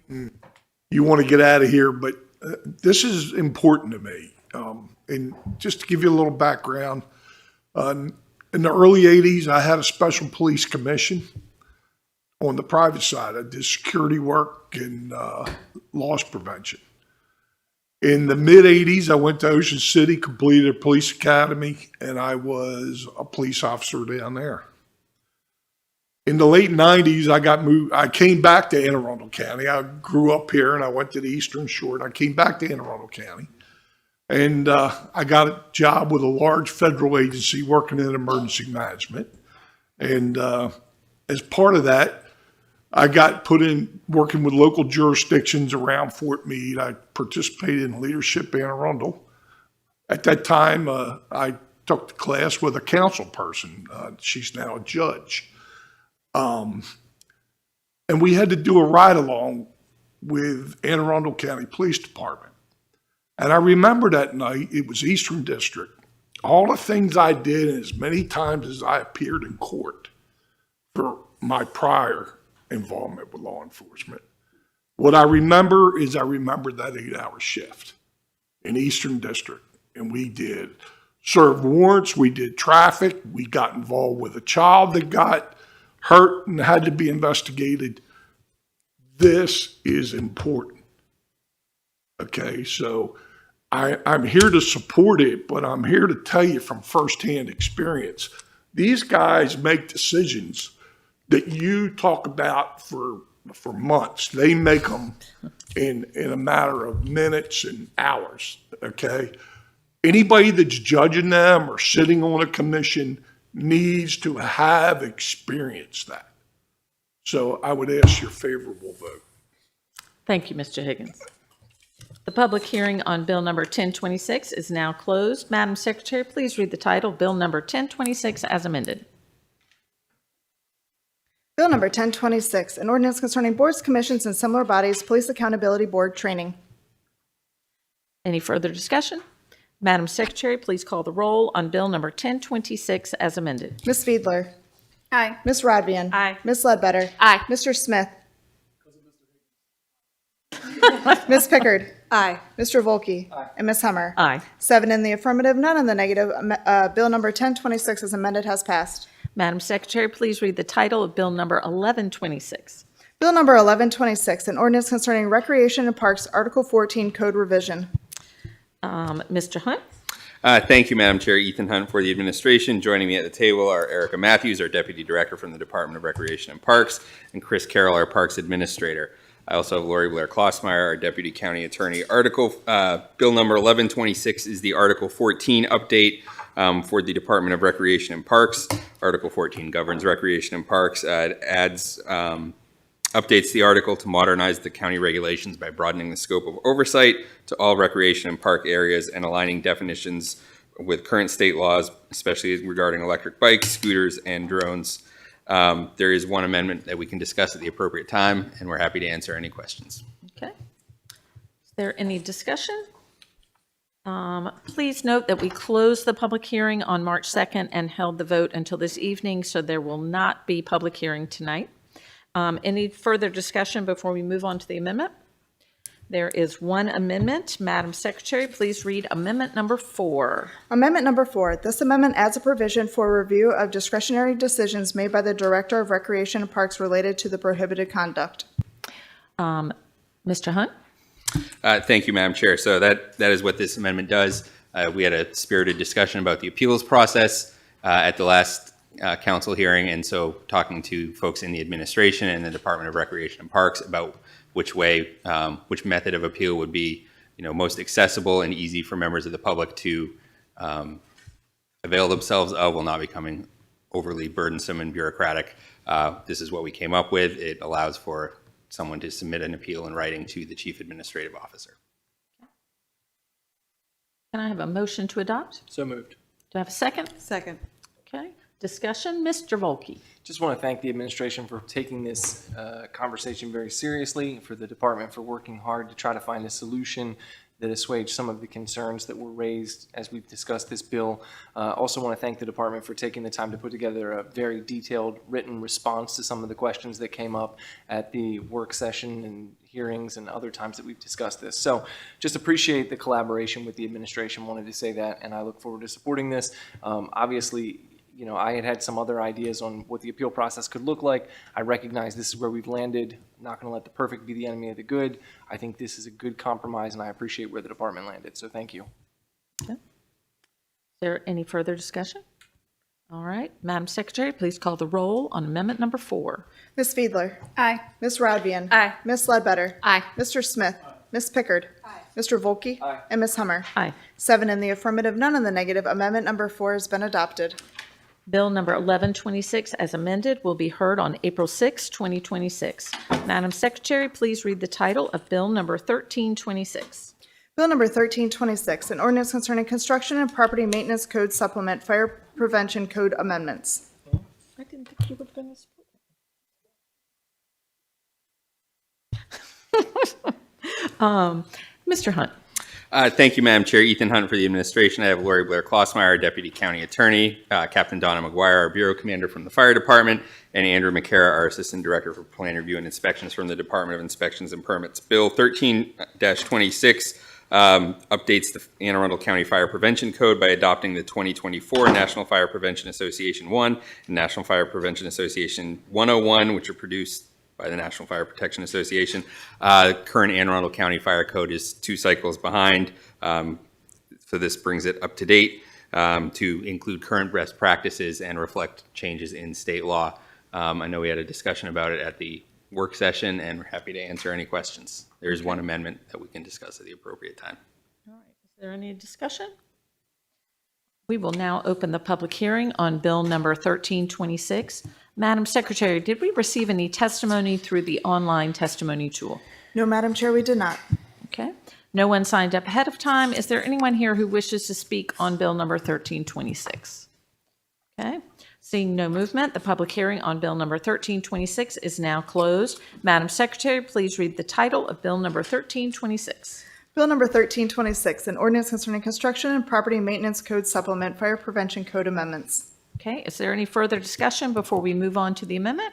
You want to get out of here, but this is important to me. And just to give you a little background, in the early 80s, I had a special police commission on the private side. I did security work and loss prevention. In the mid 80s, I went to Ocean City, completed a police academy, and I was a police officer down there. In the late 90s, I got moved. I came back to Anne Arundel County. I grew up here and I went to the Eastern Shore and I came back to Anne Arundel County. And I got a job with a large federal agency working in emergency management. And as part of that, I got put in working with local jurisdictions around Fort Meade. I participated in Leadership Anne Arundel. At that time, I took the class with a council person. She's now a judge. And we had to do a ride-along with Anne Arundel County Police Department. And I remember that night, it was Eastern District. All the things I did, and as many times as I appeared in court for my prior involvement with law enforcement, what I remember is I remember that 8-hour shift in Eastern District. And we did serve warrants, we did traffic, we got involved with a child that got hurt and had to be investigated. This is important. Okay, so I'm here to support it, but I'm here to tell you from firsthand experience, these guys make decisions that you talk about for months. They make them in a matter of minutes and hours, okay? Anybody that's judging them or sitting on a commission needs to have experienced that. So I would ask your favorable vote. Thank you, Mr. Higgins. The public hearing on Bill number 1026 is now closed. Madam Secretary, please read the title, Bill number 1026 as amended. Bill number 1026, an ordinance concerning boards, commissions, and similar bodies, Police Accountability Board training. Any further discussion? Madam Secretary, please call the roll on Bill number 1026 as amended. Ms. Fiedler. Aye. Ms. Radbian. Aye. Ms. Ledbetter. Aye. Mr. Smith. Ms. Pickard. Aye. Mr. Volkey. And Ms. Hummer. Aye. 7 in the affirmative, none in the negative. Bill number 1026 as amended has passed. Madam Secretary, please read the title of Bill number 1126. Bill number 1126, an ordinance concerning recreation and parks, Article 14, code revision. Mr. Hunt? Thank you, Madam Chair. Ethan Hunt for the administration. Joining me at the table are Erica Matthews, our Deputy Director from the Department of Recreation and Parks, and Chris Carroll, our Parks Administrator. I also have Lori Blair Klossmeyer, our Deputy County Attorney. Bill number 1126 is the Article 14 update for the Department of Recreation and Parks. Article 14 governs recreation and parks. It updates the article to modernize the county regulations by broadening the scope of oversight to all recreation and park areas and aligning definitions with current state laws, especially regarding electric bikes, scooters, and drones. There is one amendment that we can discuss at the appropriate time, and we're happy to answer any questions. Okay. Is there any discussion? Please note that we closed the public hearing on March 2nd and held the vote until this evening, so there will not be public hearing tonight. Any further discussion before we move on to the amendment? There is one amendment. Madam Secretary, please read amendment number 4. Amendment number 4. This amendment adds a provision for review of discretionary decisions made by the Director of Recreation and Parks related to the prohibited conduct. Mr. Hunt? Thank you, Madam Chair. So that is what this amendment does. We had a spirited discussion about the appeals process at the last council hearing, and so talking to folks in the administration and the Department of Recreation and Parks about which method of appeal would be, most accessible and easy for members of the public to avail themselves of, while not becoming overly burdensome and bureaucratic. This is what we came up with. It allows for someone to submit an appeal in writing to the Chief Administrative Officer. Can I have a motion to adopt? So moved. Do I have a second? Second. Okay. Discussion, Mr. Volkey. Just want to thank the administration for taking this conversation very seriously, for the department for working hard to try to find a solution that assuage some of the concerns that were raised as we've discussed this bill. Also want to thank the department for taking the time to put together a very detailed written response to some of the questions that came up at the work session and hearings and other times that we've discussed this. So just appreciate the collaboration with the administration. Wanted to say that, and I look forward to supporting this. Obviously, I had some other ideas on what the appeal process could look like. I recognize this is where we've landed. Not going to let the perfect be the enemy of the good. I think this is a good compromise, and I appreciate where the department landed. So thank you. Okay. Is there any further discussion? All right. Madam Secretary, please call the roll on amendment number 4. Ms. Fiedler. Aye. Ms. Radvian. Aye. Ms. Ledbetter. Aye. Mr. Smith. Ms. Pickard. Mr. Volkey. Aye. And Ms. Hummer. Aye. 7 in the affirmative, none in the negative. Amendment number 4 has been adopted. Bill number 1126 as amended will be heard on April 6, 2026. Madam Secretary, please read the title of Bill number 1326. Bill number 1326, an ordinance concerning construction and property maintenance code supplement, fire prevention code amendments. I didn't think you were going to support. Mr. Hunt. Thank you, Madam Chair. Ethan Hunt for the administration. I have Lori Blair Klossmeyer, our Deputy County Attorney, Captain Donna McGuire, our Bureau Commander from the Fire Department, and Andrew McCara, our Assistant Director for Plan Review and Inspections from the Department of Inspections and Permits. Bill 13-26 updates the Anne Arundel County Fire Prevention Code by adopting the 2024 National Fire Prevention Association 1 and National Fire Prevention Association 101, which are produced by the National Fire Protection Association. Current Anne Arundel County Fire Code is 2 cycles behind, so this brings it up to date to include current best practices and reflect changes in state law. I know we had a discussion about it at the work session, and we're happy to answer any questions. There is one amendment that we can discuss at the appropriate time. All right. Is there any discussion? We will now open the public hearing on Bill number 1326. Madam Secretary, did we receive any testimony through the online testimony tool? No, Madam Chair, we did not. Okay. No one signed up ahead of time. Is there anyone here who wishes to speak on Bill number 1326? Okay. Seeing no movement, the public hearing on Bill number 1326 is now closed. Madam Secretary, please read the title of Bill number 1326. Bill number 1326, an ordinance concerning construction and property maintenance code supplement, fire prevention code amendments. Okay, is there any further discussion before we move on to the amendment?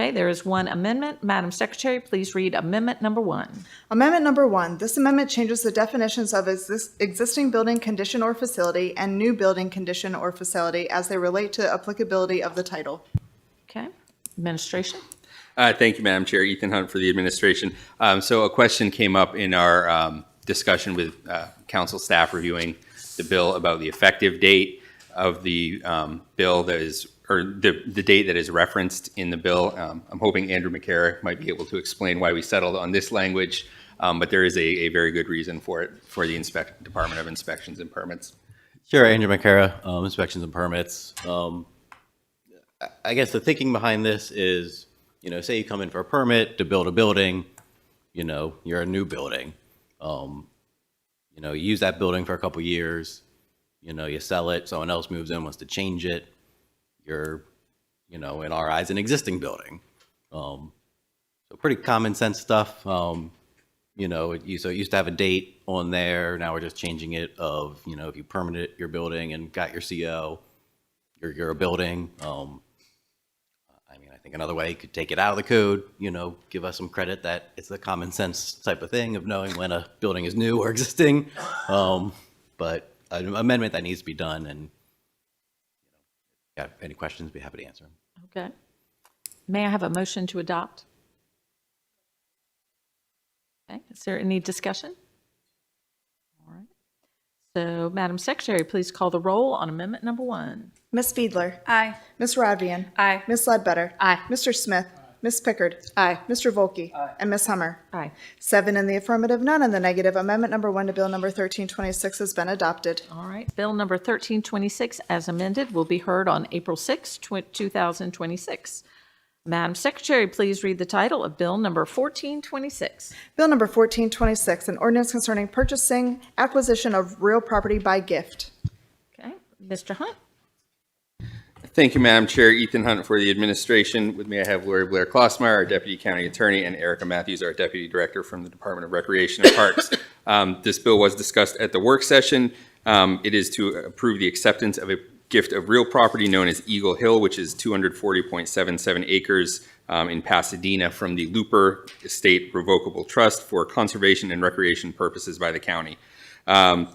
Okay, there is one amendment. Madam Secretary, please read amendment number 1. Amendment number 1, this amendment changes the definitions of existing building condition or facility and new building condition or facility as they relate to applicability of the title. Okay, administration. Thank you, Madam Chair. Ethan Hunt for the administration. So a question came up in our discussion with council staff reviewing the bill about the effective date of the bill that is, or the date that is referenced in the bill. I'm hoping Andrew McCara might be able to explain why we settled on this language, but there is a very good reason for it for the Department of Inspections and Permits. Sure, Andrew McCara, Inspections and Permits. I guess the thinking behind this is, say you come in for a permit to build a building, you're a new building. You use that building for a couple years, you sell it, someone else moves in, wants to change it. You're, in our eyes, an existing building. So pretty common sense stuff. So it used to have a date on there. Now we're just changing it of, if you permitted your building and got your CO, you're a building. I think another way you could take it out of the code, give us some credit that it's a common sense type of thing of knowing when a building is new or existing. But an amendment that needs to be done, and any questions, be happy to answer them. Okay. May I have a motion to adopt? Okay, is there any discussion? All right. So, Madam Secretary, please call the roll on amendment number 1. Ms. Fiedler. Aye. Ms. Radvian. Aye. Ms. Ledbetter. Aye. Mr. Smith. Ms. Pickard. Aye. Mr. Volkey. And Ms. Hummer. Aye. 7 in the affirmative, none in the negative. Amendment number 1 to Bill number 1326 has been adopted. All right. Bill number 1326, as amended, will be heard on April 6, 2026. Madam Secretary, please read the title of Bill number 1426. Bill number 1426, an ordinance concerning purchasing, acquisition of real property by gift. Okay. Mr. Hunt? Thank you, Madam Chair. Ethan Hunt for the administration. With me, I have Lori Blair Klossmeyer, our Deputy County Attorney, and Erica Matthews, our Deputy Director from the Department of Recreation and Parks. This bill was discussed at the work session. It is to approve the acceptance of a gift of real property known as Eagle Hill, which is 240.77 acres in Pasadena from the Looper Estate Revocable Trust for conservation and recreation purposes by the county.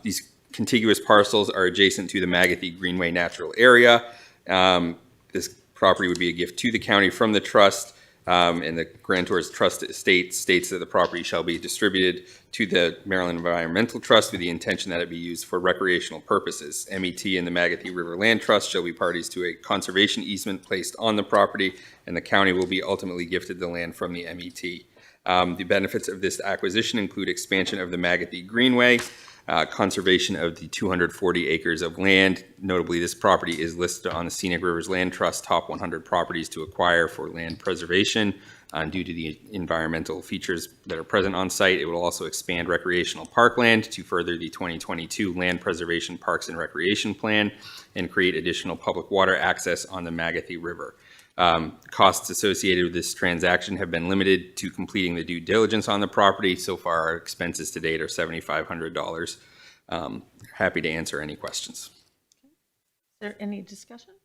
These contiguous parcels are adjacent to the Magathy Greenway Natural Area. This property would be a gift to the county from the trust, and the grantor's trust estate states that the property shall be distributed to the Maryland Environmental Trust with the intention that it be used for recreational purposes. MET and the Magathy River Land Trust shall be parties to a conservation easement placed on the property, and the county will be ultimately gifted the land from the MET. The benefits of this acquisition include expansion of the Magathy Greenway, conservation of the 240 acres of land. Notably, this property is listed on the Scenic Rivers Land Trust top 100 properties to acquire for land preservation. Due to the environmental features that are present on site, it will also expand recreational parkland to further the 2022 Land Preservation Parks and Recreation Plan and create additional public water access on the Magathy River. Costs associated with this transaction have been limited to completing the due diligence on the property. So far, our expenses to date are $7,500. Happy to answer any questions. Is there any discussion?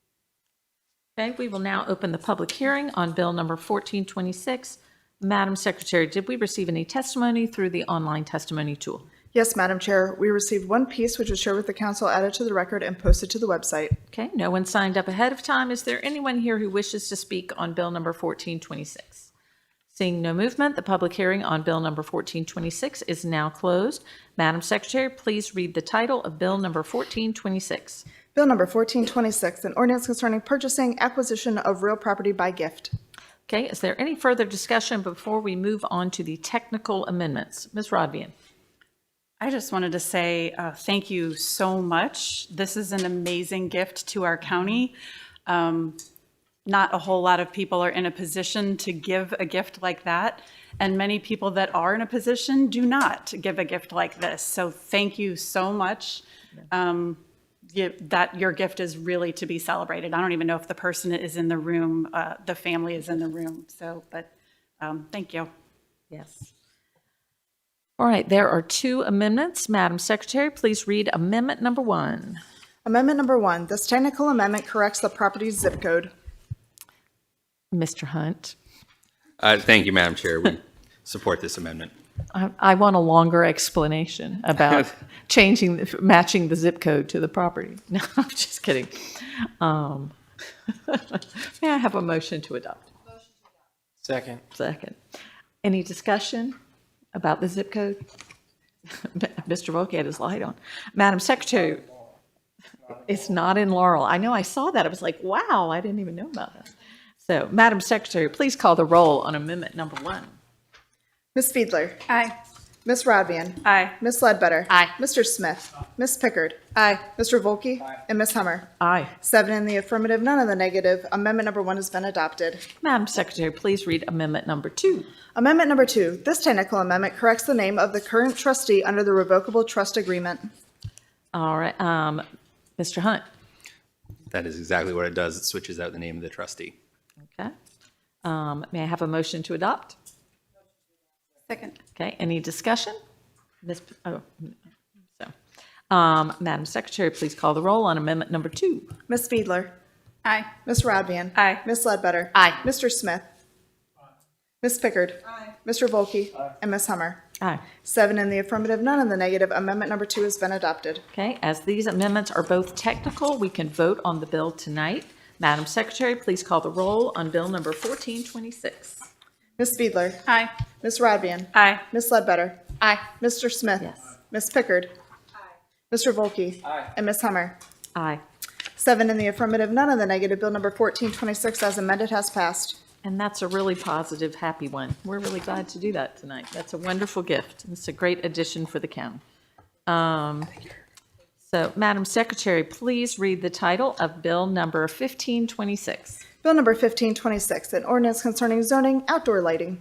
Okay, we will now open the public hearing on Bill number 1426. Madam Secretary, did we receive any testimony through the online testimony tool? Yes, Madam Chair. We received one piece which was shared with the council, added to the record, and posted to the website. Okay, no one signed up ahead of time. Is there anyone here who wishes to speak on Bill number 1426? Seeing no movement, the public hearing on Bill number 1426 is now closed. Madam Secretary, please read the title of Bill number 1426. Bill number 1426, an ordinance concerning purchasing, acquisition of real property by gift. Okay, is there any further discussion before we move on to the technical amendments? Ms. Rodvian. I just wanted to say thank you so much. This is an amazing gift to our county. Not a whole lot of people are in a position to give a gift like that, and many people that are in a position do not give a gift like this. So thank you so much. That your gift is really to be celebrated. I don't even know if the person is in the room, the family is in the room. So, but thank you. Yes. All right, there are two amendments. Madam Secretary, please read amendment number 1. Amendment number 1, this technical amendment corrects the property's zip code. Mr. Hunt. Thank you, Madam Chair. We support this amendment. I want a longer explanation about matching the zip code to the property. No, I'm just kidding. May I have a motion to adopt? Second. Second. Any discussion about the zip code? Mr. Volke had his light on. Madam Secretary, it's not in Laurel. I know, I saw that. I was like, wow, I didn't even know about that. So, Madam Secretary, please call the roll on amendment number 1. Ms. Fiedler. Aye. Ms. Rodvian. Aye. Ms. Ledbetter. Aye. Mr. Smith. Ms. Pickard. Aye. Mr. Volke. And Ms. Hummer. Aye. 7 in the affirmative, none in the negative. Amendment number 1 has been adopted. Madam Secretary, please read amendment number 2. Amendment number 2. This technical amendment corrects the name of the current trustee under the revocable trust agreement. All right, Mr. Hunt. That is exactly what it does. It switches out the name of the trustee. Okay. May I have a motion to adopt? Second. Okay, any discussion? Madam Secretary, please call the roll on amendment number 2. Ms. Fiedler. Aye. Ms. Rodvian. Aye. Ms. Ledbetter. Aye. Mr. Smith. Ms. Pickard. Mr. Volke. And Ms. Hummer. Aye. 7 in the affirmative, none in the negative. Amendment number 2 has been adopted. Okay, as these amendments are both technical, we can vote on the bill tonight. Madam Secretary, please call the roll on bill number 1426. Ms. Fiedler. Aye. Ms. Rodvian. Aye. Ms. Ledbetter. Aye. Mr. Smith. Yes. Ms. Pickard. Mr. Volke. And Ms. Hummer. Aye. 7 in the affirmative, none in the negative. Bill number 1426 as amended has passed. And that's a really positive, happy one. We're really glad to do that tonight. That's a wonderful gift. It's a great addition for the county. So, Madam Secretary, please read the title of bill number 1526. Bill number 1526, an ordinance concerning zoning outdoor lighting.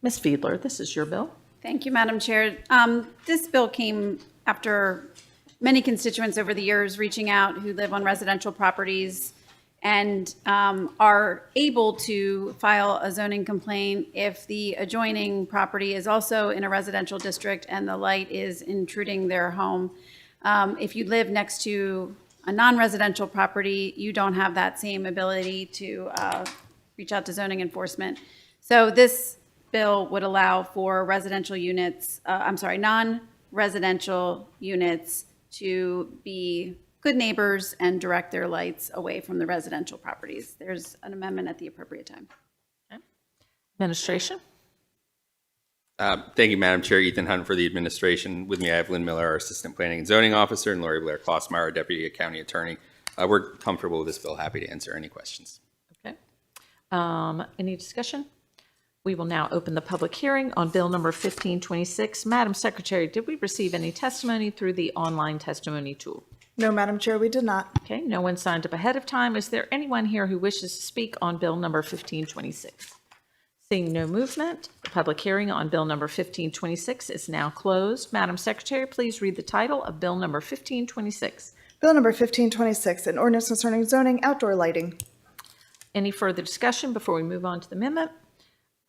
Ms. Fiedler, this is your bill. Thank you, Madam Chair. This bill came after many constituents over the years reaching out who live on residential properties and are able to file a zoning complaint if the adjoining property is also in a residential district and the light is intruding their home. If you live next to a non-residential property, you don't have that same ability to reach out to zoning enforcement. So this bill would allow for residential units, non-residential units to be good neighbors and direct their lights away from the residential properties. There's an amendment at the appropriate time. Administration? Thank you, Madam Chair. Ethan Hunt for the administration. With me, I have Lynn Miller, our Assistant Planning and Zoning Officer, and Lori Blair Klossmeyer, our Deputy County Attorney. We're comfortable with this bill. Happy to answer any questions. Okay. Any discussion? We will now open the public hearing on bill number 1526. Madam Secretary, did we receive any testimony through the online testimony tool? No, Madam Chair, we did not. Okay, no one signed up ahead of time. Is there anyone here who wishes to speak on bill number 1526? Seeing no movement, the public hearing on bill number 1526 is now closed. Madam Secretary, please read the title of bill number 1526. Bill number 1526, an ordinance concerning zoning outdoor lighting. Any further discussion before we move on to the amendment?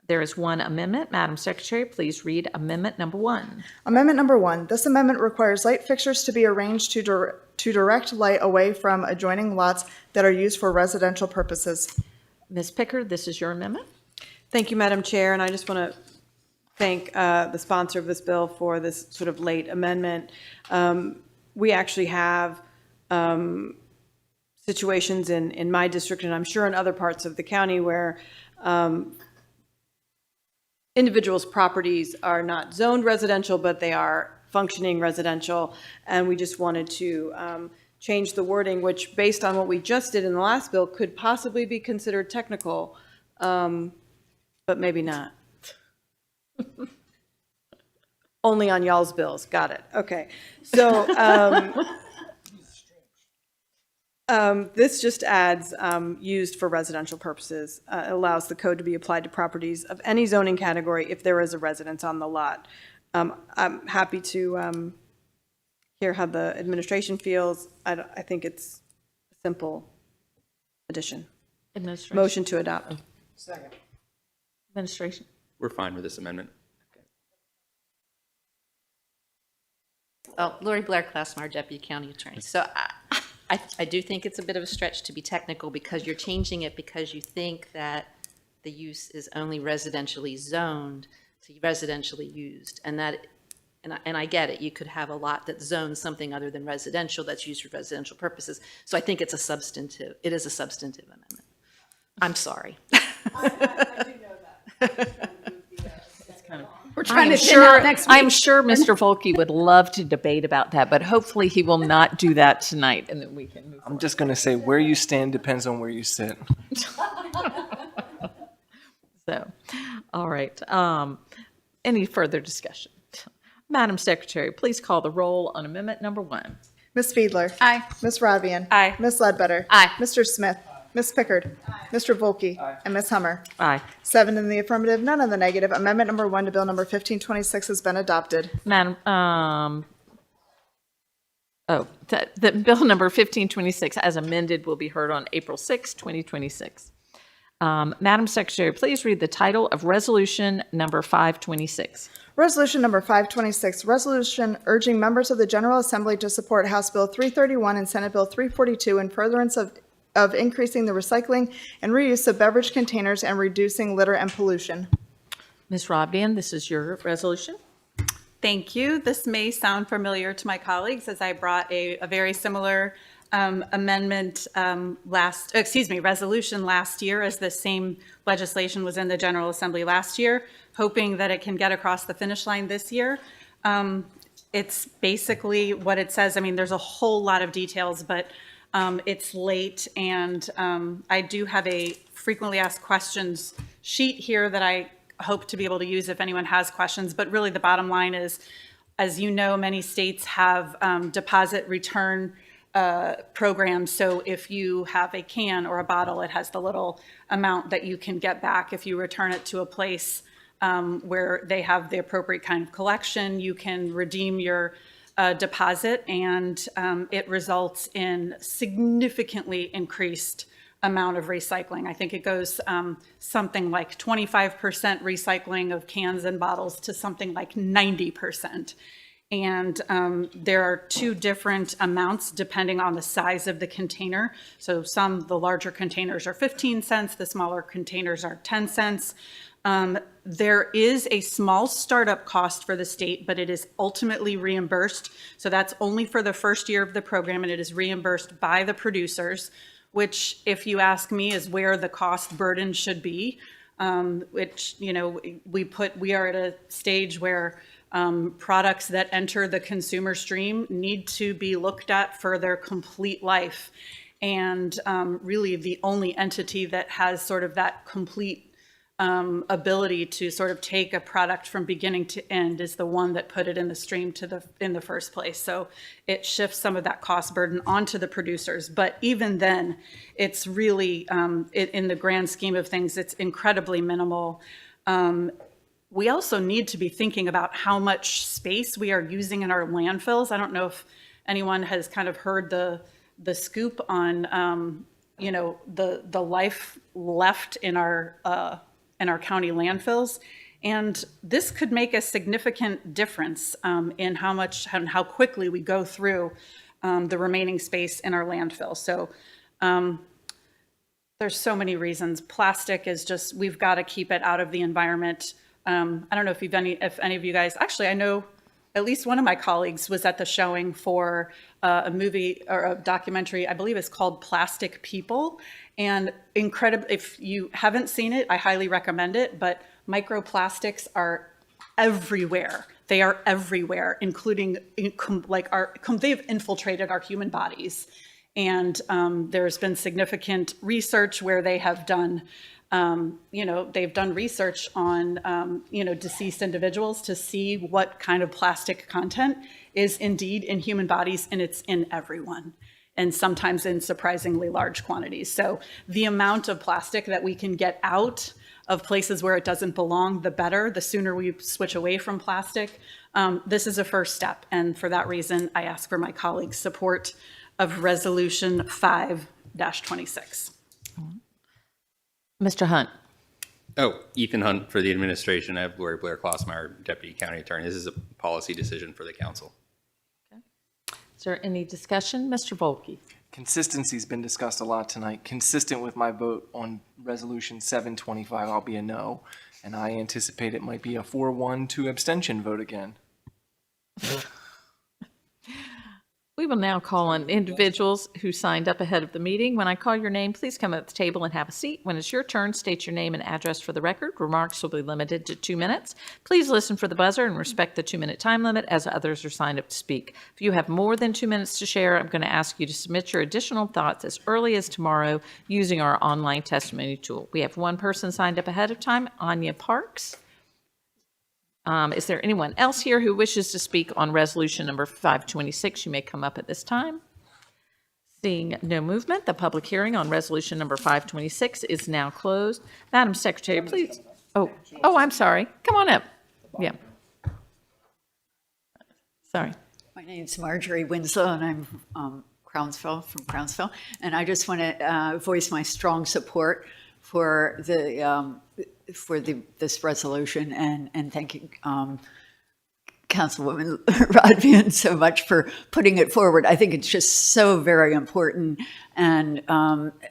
There is one amendment. Madam Secretary, please read amendment number 1. Amendment number 1. This amendment requires light fixtures to be arranged to direct light away from adjoining lots that are used for residential purposes. Ms. Pickard, this is your amendment. Thank you, Madam Chair, and I just want to thank the sponsor of this bill for this sort of late amendment. We actually have situations in my district, and I'm sure in other parts of the county, where individuals' properties are not zoned residential, but they are functioning residential, and we just wanted to change the wording, which, based on what we just did in the last bill, could possibly be considered technical, but maybe not. Only on y'all's bills. Got it. Okay. So this just adds used for residential purposes. It allows the code to be applied to properties of any zoning category if there is a residence on the lot. I'm happy to hear how the administration feels. I think it's a simple addition. Administration. Motion to adopt. Second. Administration. We're fine with this amendment. Oh, Lori Blair Klossmeyer, Deputy County Attorney. So I do think it's a bit of a stretch to be technical because you're changing it because you think that the use is only residentially zoned to residentially used. And that, and I get it, you could have a lot that zones something other than residential that's used for residential purposes. So I think it is a substantive amendment. I'm sorry. We're trying to pin out next week. I'm sure Mr. Volkey would love to debate about that, but hopefully he will not do that tonight, and then we can move I'm just going to say where you stand depends on where you sit. So, all right. Any further discussion? Madam Secretary, please call the roll on amendment number 1. Ms. Fiedler. Aye. Ms. Ravian. Aye. Ms. Ledbetter. Aye. Mr. Smith. Ms. Pickard. Mr. Volkey. And Ms. Hummer. Aye. 7 in the affirmative, none in the negative. Amendment number 1 to Bill number 1526 has been adopted. Madam, the bill number 1526 as amended will be heard on April 6, 2026. Madam Secretary, please read the title of resolution number 526. Resolution number 526, resolution urging members of the General Assembly to support House Bill 331 and Senate Bill 342 in furtherance of increasing the recycling and reuse of beverage containers and reducing litter and pollution. Ms. Robdian, this is your resolution. Thank you. This may sound familiar to my colleagues as I brought a very similar resolution last year as the same legislation was in the General Assembly last year, hoping that it can get across the finish line this year. It's basically what it says. I mean, there's a whole lot of details, but it's late, and I do have a frequently asked questions sheet here that I hope to be able to use if anyone has questions. But really the bottom line is, as you know, many states have deposit return programs. So if you have a can or a bottle, it has the little amount that you can get back. If you return it to a place where they have the appropriate kind of collection, you can redeem your deposit, and it results in significantly increased amount of recycling. I think it goes something like 25% recycling of cans and bottles to something like 90%. And there are 2 different amounts depending on the size of the container. So the larger containers are 15 cents, the smaller containers are 10 cents. There is a small startup cost for the state, but it is ultimately reimbursed. So that's only for the first year of the program, and it is reimbursed by the producers, which, if you ask me, is where the cost burden should be. Which, you know, we are at a stage where products that enter the consumer stream need to be looked at for their complete life. And really the only entity that has sort of that complete ability to sort of take a product from beginning to end is the one that put it in the stream in the first place. So it shifts some of that cost burden onto the producers. But even then, it's really, in the grand scheme of things, it's incredibly minimal. We also need to be thinking about how much space we are using in our landfills. I don't know if anyone has kind of heard the scoop on, you know, the life left in our county landfills. And this could make a significant difference in how much and how quickly we go through the remaining space in our landfill. So there's so many reasons. Plastic is just, we've got to keep it out of the environment. I don't know if any of you guys, actually, I know at least one of my colleagues was at the showing for a movie or a documentary, I believe it's called Plastic People. And incredible, if you haven't seen it, I highly recommend it, but microplastics are everywhere. They are everywhere, including they've infiltrated our human bodies. And there's been significant research where they have done they've done research on, deceased individuals to see what kind of plastic content is indeed in human bodies, and it's in everyone, and sometimes in surprisingly large quantities. So the amount of plastic that we can get out of places where it doesn't belong, the better. The sooner we switch away from plastic. This is a first step, and for that reason, I ask for my colleagues' support of Resolution 5-26. Mr. Hunt. Oh, Ethan Hunt for the administration. I have Lori Blair Klossmeyer, Deputy County Attorney. This is a policy decision for the council. Is there any discussion? Mr. Volkey. Consistency's been discussed a lot tonight. Consistent with my vote on Resolution 725, I'll be a no. And I anticipate it might be a 4-1 2 abstention vote again. We will now call on individuals who signed up ahead of the meeting. When I call your name, please come up to the table and have a seat. When it's your turn, state your name and address for the record. Remarks will be limited to 2 minutes. Please listen for the buzzer and respect the 2-minute time limit as others are signed up to speak. If you have more than 2 minutes to share, I'm going to ask you to submit your additional thoughts as early as tomorrow using our online testimony tool. We have one person signed up ahead of time, Anya Parks. Is there anyone else here who wishes to speak on resolution number 526? You may come up at this time. Seeing no movement, the public hearing on resolution number 526 is now closed. Madam Secretary, please. Oh, I'm sorry. Come on up. Yeah. Sorry. My name's Marjorie Winslow, and I'm from Crownsville, and I just want to voice my strong support for this resolution, and thank you, Councilwoman Rodvian, so much for putting it forward. I think it's just so very important, and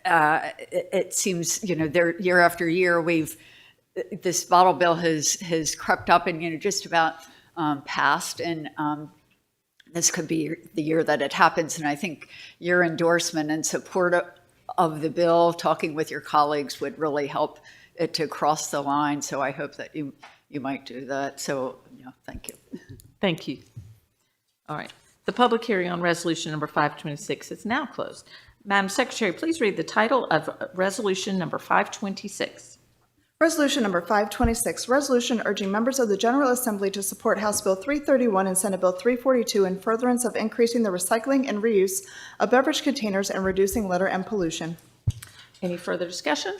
it seems, year after year, this bottle bill has crept up and just about passed, and this could be the year that it happens. And I think your endorsement and support of the bill, talking with your colleagues, would really help it to cross the line. So I hope that you might do that. So, thank you. Thank you. All right. The public hearing on resolution number 526 is now closed. Madam Secretary, please read the title of resolution number 526. Resolution number 526, resolution urging members of the General Assembly to support House Bill 331 and Senate Bill 342 in furtherance of increasing the recycling and reuse of beverage containers and reducing litter and pollution. Any further discussion?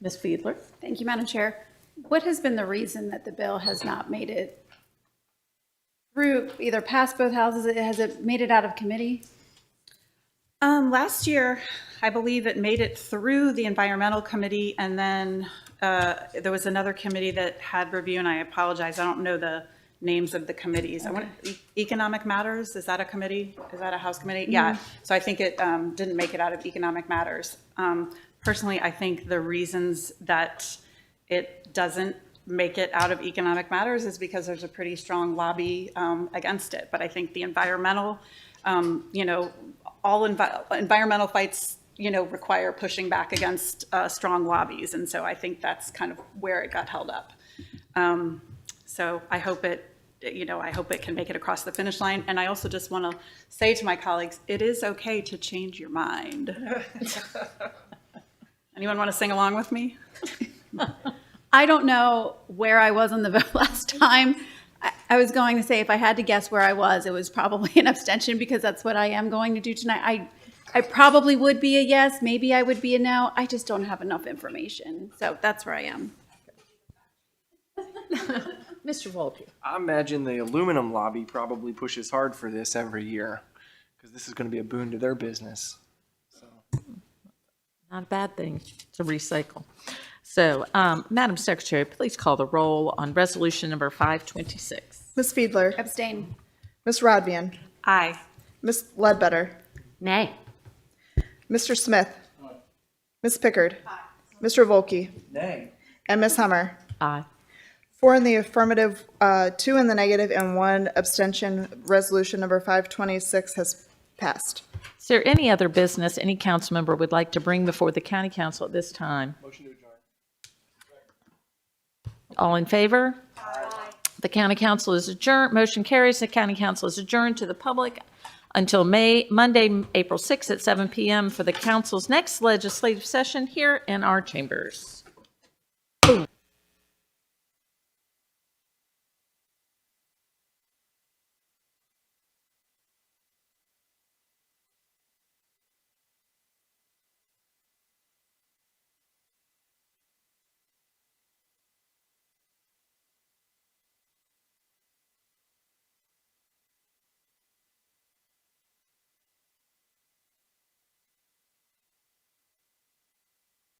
Ms. Fiedler. Thank you, Madam Chair. What has been the reason that the bill has not made it through, either past both houses? Has it made it out of committee? Last year, I believe it made it through the Environmental Committee, and then there was another committee that had review, and I apologize, I don't know the names of the committees. Okay. Economic Matters, is that a committee? Is that a House committee? Yeah, so I think it didn't make it out of Economic Matters. Personally, I think the reasons that it doesn't make it out of Economic Matters is because there's a pretty strong lobby against it. But I think the environmental, all environmental fights, require pushing back against strong lobbies. And so I think that's kind of where it got held up. So I hope it, I hope it can make it across the finish line. And I also just want to say to my colleagues, it is okay to change your mind. Anyone want to sing along with me? I don't know where I was on the vote last time. I was going to say, if I had to guess where I was, it was probably an abstention, because that's what I am going to do tonight. I probably would be a yes, maybe I would be a no. I just don't have enough information. So that's where I am. Mr. Volpe. I imagine the aluminum lobby probably pushes hard for this every year, because this is going to be a boon to their business. Not a bad thing to recycle. So, Madam Secretary, please call the roll on resolution number 526. Ms. Fiedler. Abstain. Ms. Rodvian. Aye. Ms. Ledbetter. Nay. Mr. Smith. Ms. Pickard. Mr. Volke. Nay. And Ms. Hummer. Aye. 4 in the affirmative, 2 in the negative, and 1 abstention. Resolution number 526 has passed. Is there any other business any council member would like to bring before the county council at this time? Motion to adjourn. All in favor? Aye. The county council is adjourned. Motion carries. The county council is adjourned to the public until Monday, April 6th at 7 p.m. for the council's next legislative session here in our chambers.